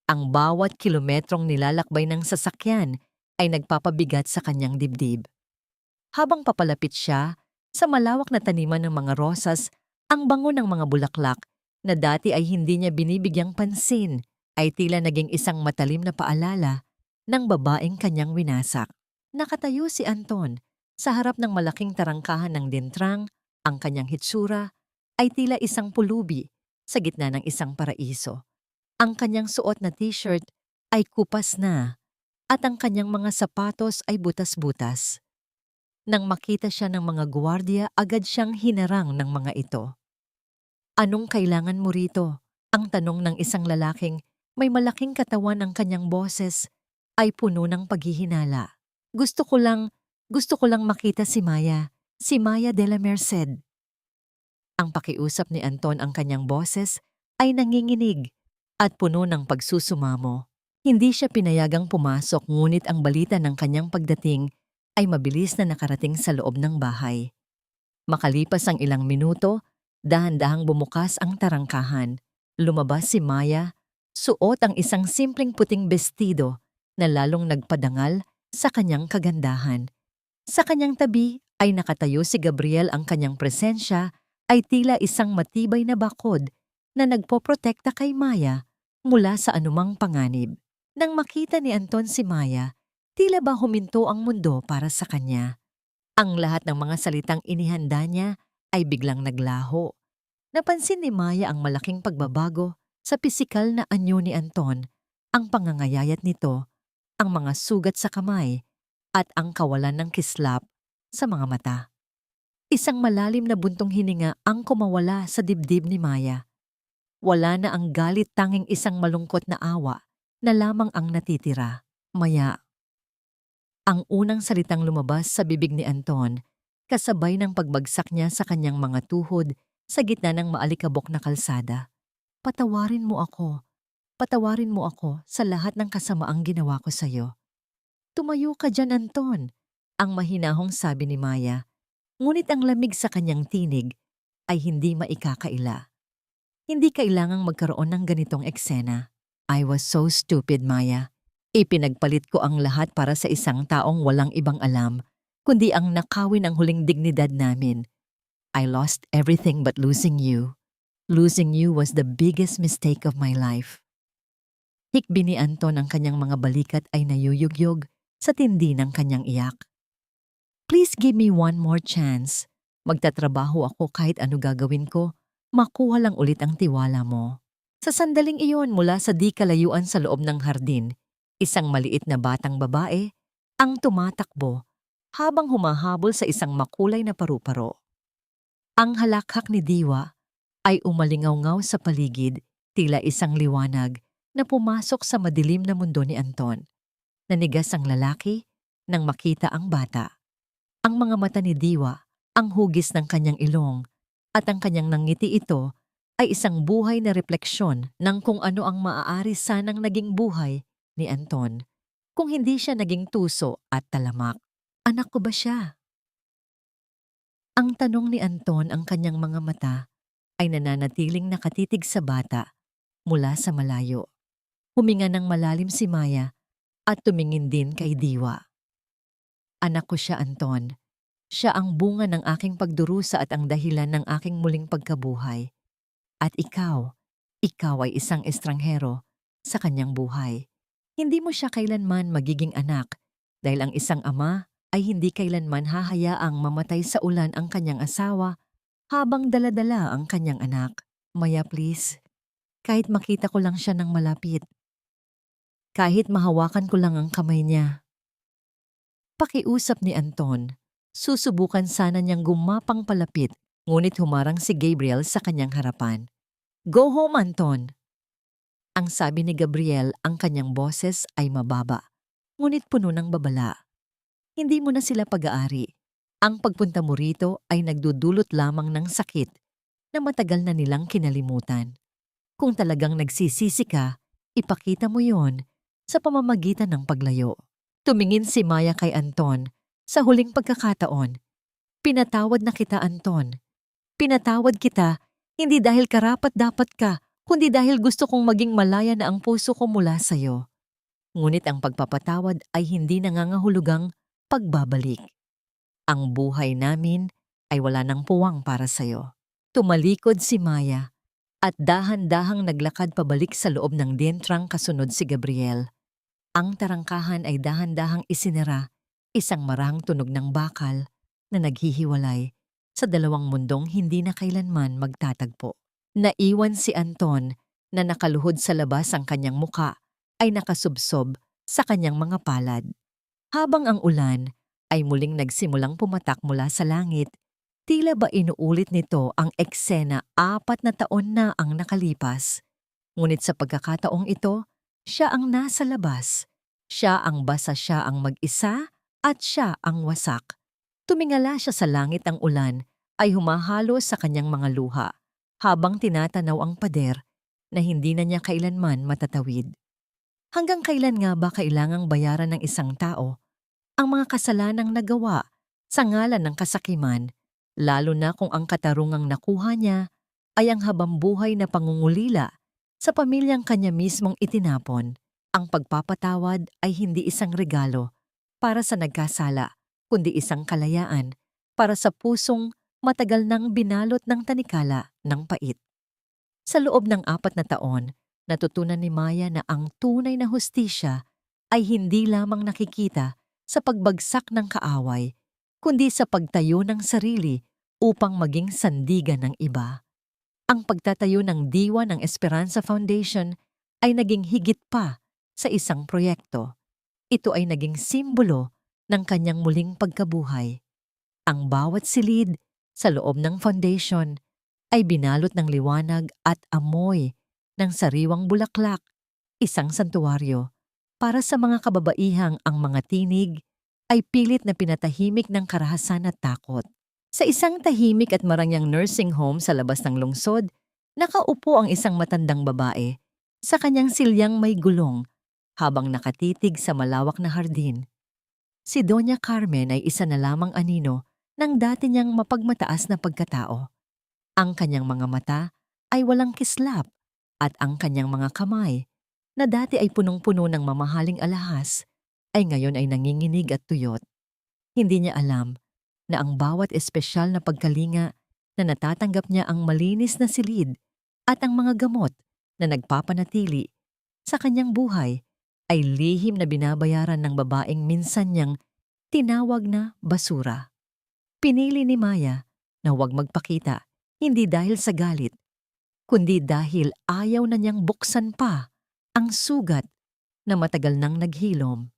Ang bawat kilometrong nilalakbay ng sasakyan ay nagpapabigat sa kanyang dibdib. Habang papalapit siya sa malawak na taniman ng mga rosas, ang bango ng mga bulaklak na dati ay hindi niya binibigyang pansin ay tila naging isang matalim na paalala ng babaeng kanyang winasak. Nakatayo si Anton sa harap ng malaking tarangkahan ng dintrang, ang kanyang hitsura ay tila isang pulubi sa gitna ng isang paraiso. Ang kanyang suot na t-shirt ay kupas na at ang kanyang mga sapatos ay butas-butas. Nang makita siya ng mga gwardiya, agad siyang hinarang ng mga ito. Anong kailangan mo rito? Ang tanong ng isang lalaking may malaking katawan, ang kanyang boses ay puno ng paghihinala. Gusto ko lang makita si Maya de la Merced. Ang pakiusap ni Anton ang kanyang boses ay nanginginig at puno ng pagsusumamo. Hindi siya pinayagang pumasok ngunit ang balita ng kanyang pagdating ay mabilis na nakarating sa loob ng bahay. Makalipas ang ilang minuto, dahan-dahang bumukas ang tarangkahan. Lumabas si Maya, suot ang isang simpleng puting bestido na lalong nagpadangal sa kanyang kagandahan. Sa kanyang tabi ay nakatayo si Gabriel, ang kanyang presensya ay tila isang matibay na bakod na nagpoprotekta kay Maya mula sa anumang panganib. Nang makita ni Anton si Maya, tila ba huminto ang mundo para sa kanya. Ang lahat ng mga salitang inihanda niya ay biglang naglaho. Napansin ni Maya ang malaking pagbabago sa pisikal na anyo ni Anton, ang pangangayayat nito, ang mga sugat sa kamay, at ang kawalan ng kislap sa mga mata. Isang malalim na buntong hininga ang kumawala sa dibdib ni Maya. Wala na ang galit, tanging isang malungkot na awa na lamang ang natitira. Maya. Ang unang salitang lumabas sa bibig ni Anton, kasabay ng pagbagsak niya sa kanyang mga tuhod sa gitna ng maalikabok na kalsada. Patawarin mo ako. Patawarin mo ako sa lahat ng kasamaang ginawa ko sa iyo. Tumayo ka dyan, Anton, ang mahinahong sabi ni Maya. Ngunit ang lamig sa kanyang tinig ay hindi maikakaila. Hindi kailangang magkaroon ng ganitong eksena. I was so stupid, Maya. Ipinagpalit ko ang lahat para sa isang taong walang ibang alam, kundi ang nakawin ang huling dignidad namin. I lost everything but losing you. Losing you was the biggest mistake of my life. Hikbi ni Anton, ang kanyang mga balikat ay nayuyugyog sa tindi ng kanyang iyak. Please give me one more chance. Magtatrabaho ako kahit ano gagawin ko, makuha lang ulit ang tiwala mo. Sa sandaling iyon, mula sa di kalayuan sa loob ng hardin, isang maliit na batang babae ang tumatakbo habang humahabol sa isang makulay na paru-paro. Ang halakhak ni Diwa ay umalingaw-ngaw sa paligid, tila isang liwanag na pumasok sa madilim na mundo ni Anton. Nanigas ang lalaki nang makita ang bata. Ang mga mata ni Diwa, ang hugis ng kanyang ilong, at ang kanyang nangiti, ito ay isang buhay na refleksyon ng kung ano ang maaari sanang naging buhay ni Anton kung hindi siya naging tuso at talamak. Anak ko ba siya? Ang tanong ni Anton, ang kanyang mga mata ay nananatiling nakatitig sa bata mula sa malayo. Huminga ng malalim si Maya at tumingin din kay Diwa. Anak ko siya, Anton. Siya ang bunga ng aking pagdurusa at ang dahilan ng aking muling pagkabuhay. At ikaw ay isang estranghero sa kanyang buhay. Hindi mo siya kailanman magiging anak dahil ang isang ama ay hindi kailanman hahayaang mamatay sa ulan ang kanyang asawa habang daladala ang kanyang anak. Maya, please. Kahit makita ko lang siya ng malapit. Kahit mahawakan ko lang ang kamay niya. Pakiusap ni Anton. Susubukan sana niyang gumapang palapit, ngunit humarang si Gabriel sa kanyang harapan. Go home, Anton! Ang sabi ni Gabriel, ang kanyang boses ay mababa, ngunit puno ng babala. Hindi mo na sila pag-aari. Ang pagpunta mo rito ay nagdudulot lamang ng sakit na matagal na nilang kinalimutan. Kung talagang nagsisisi ka, ipakita mo yon sa pamamagitan ng paglayo. Tumingin si Maya kay Anton sa huling pagkakataon. Pinatawad na kita, Anton. Pinatawad kita, hindi dahil karapat-dapat ka, kundi dahil gusto kong maging malaya na ang puso ko mula sa'yo. Ngunit ang pagpapatawad ay hindi nangangahulugang pagbabalik. Ang buhay namin ay wala ng puwang para sa'yo. Tumalikod si Maya at dahan-dahang naglakad pabalik sa loob ng dientrang, kasunod si Gabriel. Ang tarangkahan ay dahan-dahang isinara, isang marahang tunog ng bakal na naghihiwalay sa dalawang mundong hindi na kailanman magtatagpo. Naiwan si Anton na nakaluhod sa labas, ang kanyang muka ay nakasubsob sa kanyang mga palad. Habang ang ulan ay muling nagsimulang pumatak mula sa langit, tila ba inuulit nito ang eksena 4 na taon na ang nakalipas. Ngunit sa pagkakataong ito, siya ang nasa labas. Siya ang basa, siya ang mag-isa, at siya ang wasak. Tumingala siya sa langit, ang ulan ay humahalo sa kanyang mga luha habang tinatanaw ang pader na hindi na niya kailanman matatawid. Hanggang kailan nga ba kailangang bayaran ng isang tao ang mga kasalanang nagawa sa ngalan ng kasakiman, lalo na kung ang katarungang nakuha niya ay ang habambuhay na pangungulila sa pamilyang kanya mismong itinapon? Ang pagpapatawad ay hindi isang regalo para sa nagkasala, kundi isang kalayaan para sa pusong matagal nang binalot ng tanikala ng pait. Sa loob ng 4 na taon, natutunan ni Maya na ang tunay na hustisya ay hindi lamang nakikita sa pagbagsak ng kaaway, kundi sa pagtayo ng sarili upang maging sandigan ng iba. Ang pagtatayo ng diwa ng Esperanza Foundation ay naging higit pa sa isang proyekto. Ito ay naging simbolo ng kanyang muling pagkabuhay. Ang bawat silid sa loob ng foundation ay binalot ng liwanag at amoy ng sariwang bulaklak, isang santuwaryo para sa mga kababaihang ang mga tinig ay pilit na pinatahimik ng karahasan at takot. Sa isang tahimik at marangyang nursing home sa labas ng lungsod, nakaupo ang isang matandang babae sa kanyang silyang may gulong habang nakatitig sa malawak na hardin. Si Doña Carmen ay isa na lamang anino ng dati niyang mapagmataas na pagkatao. Ang kanyang mga mata ay walang kislap at ang kanyang mga kamay, na dati ay punong-puno ng mamahaling alahas, ay ngayon ay nanginginig at tuyot. Hindi niya alam na ang bawat espesyal na pagkalinga na natatanggap niya ang malinis na silid at ang mga gamot na nagpapanatili sa kanyang buhay ay lihim na binabayaran ng babaeng minsan niyang tinawag na basura. Pinili ni Maya na huwag magpakita, hindi dahil sa galit, kundi dahil ayaw na niyang buksan pa ang sugat na matagal nang naghilom.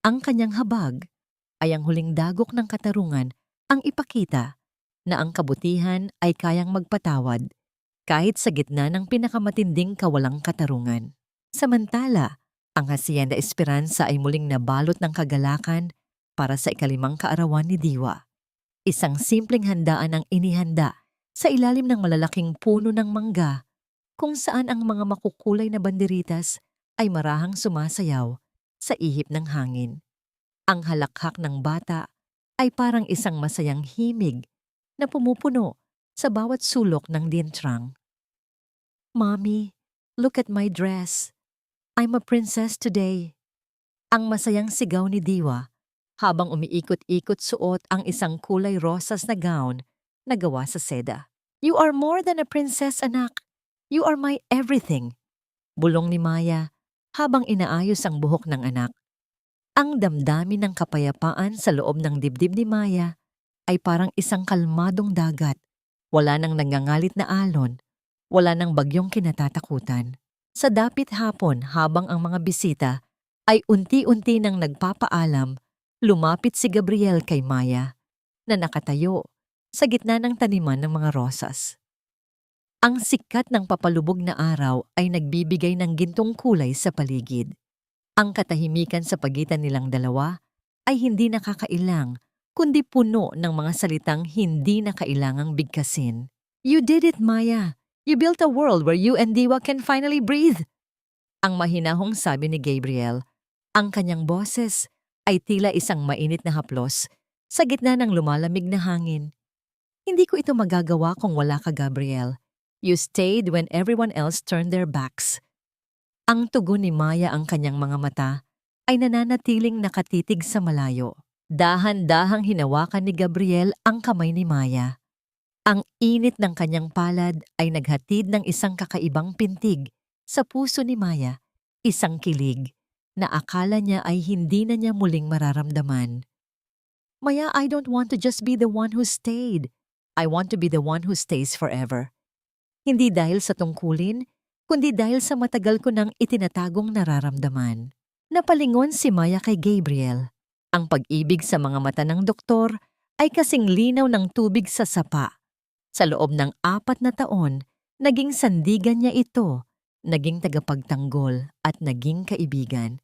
Ang kanyang habag ay ang huling dagok ng katarungan ang ipakita na ang kabutihan ay kayang magpatawad kahit sa gitna ng pinakamatinding kawalang katarungan. Samantala, ang Hacienda Esperanza ay muling nabalot ng kagalakan para sa ika-5 kaarawan ni Diwa. Isang simpleng handaan ang inihanda sa ilalim ng malalaking puno ng mangga kung saan ang mga makukulay na banderitas ay marahang sumasayaw sa ihip ng hangin. Ang halakhak ng bata ay parang isang masayang himig na pumupuno sa bawat sulok ng dientrang. "Mommy, look at my dress. I'm a princess today." Ang masayang sigaw ni Diwa habang umiikot-ikot suot ang isang kulay rosas na gown na gawa sa seda. "You are more than a princess, anak. You are my everything." Bulong ni Maya habang inaayos ang buhok ng anak. Ang damdamin ng kapayapaan sa loob ng dibdib ni Maya ay parang isang kalmadong dagat. Wala nang nangangalit na alon, wala nang bagyong kinatatakutan. Sa dapit hapon habang ang mga bisita ay unti-unti nang nagpapaalam, lumapit si Gabriel kay Maya na nakatayo sa gitna ng taniman ng mga rosas. Ang sikat ng papalubog na araw ay nagbibigay ng gintong kulay sa paligid. Ang katahimikan sa pagitan nilang dalawa ay hindi nakakailang, kundi puno ng mga salitang hindi na kailangang bigkasin. "You did it, Maya. You built a world where you and Diwa can finally breathe." Ang mahinahong sabi ni Gabriel. Ang kanyang boses ay tila isang mainit na haplos sa gitna ng lumalamig na hangin. "Hindi ko ito magagawa kung wala ka, Gabriel. You stayed when everyone else turned their backs." Ang tugon ni Maya, ang kanyang mga mata ay nananatiling nakatitig sa malayo. Dahan-dahang hinawakan ni Gabriel ang kamay ni Maya. Ang init ng kanyang palad ay naghatid ng isang kakaibang pintig sa puso ni Maya, isang kilig na akala niya ay hindi na niya muling mararamdaman. "Maya, I don't want to just be the one who stayed. I want to be the one who stays forever." Hindi dahil sa tungkulin, kundi dahil sa matagal ko nang itinatagong nararamdaman. Napalingon si Maya kay Gabriel. Ang pag-ibig sa mga mata ng doktor ay kasing linaw ng tubig sa sapa. Sa loob ng 4 na taon, naging sandigan niya ito, naging tagapagtanggol at naging kaibigan.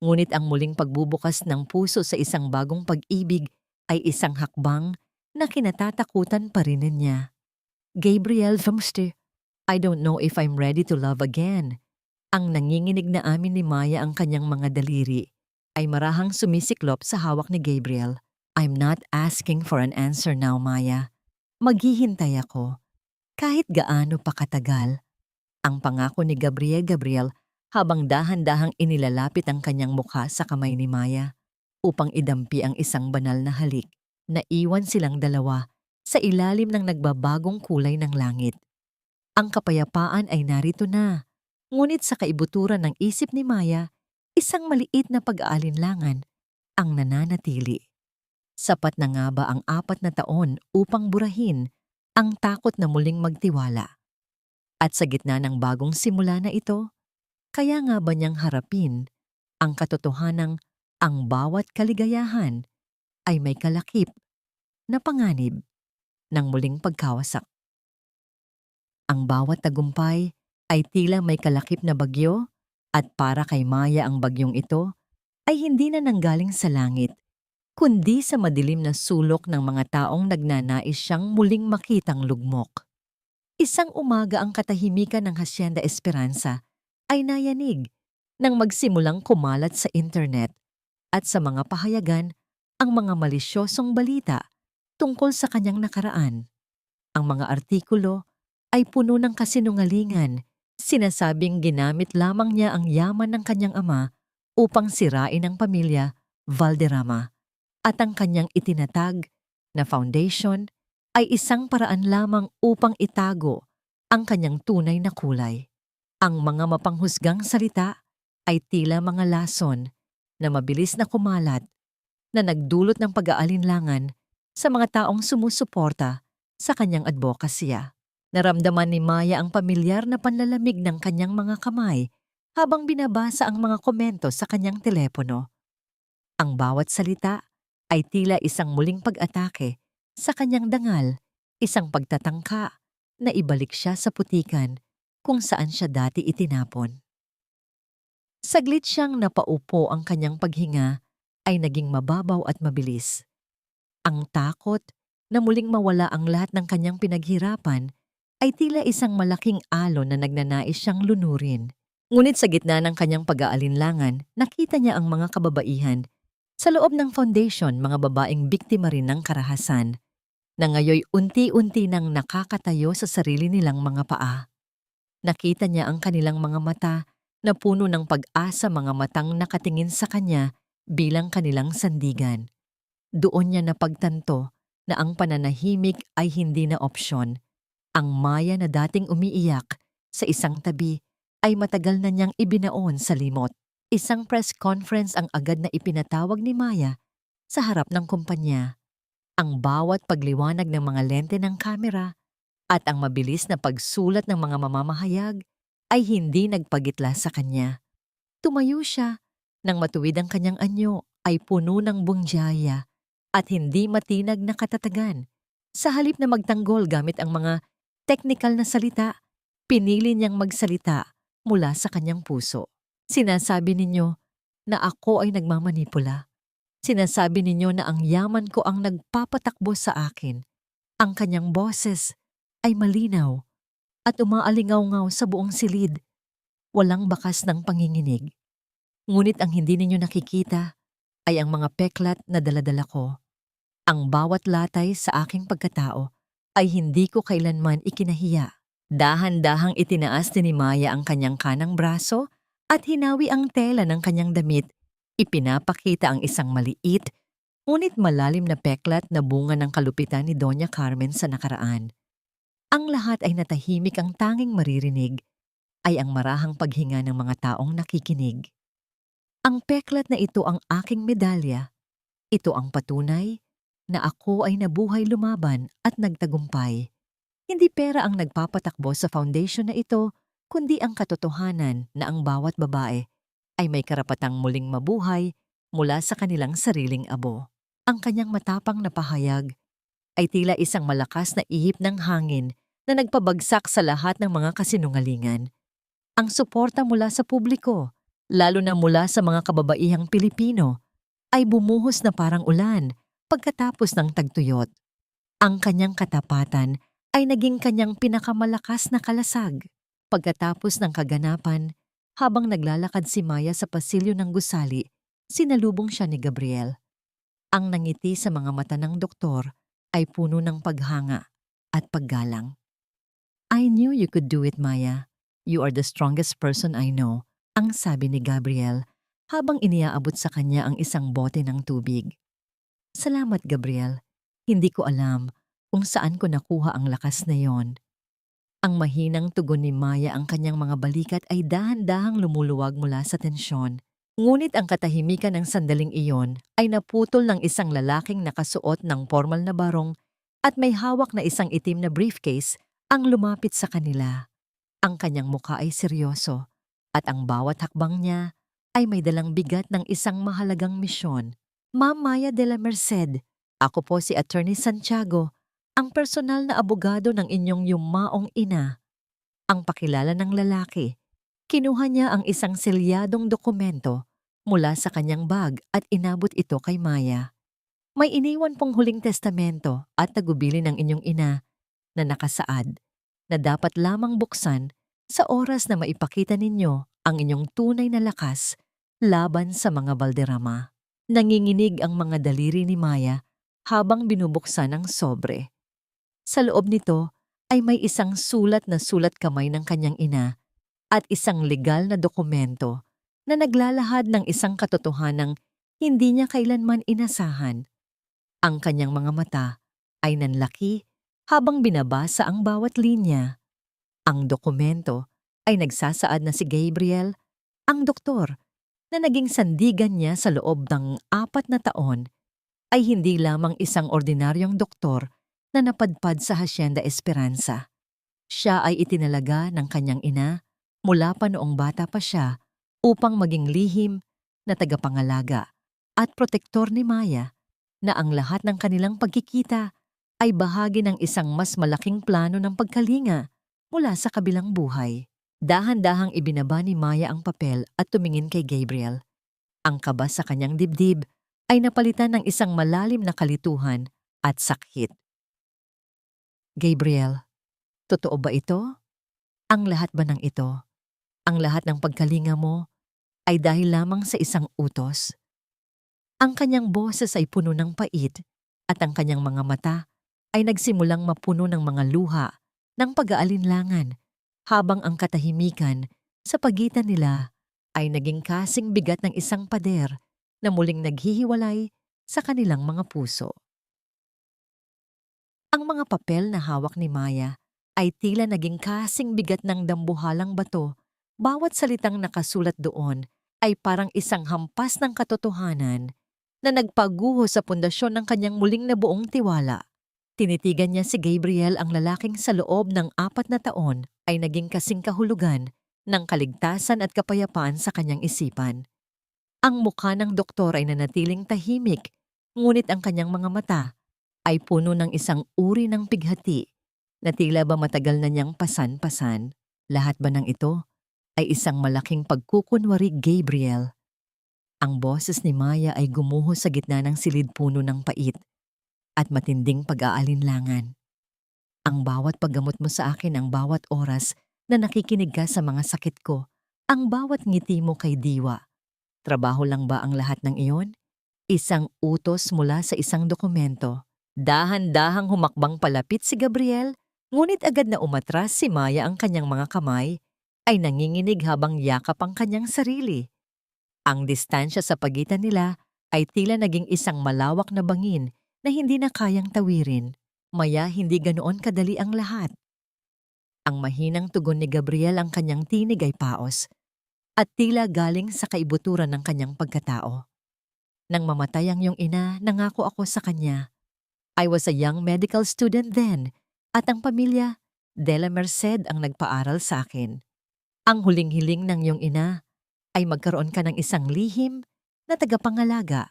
Ngunit ang muling pagbubukas ng puso sa isang bagong pag-ibig ay isang hakbang na kinatatakutan pa rin niya. Gabriel, Vamster, I don't know if I'm ready to love again. Ang nanginginig na amin ni Maya ang kanyang mga daliri ay marahang sumisiklop sa hawak ni Gabriel. I'm not asking for an answer now, Maya. Maghihintay ako. Kahit gaano pa katagal. Ang pangako ni Gabriel habang dahan-dahang inilalapit ang kanyang mukha sa kamay ni Maya upang idampi ang isang banal na halik. Naiwan silang dalawa sa ilalim ng nagbabagong kulay ng langit. Ang kapayapaan ay narito na, ngunit sa kaibuturan ng isip ni Maya, isang maliit na pag-aalinlangan ang nananatili. Sapat na nga ba ang 4 na taon upang burahin ang takot na muling magtiwala? At sa gitna ng bagong simula na ito, kaya nga ba niyang harapin ang katotohanang ang bawat kaligayahan ay may kalakip na panganib ng muling pagkawasak? Ang bawat tagumpay ay tila may kalakip na bagyo at para kay Maya ang bagyong ito ay hindi na nanggaling sa langit, kundi sa madilim na sulok ng mga taong nagnanais siyang muling makitang lugmok. Isang umaga ang katahimikan ng Hacienda Esperanza ay nayanig nang magsimulang kumalat sa internet at sa mga pahayagan ang mga malisyosong balita tungkol sa kanyang nakaraan. Ang mga artikulo ay puno ng kasinungalingan, sinasabing ginamit lamang niya ang yaman ng kanyang ama upang sirain ang pamilya Valderrama at ang kanyang itinatag na foundation ay isang paraan lamang upang itago ang kanyang tunay na kulay. Ang mga mapanghusgang salita ay tila mga lason na mabilis na kumalat na nagdulot ng pag-aalinlangan sa mga taong sumusuporta sa kanyang advokasya. Naramdaman ni Maya ang pamilyar na panlalamig ng kanyang mga kamay habang binabasa ang mga komento sa kanyang telepono. Ang bawat salita ay tila isang muling pag-atake sa kanyang dangal, isang pagtatangka na ibalik siya sa putikan kung saan siya dati itinapon. Saglit siyang napaupo, ang kanyang paghinga ay naging mababaw at mabilis. Ang takot na muling mawala ang lahat ng kanyang pinaghirapan ay tila isang malaking alon na nagnanais siyang lunurin. Ngunit sa gitna ng kanyang pag-aalinlangan, nakita niya ang mga kababaihan sa loob ng foundation, mga babaeng biktima rin ng karahasan, na ngayoy unti-unti nang nakakatayo sa sarili nilang mga paa. Nakita niya ang kanilang mga mata na puno ng pag-asa, mga matang nakatingin sa kanya bilang kanilang sandigan. Doon niya napagtanto na ang pananahimik ay hindi na opsyon. Ang Maya na dating umiiyak sa isang tabi ay matagal na niyang ibinaon sa limot. Isang press conference ang agad na ipinatawag ni Maya sa harap ng kumpanya. Ang bawat pagliwanag ng mga lente ng kamera at ang mabilis na pagsulat ng mga mamamahayag ay hindi nagpagitla sa kanya. Tumayo siya nang matuwid ang kanyang anyo ay puno ng bungjaya at hindi matinag na katatagan. Sa halip na magtanggol gamit ang mga teknikal na salita, pinili niyang magsalita mula sa kanyang puso. Sinasabi ninyo na ako ay nagmamanipula. Sinasabi ninyo na ang yaman ko ang nagpapatakbo sa akin. Ang kanyang boses ay malinaw at umaalingaw-ngaw sa buong silid. Walang bakas ng panginginig. Ngunit ang hindi ninyo nakikita ay ang mga peklat na daladala ko. Ang bawat latay sa aking pagkatao ay hindi ko kailanman ikinahiya. Dahan-dahang itinaas ni Maya ang kanyang kanang braso at hinawi ang tela ng kanyang damit. Ipinapakita ang isang maliit, ngunit malalim na peklat na bunga ng kalupitan ni Doña Carmen sa nakaraan. Ang lahat ay natahimik, ang tanging maririnig ay ang marahang paghinga ng mga taong nakikinig. Ang peklat na ito ang aking medalya. Ito ang patunay na ako ay nabuhay, lumaban at nagtagumpay. Hindi pera ang nagpapatakbo sa foundation na ito, kundi ang katotohanan na ang bawat babae ay may karapatang muling mabuhay mula sa kanilang sariling abo. Ang kanyang matapang na pahayag ay tila isang malakas na ihip ng hangin na nagpabagsak sa lahat ng mga kasinungalingan. Ang suporta mula sa publiko, lalo na mula sa mga kababaihang Pilipino, ay bumuhos na parang ulan pagkatapos ng tagtuyot. Ang kanyang katapatan ay naging kanyang pinakamalakas na kalasag. Pagkatapos ng kaganapan, habang naglalakad si Maya sa pasilyo ng gusali, sinalubong siya ni Gabriel. Ang nangiti sa mga mata ng doktor ay puno ng paghanga at paggalang. "I knew you could do it, Maya. You are the strongest person I know," ang sabi ni Gabriel habang iniaabot sa kanya ang isang bote ng tubig. "Salamat, Gabriel. Hindi ko alam kung saan ko nakuha ang lakas na yon." Ang mahinang tugon ni Maya, ang kanyang mga balikat ay dahan-dahang lumuluwag mula sa tensyon. Ngunit ang katahimikan ng sandaling iyon ay naputol ng isang lalaking nakasuot ng formal na barong at may hawak na isang itim na briefcase ang lumapit sa kanila. Ang kanyang mukha ay seryoso at ang bawat hakbang niya ay may dalang bigat ng isang mahalagang misyon. "Ma'am Maya de la Merced, ako po si Attorney Santiago, ang personal na abogado ng inyong yumaong ina." Ang pakilala ng lalaki. Kinuha niya ang isang selyadong dokumento mula sa kanyang bag at inabot ito kay Maya. "May iniwan pong huling testamento at tagubili ng inyong ina na nakasaad na dapat lamang buksan sa oras na maipakita ninyo ang inyong tunay na lakas laban sa mga balderrama." Nanginginig ang mga daliri ni Maya habang binubuksan ang sobre. Sa loob nito ay may isang sulat na sulat kamay ng kanyang ina at isang legal na dokumento na naglalahad ng isang katotohanang hindi niya kailanman inasahan. Ang kanyang mga mata ay nanlaki habang binabasa ang bawat linya. Ang dokumento ay nagsasaad na si Gabriel, ang doktor, na naging sandigan niya sa loob ng 4 na taon, ay hindi lamang isang ordinaryong doktor na napadpad sa Hacienda Esperanza. Siya ay itinalaga ng kanyang ina mula pa noong bata pa siya upang maging lihim na tagapangalaga at protektor ni Maya, na ang lahat ng kanilang pagkikita ay bahagi ng isang mas malaking plano ng pagkalinga mula sa kabilang buhay. Dahan-dahang ibinaba ni Maya ang papel at tumingin kay Gabriel. Ang kaba sa kanyang dibdib ay napalitan ng isang malalim na kalituhan at sakit. "Gabriel, totoo ba ito? Ang lahat ba ng ito? Ang lahat ng pagkalinga mo ay dahil lamang sa isang utos?" Ang kanyang boses ay puno ng pait at ang kanyang mga mata ay nagsimulang mapuno ng mga luha ng pag-aalinlangan, habang ang katahimikan sa pagitan nila ay naging kasing bigat ng isang pader na muling naghihiwalay sa kanilang mga puso. Ang mga papel na hawak ni Maya ay tila naging kasing bigat ng dambuhalang bato. Bawat salitang nakasulat doon ay parang isang hampas ng katotohanan na nagpaguho sa pundasyon ng kanyang muling nabuong tiwala. Tinitigan niya si Gabriel, ang lalaking sa loob ng 4 na taon ay naging kasing kahulugan ng kaligtasan at kapayapaan sa kanyang isipan. Ang mukha ng doktor ay nanatiling tahimik, ngunit ang kanyang mga mata ay puno ng isang uri ng pighati na tila ba matagal na niyang pasan-pasan. Lahat ba ng ito ay isang malaking pagkukunwari, Gabriel? Ang boses ni Maya ay gumuho sa gitna ng silid-puno ng pait at matinding pag-aalinlangan. "Ang bawat paggamot mo sa akin, ang bawat oras na nakikinig ka sa mga sakit ko, ang bawat ngiti mo kay Diwa, trabaho lang ba ang lahat ng iyon? Isang utos mula sa isang dokumento?" Dahan-dahang humakbang palapit si Gabriel, ngunit agad na umatras si Maya. Ang kanyang mga kamay ay nanginginig habang yakap ang kanyang sarili. Ang distansya sa pagitan nila ay tila naging isang malawak na bangin na hindi na kayang tawirin. Maya, hindi ganoon kadali ang lahat. Ang mahinang tugon ni Gabriel, ang kanyang tinig ay paos at tila galing sa kaibuturan ng kanyang pagkatao. "Nang mamatay ang iyong ina, nangako ako sa kanya. I was a young medical student then, at ang pamilya de la Merced ang nagpaaral sa akin. Ang huling hiling ng iyong ina ay magkaroon ka ng isang lihim na tagapangalaga,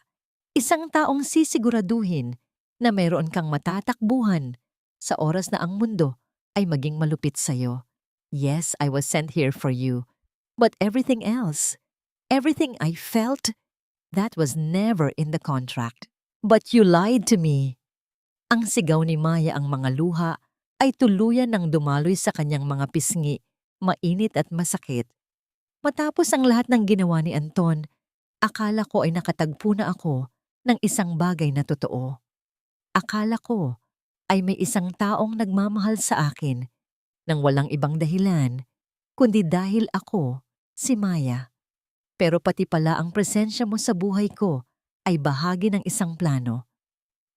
isang taong sisiguraduhin na mayroon kang matatakbuhan sa oras na ang mundo ay maging malupit sa'yo. Yes, I was sent here for you, but everything else, everything I felt, that was never in the contract. But you lied to me." Ang sigaw ni Maya ang mga luha ay tuluyan ng dumaloy sa kanyang mga pisngi, mainit at masakit. Matapos ang lahat ng ginawa ni Anton, akala ko ay nakatagpo na ako ng isang bagay na totoo. Akala ko ay may isang taong nagmamahal sa akin nang walang ibang dahilan, kundi dahil ako, si Maya. Pero pati pala ang presensya mo sa buhay ko ay bahagi ng isang plano.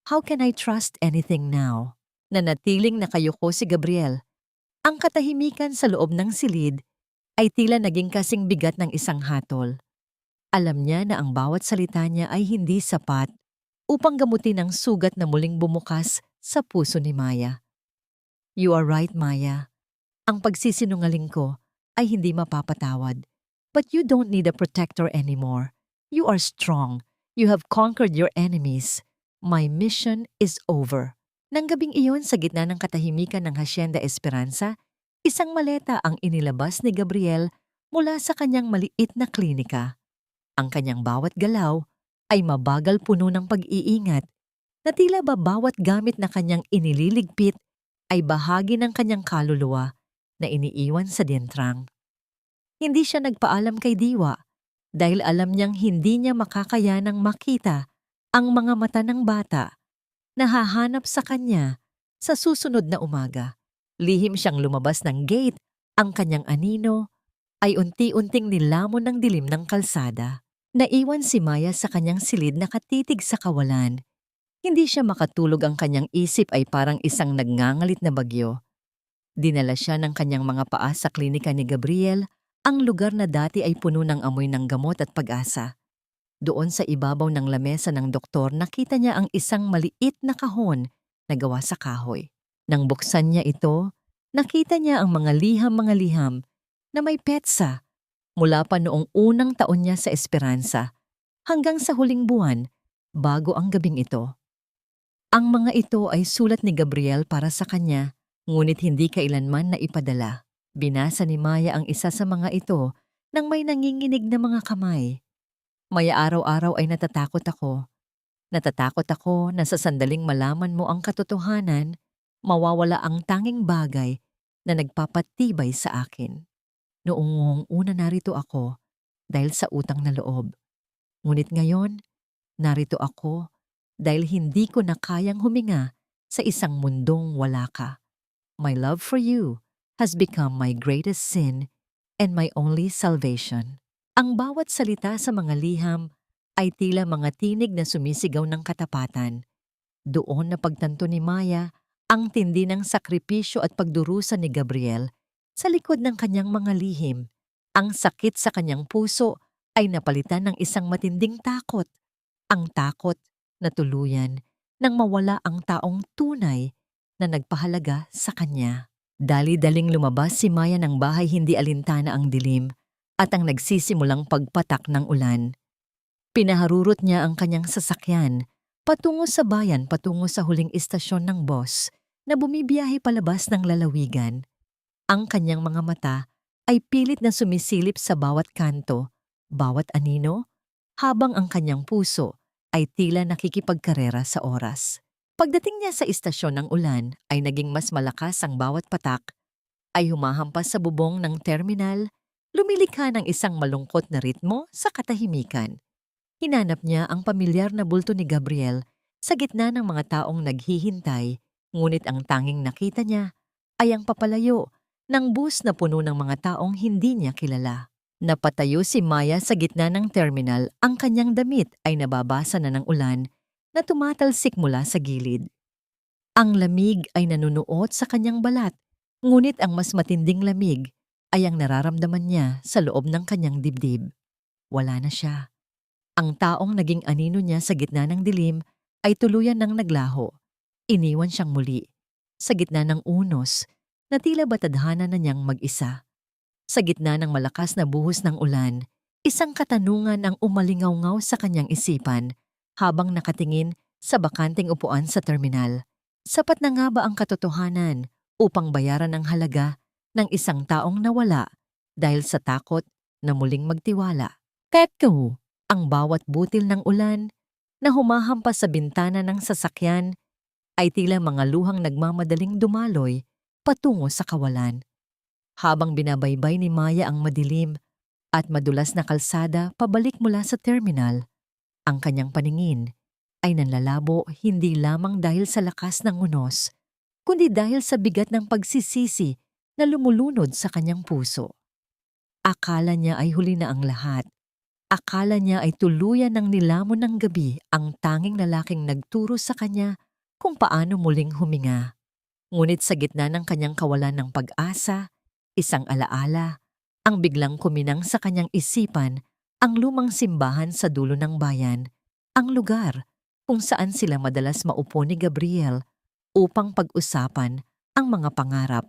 How can I trust anything now? Nanatiling nakayuko si Gabriel. Ang katahimikan sa loob ng silid ay tila naging kasing bigat ng isang hatol. Alam niya na ang bawat salita niya ay hindi sapat upang gamutin ang sugat na muling bumukas sa puso ni Maya. You are right, Maya. Ang pagsisinungaling ko ay hindi mapapatawad. But you don't need a protector anymore. You are strong. You have conquered your enemies. My mission is over. Nang gabing iyon sa gitna ng katahimikan ng Hacienda Esperanza, isang maleta ang inilabas ni Gabriel mula sa kanyang maliit na klinika. Ang kanyang bawat galaw ay mabagal puno ng pag-iingat na tila ba bawat gamit na kanyang inililigpit ay bahagi ng kanyang kaluluwa na iniiwan sa dientrang. Hindi siya nagpaalam kay Diwa dahil alam niyang hindi niya makakayanang makita ang mga mata ng bata na hahanap sa kanya sa susunod na umaga. Lihim siyang lumabas ng gate, ang kanyang anino ay unti-unting nilamon ng dilim ng kalsada. Naiwan si Maya sa kanyang silid nakatitig sa kawalan. Hindi siya makatulog, ang kanyang isip ay parang isang nagngangalit na bagyo. Dinala siya ng kanyang mga paa sa klinika ni Gabriel, ang lugar na dati ay puno ng amoy ng gamot at pag-asa. Doon sa ibabaw ng lamesa ng doktor, nakita niya ang isang maliit na kahon na gawa sa kahoy. Nang buksan niya ito, nakita niya ang mga liham na may petsa mula pa noong unang taon niya sa Esperanza hanggang sa huling buwan bago ang gabing ito. Ang mga ito ay sulat ni Gabriel para sa kanya, ngunit hindi kailanman na ipadala. Binasa ni Maya ang isa sa mga ito nang may nanginginig na mga kamay. Maya, araw-araw ay natatakot ako. Natatakot ako na sa sandaling malaman mo ang katotohanan, mawawala ang tanging bagay na nagpapatibay sa akin. Noong una narito ako dahil sa utang na loob. Ngunit ngayon, narito ako dahil hindi ko na kayang huminga sa isang mundong wala ka. My love for you has become my greatest sin and my only salvation. Ang bawat salita sa mga liham ay tila mga tinig na sumisigaw ng katapatan. Doon na pagtanto ni Maya ang tindi ng sakripisyo at pagdurusa ni Gabriel sa likod ng kanyang mga lihim. Ang sakit sa kanyang puso ay napalitan ng isang matinding takot. Ang takot na tuluyan nang mawala ang taong tunay na nagpahalaga sa kanya. Dali-daling lumabas si Maya ng bahay, hindi alintana ang dilim at ang nagsisimulang pagpatak ng ulan. Pinaharurot niya ang kanyang sasakyan patungo sa bayan, patungo sa huling istasyon ng bus na bumibiyahe palabas ng lalawigan. Ang kanyang mga mata ay pilit na sumisilip sa bawat kanto, bawat anino, habang ang kanyang puso ay tila nakikipagkarera sa oras. Pagdating niya sa istasyon ng ulan ay naging mas malakas ang bawat patak, ay humahampas sa bubong ng terminal, lumilikha ng isang malungkot na ritmo sa katahimikan. Hinanap niya ang pamilyar na bulto ni Gabriel sa gitna ng mga taong naghihintay, ngunit ang tanging nakita niya ay ang papalayo ng bus na puno ng mga taong hindi niya kilala. Napatayo si Maya sa gitna ng terminal, ang kanyang damit ay nababasa na ng ulan na tumatalsik mula sa gilid. Ang lamig ay nanunuot sa kanyang balat, ngunit ang mas matinding lamig ay ang nararamdaman niya sa loob ng kanyang dibdib. Wala na siya. Ang taong naging anino niya sa gitna ng dilim ay tuluyan ng naglaho. Iniwan siyang muli, sa gitna ng unos, na tila ba tadhana na niyang mag-isa. Sa gitna ng malakas na buhos ng ulan, isang katanungan ang umalingaw-ngaw sa kanyang isipan habang nakatingin sa bakanting upuan sa terminal. Sapat na nga ba ang katotohanan upang bayaran ang halaga ng isang taong nawala dahil sa takot na muling magtiwala? Petko, ang bawat butil ng ulan na humahampas sa bintana ng sasakyan ay tila mga luhang nagmamadaling dumaloy patungo sa kawalan. Habang binabaybay ni Maya ang madilim at madulas na kalsada pabalik mula sa terminal, ang kanyang paningin ay nanlalabo hindi lamang dahil sa lakas ng unos, kundi dahil sa bigat ng pagsisisi na lumulunod sa kanyang puso. Akala niya ay huli na ang lahat. Akala niya ay tuluyan ng nilamon ng gabi ang tanging lalaking nagturo sa kanya kung paano muling huminga. Ngunit sa gitna ng kanyang kawalan ng pag-asa, isang alaala, ang biglang kuminang sa kanyang isipan ang lumang simbahan sa dulo ng bayan, ang lugar kung saan sila madalas maupo ni Gabriel upang pag-usapan ang mga pangarap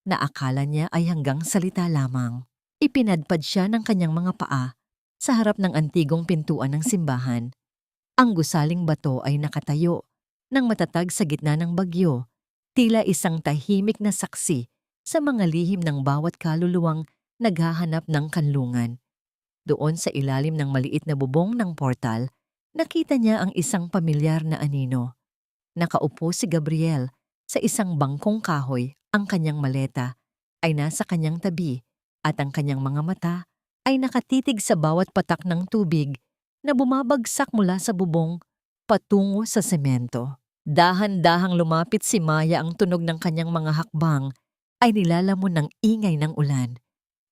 na akala niya ay hanggang salita lamang. Ipinadpad siya ng kanyang mga paa sa harap ng antigong pintuan ng simbahan. Ang gusaling bato ay nakatayo nang matatag sa gitna ng bagyo, tila isang tahimik na saksi sa mga lihim ng bawat kaluluwang naghahanap ng kanlungan. Doon sa ilalim ng maliit na bubong ng portal, nakita niya ang isang pamilyar na anino. Nakaupo si Gabriel sa isang bangkong kahoy, ang kanyang maleta ay nasa kanyang tabi at ang kanyang mga mata ay nakatitig sa bawat patak ng tubig na bumabagsak mula sa bubong patungo sa semento. Dahan-dahang lumapit si Maya, ang tunog ng kanyang mga hakbang ay nilalamon ng ingay ng ulan.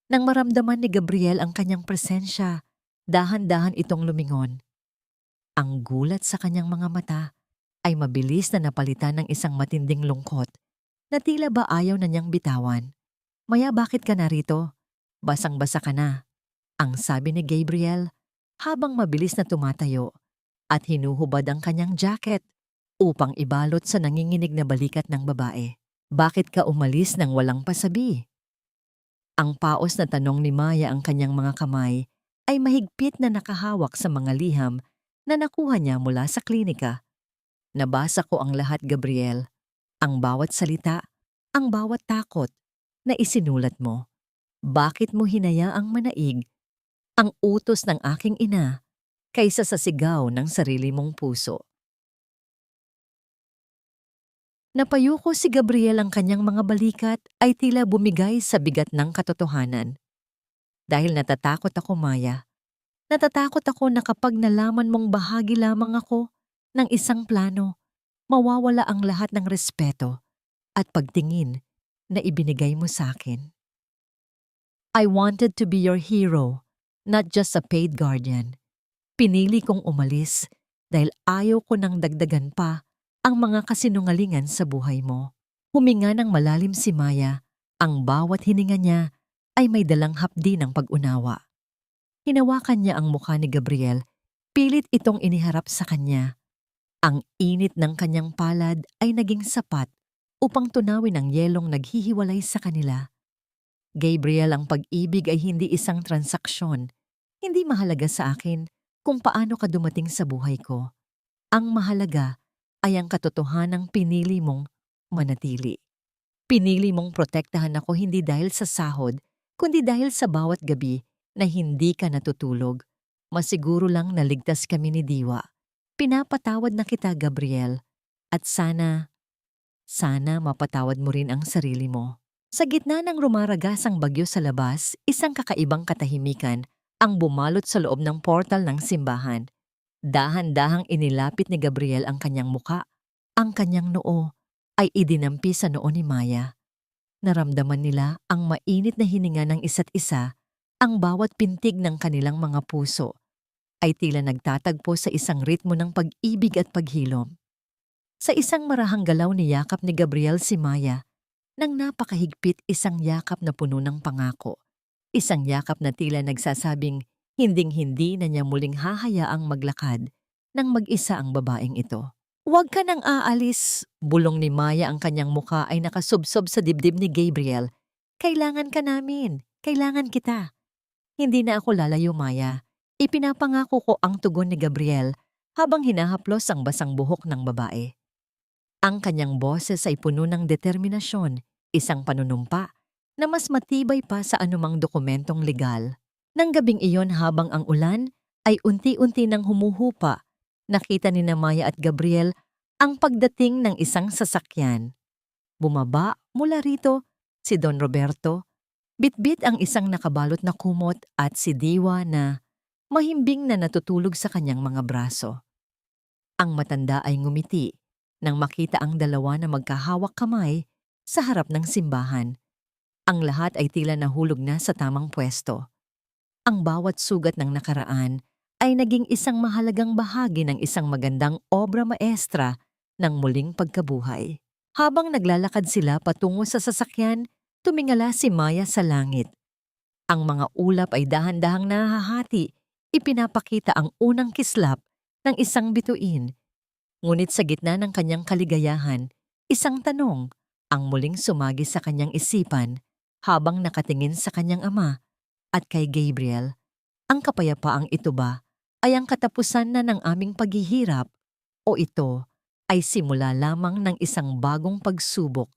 Nang maramdaman ni Gabriel ang kanyang presensya, dahan-dahan itong lumingon. Ang gulat sa kanyang mga mata ay mabilis na napalitan ng isang matinding lungkot na tila ba ayaw na niyang bitawan. "Maya, bakit ka narito? Basang-basa ka na," ang sabi ni Gabriel habang mabilis na tumatayo at hinuhubad ang kanyang jacket upang ibalot sa nanginginig na balikat ng babae. "Bakit ka umalis nang walang pasabi?" Ang paos na tanong ni Maya, ang kanyang mga kamay ay mahigpit na nakahawak sa mga liham na nakuha niya mula sa klinika. "Nabasa ko ang lahat, Gabriel. Ang bawat salita, ang bawat takot na isinulat mo. Bakit mo hinayaang manaig ang utos ng aking ina kaysa sa sigaw ng sarili mong puso?" Napayuko si Gabriel, ang kanyang mga balikat ay tila bumigay sa bigat ng katotohanan. "Dahil natatakot ako, Maya. Natatakot ako na kapag nalaman mong bahagi lamang ako ng isang plano, mawawala ang lahat ng respeto at pagtingin na ibinigay mo sa akin. I wanted to be your hero, not just a paid guardian. Pinili kong umalis dahil ayaw ko nang dagdagan pa ang mga kasinungalingan sa buhay mo." Huminga ng malalim si Maya. Ang bawat hininga niya ay may dalang hapdi ng pag-unawa. Hinawakan niya ang mukha ni Gabriel, pilit itong iniharap sa kanya. Ang init ng kanyang palad ay naging sapat upang tunawin ang yelong naghihiwalay sa kanila. "Gabriel, ang pag-ibig ay hindi isang transaksyon. Hindi mahalaga sa akin kung paano ka dumating sa buhay ko. Ang mahalaga ay ang katotohanang pinili mong manatili. Pinili mong protektahan ako hindi dahil sa sahod, kundi dahil sa bawat gabi na hindi ka natutulog. Masiguro lang na ligtas kami ni Diwa. Pinapatawad na kita, Gabriel. At sana mapatawad mo rin ang sarili mo." Sa gitna ng rumaragasang bagyo sa labas, isang kakaibang katahimikan ang bumalot sa loob ng portal ng simbahan. Dahan-dahang inilapit ni Gabriel ang kanyang muka. Ang kanyang noo ay idinampi sa noo ni Maya. Naramdaman nila ang mainit na hininga ng isa't isa. Ang bawat pintig ng kanilang mga puso ay tila nagtatagpo sa isang ritmo ng pag-ibig at paghilom. Sa isang marahang galaw niyakap ni Gabriel si Maya. Nang napakahigpit, isang yakap na puno ng pangako. Isang yakap na tila nagsasabing hinding-hindi na niya muling hahayaang maglakad nang mag-isa ang babaeng ito. "Huwag ka nang aalis," bulong ni Maya. Ang kanyang mukha ay nakasubsob sa dibdib ni Gabriel. "Kailangan ka namin. Kailangan kita." "Hindi na ako lalayo, Maya. Ipinapangako ko," ang tugon ni Gabriel habang hinahaplos ang basang buhok ng babae. Ang kanyang boses ay puno ng determinasyon, isang panunumpa na mas matibay pa sa anumang dokumentong legal. Nang gabing iyon, habang ang ulan ay unti-unti nang humuhupa, nakita ni Maya at Gabriel Ang pagdating ng isang sasakyan. Bumaba mula rito si Don Roberto, bitbit ang isang nakabalot na kumot at si Diwa na mahimbing na natutulog sa kanyang mga braso. Ang matanda ay ngumiti nang makita ang dalawa na magkahawak kamay sa harap ng simbahan. Ang lahat ay tila nahulog na sa tamang pwesto. Ang bawat sugat ng nakaraan ay naging isang mahalagang bahagi ng isang magandang obra maestra ng muling pagkabuhay. Habang naglalakad sila patungo sa sasakyan, tumingala si Maya sa langit. Ang mga ulap ay dahan-dahang nahahati, ipinapakita ang unang kislap ng isang bituin. Ngunit sa gitna ng kanyang kaligayahan, isang tanong ang muling sumagi sa kanyang isipan habang nakatingin sa kanyang ama at kay Gabriel. Ang kapayapaang ito ba ay ang katapusan na ng aming paghihirap o ito ay simula lamang ng isang bagong pagsubok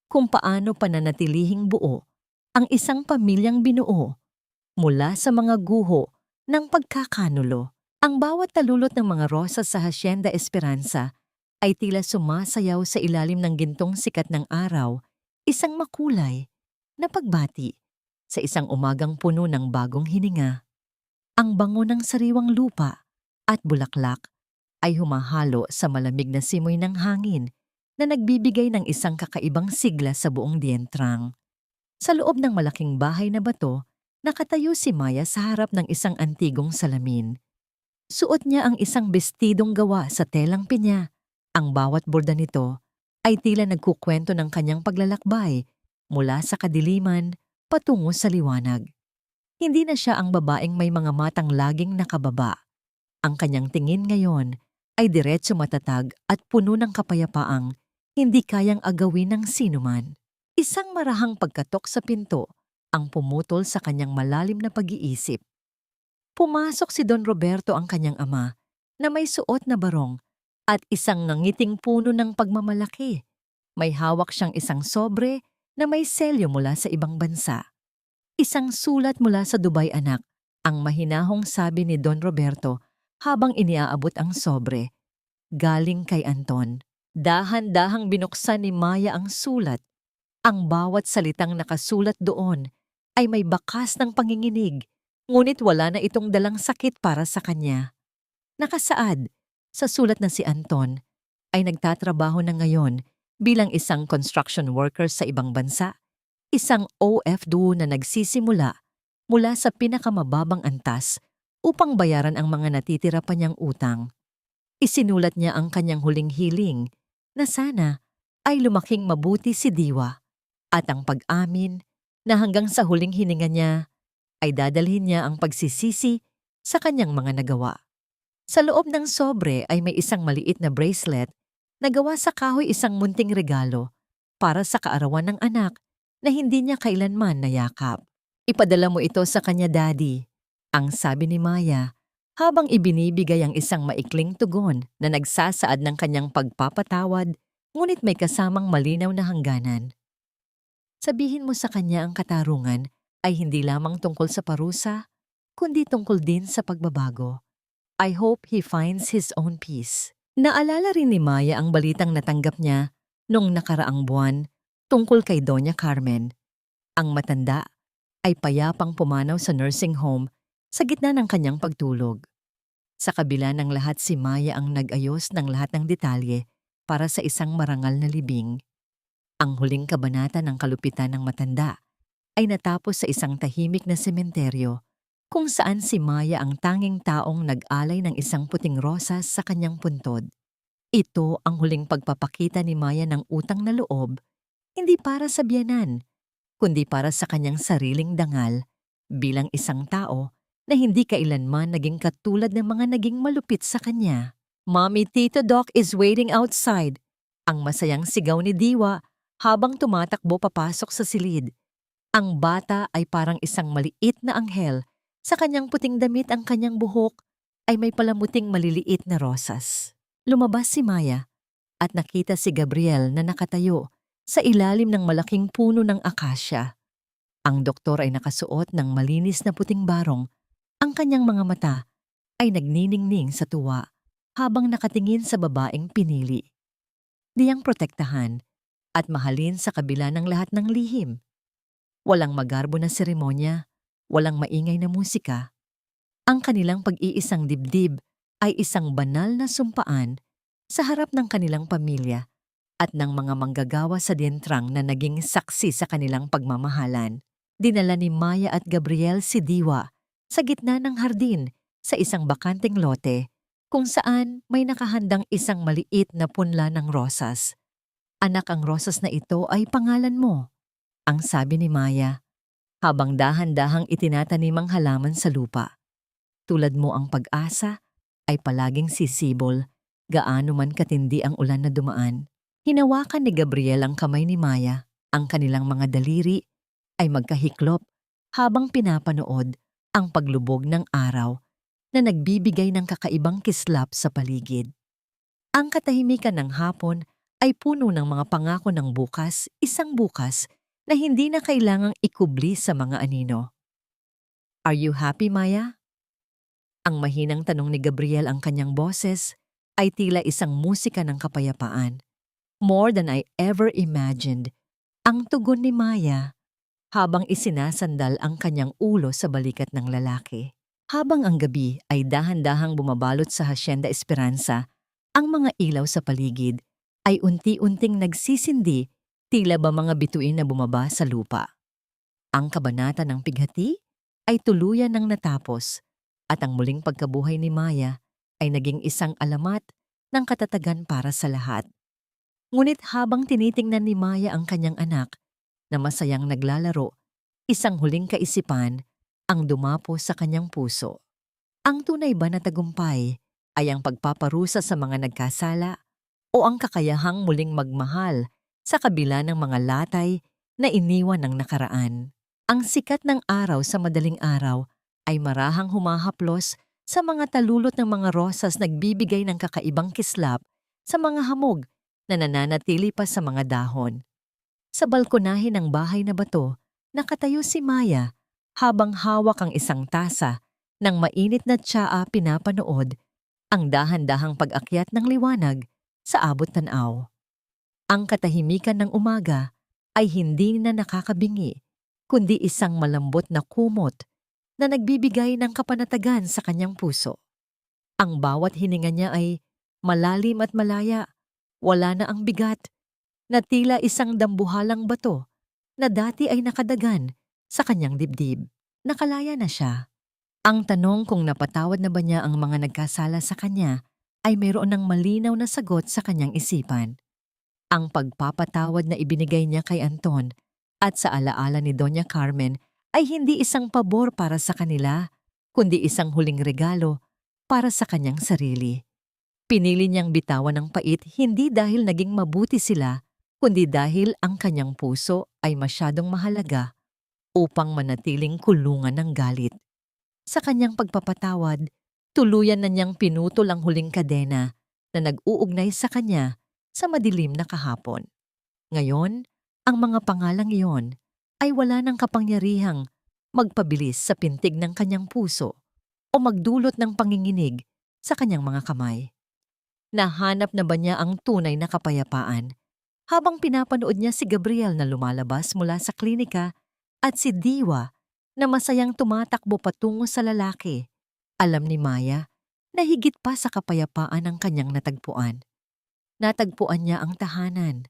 kung paano pananatilihing buo ang isang pamilyang binuo mula sa mga guho ng pagkakanulo. Ang bawat talulot ng mga rosas sa Hacienda Esperanza ay tila sumasayaw sa ilalim ng gintong sikat ng araw, isang makulay na pagbati sa isang umagang puno ng bagong hininga. Ang bango ng sariwang lupa at bulaklak ay humahalo sa malamig na simoy ng hangin na nagbibigay ng isang kakaibang sigla sa buong dientrang. Sa loob ng malaking bahay na bato, nakatayo si Maya sa harap ng isang antigong salamin. Suot niya ang isang bestidong gawa sa telang pinya. Ang bawat borda nito ay tila nagkukwento ng kanyang paglalakbay mula sa kadiliman patungo sa liwanag. Hindi na siya ang babaeng may mga matang laging nakababa. Ang kanyang tingin ngayon ay diretso matatag at puno ng kapayapaang hindi kayang agawin ng sinuman. Isang marahang pagkatok sa pinto ang pumutol sa kanyang malalim na pag-iisip. Pumasok si Don Roberto, ang kanyang ama, na may suot na barong at isang nangiting puno ng pagmamalaki. May hawak siyang isang sobre na may selyo mula sa ibang bansa. Isang sulat mula sa Dubai, anak, ang mahinahong sabi ni Don Roberto habang iniaabot ang sobre. Galing kay Anton. Dahan-dahang binuksan ni Maya ang sulat. Ang bawat salitang nakasulat doon ay may bakas ng panginginig, ngunit wala na itong dalang sakit para sa kanya. Nakasaad sa sulat na si Anton ay nagtatrabaho na ngayon bilang isang construction worker sa ibang bansa, isang OFW na nagsisimula mula sa pinakamababang antas upang bayaran ang mga natitira pa niyang utang. Isinulat niya ang kanyang huling hiling na sana ay lumaking mabuti si Diwa at ang pag-amin na hanggang sa huling hininga niya ay dadalhin niya ang pagsisisi sa kanyang mga nagawa. Sa loob ng sobre ay may isang maliit na bracelet na gawa sa kahoy, isang munting regalo para sa kaarawan ng anak na hindi niya kailanman nayakap. Ipadala mo ito sa kanya, Daddy, ang sabi ni Maya habang ibinibigay ang isang maikling tugon na nagsasaad ng kanyang pagpapatawad ngunit may kasamang malinaw na hangganan. Sabihin mo sa kanya ang katarungan ay hindi lamang tungkol sa parusa, kundi tungkol din sa pagbabago. I hope he finds his own peace. Naalala rin ni Maya ang balitang natanggap niya noong nakaraang buwan tungkol kay Doña Carmen. Ang matanda ay payapang pumanaw sa nursing home sa gitna ng kanyang pagtulog. Sa kabila ng lahat, si Maya ang nag-ayos ng lahat ng detalye para sa isang marangal na libing. Ang huling kabanata ng kalupitan ng matanda ay natapos sa isang tahimik na sementeryo kung saan si Maya ang tanging taong nag-alay ng isang puting rosas sa kanyang puntod. Ito ang huling pagpapakita ni Maya ng utang na loob, hindi para sa biyanan, kundi para sa kanyang sariling dangal bilang isang tao na hindi kailanman naging katulad ng mga naging malupit sa kanya. Mommy, Tito Doc is waiting outside. Ang masayang sigaw ni Diwa habang tumatakbo papasok sa silid. Ang bata ay parang isang maliit na anghel. Sa kanyang puting damit, ang kanyang buhok ay may palamuting maliliit na rosas. Lumabas si Maya at nakita si Gabriel na nakatayo sa ilalim ng malaking puno ng akasya. Ang doktor ay nakasuot ng malinis na puting barong. Ang kanyang mga mata ay nagniningning sa tuwa habang nakatingin sa babaeng pinili. diyang protektahan at mahalin sa kabila ng lahat ng lihim. Walang magarbo na seremonya, walang maingay na musika. Ang kanilang pag-iisang dibdib ay isang banal na sumpaan sa harap ng kanilang pamilya at ng mga manggagawa sa dientrang na naging saksi sa kanilang pagmamahalan. Dinala ni Maya at Gabriel si Diwa sa gitna ng hardin sa isang bakanteng lote kung saan may nakahandang isang maliit na punla ng rosas. Anak, ang rosas na ito ay pangalan mo, ang sabi ni Maya, habang dahan-dahang itinatanim ang halaman sa lupa. Tulad mo ang pag-asa ay palaging sisibol, gaano man katindi ang ulan na dumaan. Hinawakan ni Gabriel ang kamay ni Maya, ang kanilang mga daliri ay magkahiklop habang pinapanood ang paglubog ng araw na nagbibigay ng kakaibang kislap sa paligid. Ang katahimikan ng hapon ay puno ng mga pangako ng bukas, isang bukas na hindi na kailangang ikubli sa mga anino. Are you happy, Maya? Ang mahinang tanong ni Gabriel, ang kanyang boses ay tila isang musika ng kapayapaan. More than I ever imagined, ang tugon ni Maya habang isinasandal ang kanyang ulo sa balikat ng lalaki. Habang ang gabi ay dahan-dahang bumabalot sa Hacienda Esperanza, ang mga ilaw sa paligid ay unti-unting nagsisindi, tila ba mga bituin na bumaba sa lupa. Ang kabanata ng pighati ay tuluyan ng natapos at ang muling pagkabuhay ni Maya ay naging isang alamat ng katatagan para sa lahat. Ngunit habang tinitingnan ni Maya ang kanyang anak na masayang naglalaro, isang huling kaisipan ang dumapo sa kanyang puso. Ang tunay ba na tagumpay ay ang pagpaparusa sa mga nagkasala o ang kakayahang muling magmahal sa kabila ng mga latay na iniwan ng nakaraan? Ang sikat ng araw sa madaling araw ay marahang humahaplos sa mga talulot ng mga rosas, nagbibigay ng kakaibang kislap sa mga hamog na nananatili pa sa mga dahon. Sa balkonahe ng bahay na bato, nakatayo si Maya habang hawak ang isang tasa ng mainit na tsaa, pinapanood ang dahan-dahang pag-akyat ng liwanag sa abot tanaw. Ang katahimikan ng umaga ay hindi na nakakabingi, kundi isang malambot na kumot na nagbibigay ng kapanatagan sa kanyang puso. Ang bawat hininga niya ay malalim at malaya, wala na ang bigat, na tila isang dambuhalang bato na dati ay nakadagan sa kanyang dibdib. Nakalaya na siya. Ang tanong kung napatawad na ba niya ang mga nagkasala sa kanya ay mayroon ng malinaw na sagot sa kanyang isipan. Ang pagpapatawad na ibinigay niya kay Anton at sa alaala ni Doña Carmen ay hindi isang pabor para sa kanila, kundi isang huling regalo para sa kanyang sarili. Pinili niyang bitawan ng pait hindi dahil naging mabuti sila, kundi dahil ang kanyang puso ay masyadong mahalaga upang manatiling kulungan ng galit. Sa kanyang pagpapatawad, tuluyan na niyang pinutol ang huling kadena na nag-uugnay sa kanya sa madilim na kahapon. Ngayon, ang mga pangalang iyon ay wala ng kapangyarihang magpabilis sa pintig ng kanyang puso o magdulot ng panginginig sa kanyang mga kamay. Nahanap na ba niya ang tunay na kapayapaan habang pinapanood niya si Gabriel na lumalabas mula sa klinika at si Diwa na masayang tumatakbo patungo sa lalaki? Alam ni Maya na higit pa sa kapayapaan ang kanyang natagpuan. Natagpuan niya ang tahanan.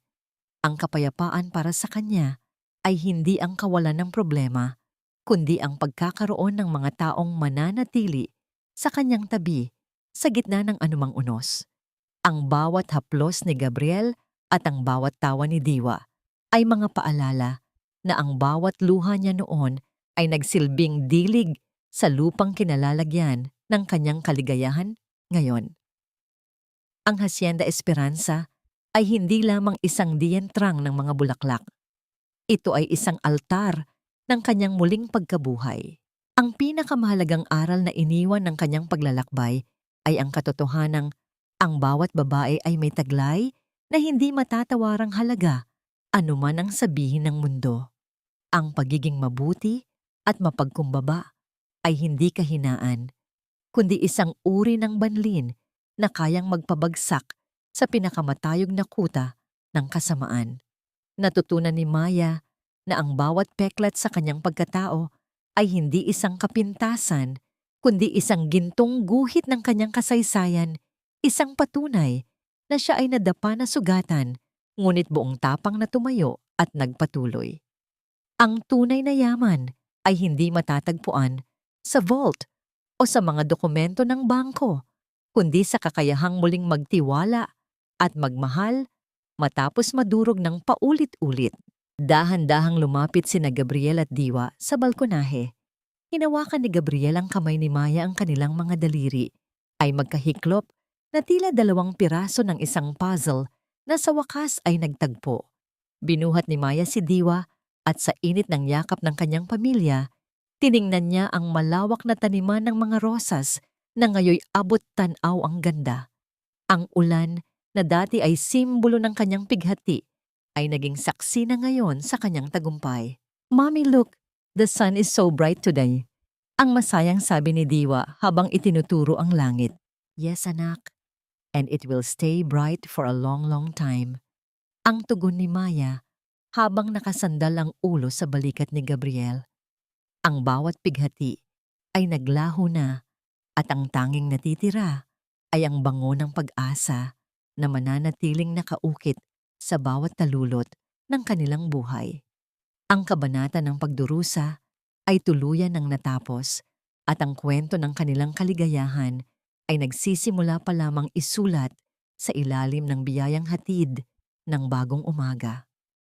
Ang kapayapaan para sa kanya ay hindi ang kawalan ng problema, kundi ang pagkakaroon ng mga taong mananatili sa kanyang tabi sa gitna ng anumang unos. Ang bawat haplos ni Gabriel at ang bawat tawa ni Diwa ay mga paalala na ang bawat luha niya noon ay nagsilbing dilig sa lupang kinalalagyan ng kanyang kaligayahan ngayon. Ang Hacienda Esperanza ay hindi lamang isang dientrang ng mga bulaklak. Ito ay isang altar ng kanyang muling pagkabuhay. Ang pinakamahalagang aral na iniwan ng kanyang paglalakbay ay ang katotohanang ang bawat babae ay may taglay na hindi matatawarang halaga anuman ang sabihin ng mundo. Ang pagiging mabuti at mapagkumbaba ay hindi kahinaan, kundi isang uri ng banlin na kayang magpabagsak sa pinakamatayog na kuta ng kasamaan. Natutunan ni Maya na ang bawat peklat sa kanyang pagkatao ay hindi isang kapintasan, kundi isang gintong guhit ng kanyang kasaysayan, isang patunay na siya ay nadapa na sugatan, ngunit buong tapang na tumayo at nagpatuloy. Ang tunay na yaman ay hindi matatagpuan sa vault o sa mga dokumento ng bangko, kundi sa kakayahang muling magtiwala at magmahal matapos madurog ng paulit-ulit. Dahan-dahang lumapit sina Gabriel at Diwa sa balkonahe. Hinawakan ni Gabriel ang kamay ni Maya, ang kanilang mga daliri ay magkahiklop na tila 2 piraso ng isang puzzle na sa wakas ay nagtagpo. Binuhat ni Maya si Diwa at sa init ng yakap ng kanyang pamilya, tiningnan niya ang malawak na taniman ng mga rosas na ngayoy abot tanaw ang ganda. Ang ulan na dati ay simbolo ng kanyang pighati ay naging saksi na ngayon sa kanyang tagumpay. "Mommy, look, the sun is so bright today." Ang masayang sabi ni Diwa habang itinuturo ang langit. "Yes, anak, and it will stay bright for a long, long time." Ang tugon ni Maya habang nakasandal ang ulo sa balikat ni Gabriel. Ang bawat pighati ay naglaho na at ang tanging natitira ay ang bango ng pag-asa na mananatiling nakaukit sa bawat talulot ng kanilang buhay. Ang kabanata ng pagdurusa ay tuluyan ng natapos at ang kwento ng kanilang kaligayahan ay nagsisimula pa lamang isulat sa ilalim ng biyayang hatid ng bagong umaga.